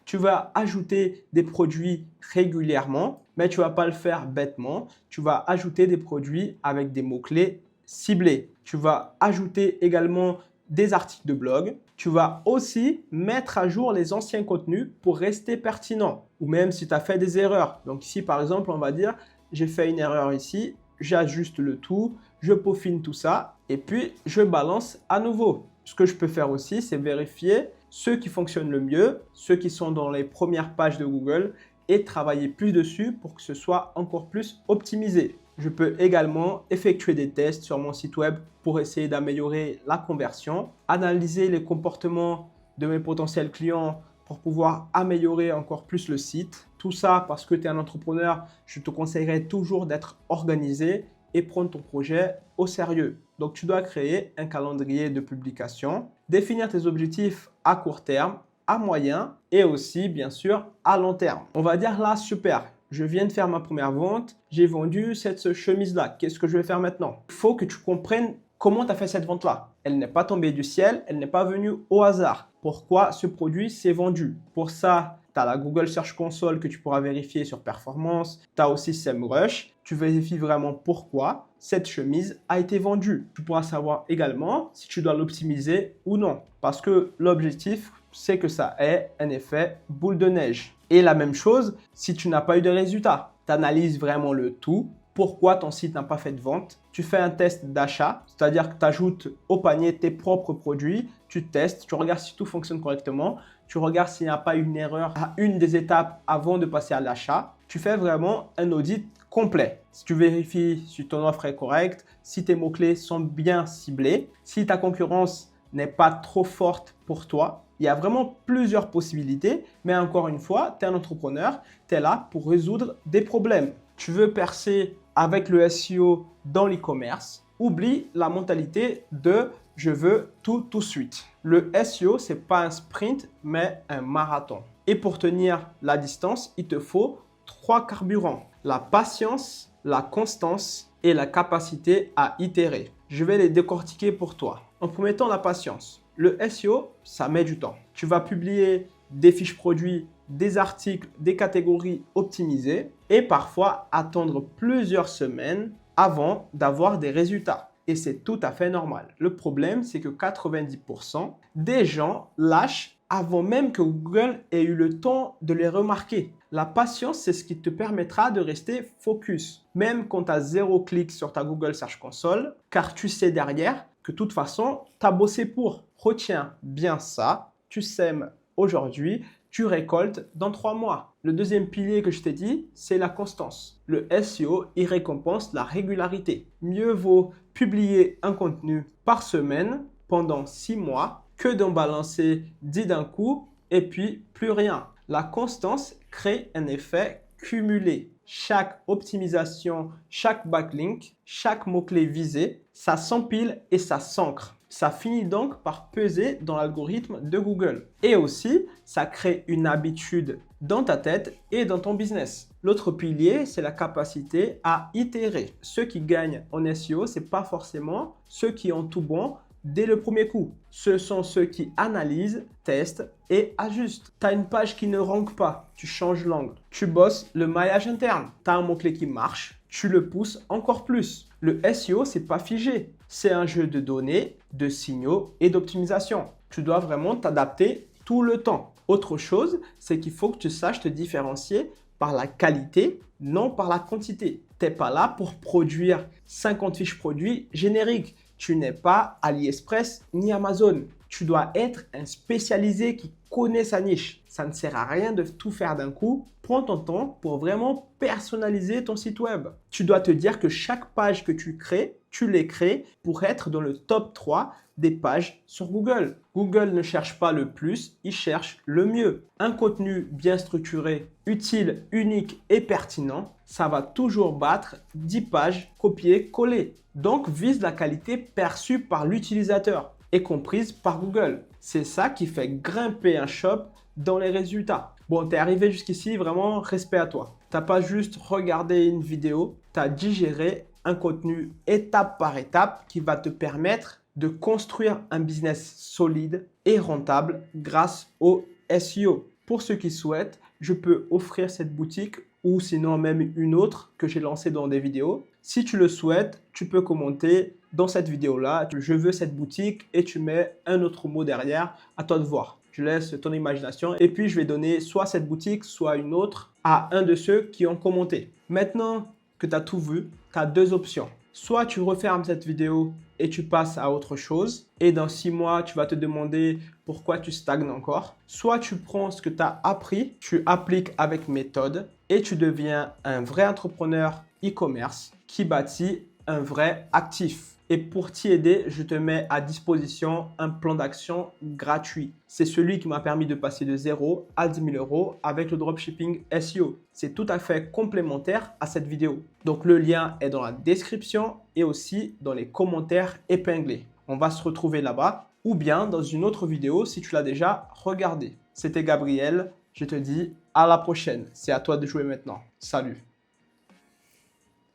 Tu vas ajouter des produits régulièrement, mais tu ne vas pas le faire bêtement. Tu vas ajouter des produits avec des mots-clés ciblés. Tu vas ajouter également des articles de blog. Tu vas aussi mettre à jour les anciens contenus pour rester pertinent. Ou même si tu as fait des erreurs. Donc ici, par exemple, on va dire, j'ai fait une erreur ici, j'ajuste le tout, je peaufine tout ça et puis je balance à nouveau. Ce que je peux faire aussi, c'est vérifier ceux qui fonctionnent le mieux, ceux qui sont dans les premières pages de Google et travailler plus dessus pour que ce soit encore plus optimisé. Je peux également effectuer des tests sur mon site web pour essayer d'améliorer la conversion, analyser les comportements de mes potentiels clients pour pouvoir améliorer encore plus le site. Tout ça parce que tu es un entrepreneur, je te conseillerais toujours d'être organisé et prendre ton projet au sérieux. Donc, tu dois créer un calendrier de publication, définir tes objectifs à court terme, à moyen et aussi, bien sûr, à long terme. On va dire là, super, je viens de faire ma première vente, j'ai vendu cette chemise-là. Qu'est-ce que je vais faire maintenant? Il faut que tu comprennes comment tu as fait cette vente-là. Elle n'est pas tombée du ciel, elle n'est pas venue au hasard. Pourquoi ce produit s'est vendu? Pour ça, tu as la Google Search Console que tu pourras vérifier sur performance. Tu as aussi SEMrush. Tu vérifies vraiment pourquoi cette chemise a été vendue. Tu pourras savoir également si tu dois l'optimiser ou non. Parce que l'objectif, c'est que ça ait un effet boule de neige. Et la même chose, si tu n'as pas eu de résultat, tu analyses vraiment le tout. Pourquoi ton site n'a pas fait de vente? Tu fais un test d'achat, c'est-à-dire que tu ajoutes au panier tes propres produits, tu testes, tu regardes si tout fonctionne correctement, tu regardes s'il n'y a pas une erreur à une des étapes avant de passer à l'achat. Tu fais vraiment un audit complet. Si tu vérifies si ton offre est correcte, si tes mots-clés sont bien ciblés, si ta concurrence n'est pas trop forte pour toi. Il y a vraiment plusieurs possibilités, mais encore une fois, tu es un entrepreneur, tu es là pour résoudre des problèmes. Tu veux percer avec le SEO dans l'e-commerce, oublie la mentalité de « je veux tout de suite ». Le SEO, ce n'est pas un sprint, mais un marathon. Et pour tenir la distance, il te faut 3 carburants. La patience, la constance et la capacité à itérer. Je vais les décortiquer pour toi. En premier temps, la patience. Le SEO, ça met du temps. Tu vas publier des fiches produits, des articles, des catégories optimisées et parfois attendre plusieurs semaines avant d'avoir des résultats. Et c'est tout à fait normal. Le problème, c'est que 90% des gens lâchent avant même que Google ait eu le temps de les remarquer. La patience, c'est ce qui te permettra de rester focus, même quand tu as 0 clic sur ta Google Search Console, car tu sais derrière que de toute façon, tu as bossé pour. Retiens bien ça, tu sèmes aujourd'hui, tu récoltes dans 3 mois. Le deuxième pilier que je t'ai dit, c'est la constance. Le SEO, il récompense la régularité. Mieux vaut publier un contenu par semaine pendant 6 mois que d'en balancer 10 d'un coup et puis plus rien. La constance crée un effet cumulé. Chaque optimisation, chaque backlink, chaque mot-clé visé, ça s'empile et ça s'ancre. Ça finit donc par peser dans l'algorithme de Google. Et aussi, ça crée une habitude dans ta tête et dans ton business. L'autre pilier, c'est la capacité à itérer. Ceux qui gagnent en SEO, ce n'est pas forcément ceux qui ont tout bon dès le premier coup. Ce sont ceux qui analysent, testent et ajustent. Tu as une page qui ne rank pas, tu changes l'angle. Tu bosses le maillage interne. Tu as un mot-clé qui marche, tu le pousses encore plus. Le SEO, c'est pas figé. C'est un jeu de données, de signaux et d'optimisation. Tu dois vraiment t'adapter tout le temps. Autre chose, c'est qu'il faut que tu saches te différencier par la qualité, non par la quantité. Tu n'es pas là pour produire 50 fiches produits génériques. Tu n'es pas AliExpress ni Amazon. Tu dois être un spécialisé qui connaît sa niche. Ça ne sert à rien de tout faire d'un coup. Prends ton temps pour vraiment personnaliser ton site web. Tu dois te dire que chaque page que tu crées, tu les crées pour être dans le top 3 des pages sur Google. Google ne cherche pas le plus, il cherche le mieux. Un contenu bien structuré, utile, unique et pertinent, ça va toujours battre 10 pages copiées-collées. Donc, vise la qualité perçue par l'utilisateur et comprise par Google. C'est ça qui fait grimper un shop dans les résultats. Bon, tu es arrivé jusqu'ici, vraiment, respect à toi. Tu n'as pas juste regardé une vidéo, tu as digéré un contenu étape par étape qui va te permettre de construire un business solide et rentable grâce au SEO. Pour ceux qui souhaitent, je peux offrir cette boutique ou sinon même une autre que j'ai lancée dans des vidéos. Si tu le souhaites, tu peux commenter dans cette vidéo-là, je veux cette boutique et tu mets un autre mot derrière, à toi de voir. Je laisse ton imagination et puis je vais donner soit cette boutique, soit une autre à un de ceux qui ont commenté. Maintenant que tu as tout vu, tu as deux options. Soit tu refermes cette vidéo et tu passes à autre chose et dans 6 mois, tu vas te demander pourquoi tu stagnes encore. Soit tu prends ce que tu as appris, tu appliques avec méthode et tu deviens un vrai entrepreneur e-commerce qui bâtit un vrai actif. Et pour t'y aider, je te mets à disposition un plan d'action gratuit. C'est celui qui m'a permis de passer de 0 à 10 000 euros avec le dropshipping SEO. C'est tout à fait complémentaire à cette vidéo. Donc le lien est dans la description et aussi dans les commentaires épinglés. On va se retrouver là-bas ou bien dans une autre vidéo si tu l'as déjà regardé. C'était Gabriel, je te dis à la prochaine. C'est à toi de jouer maintenant. Salut!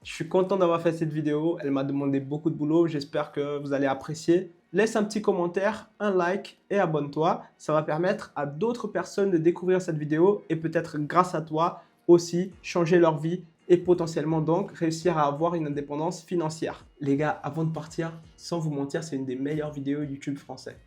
Je suis content d'avoir fait cette vidéo, elle m'a demandé beaucoup de boulot, j'espère que vous allez apprécier. Laisse un petit commentaire, un like et abonne-toi, ça va permettre à d'autres personnes de découvrir cette vidéo et peut-être grâce à toi aussi changer leur vie et potentiellement donc réussir à avoir une indépendance financière. Les gars, avant de partir, sans vous mentir, c'est une des meilleures vidéos YouTube français.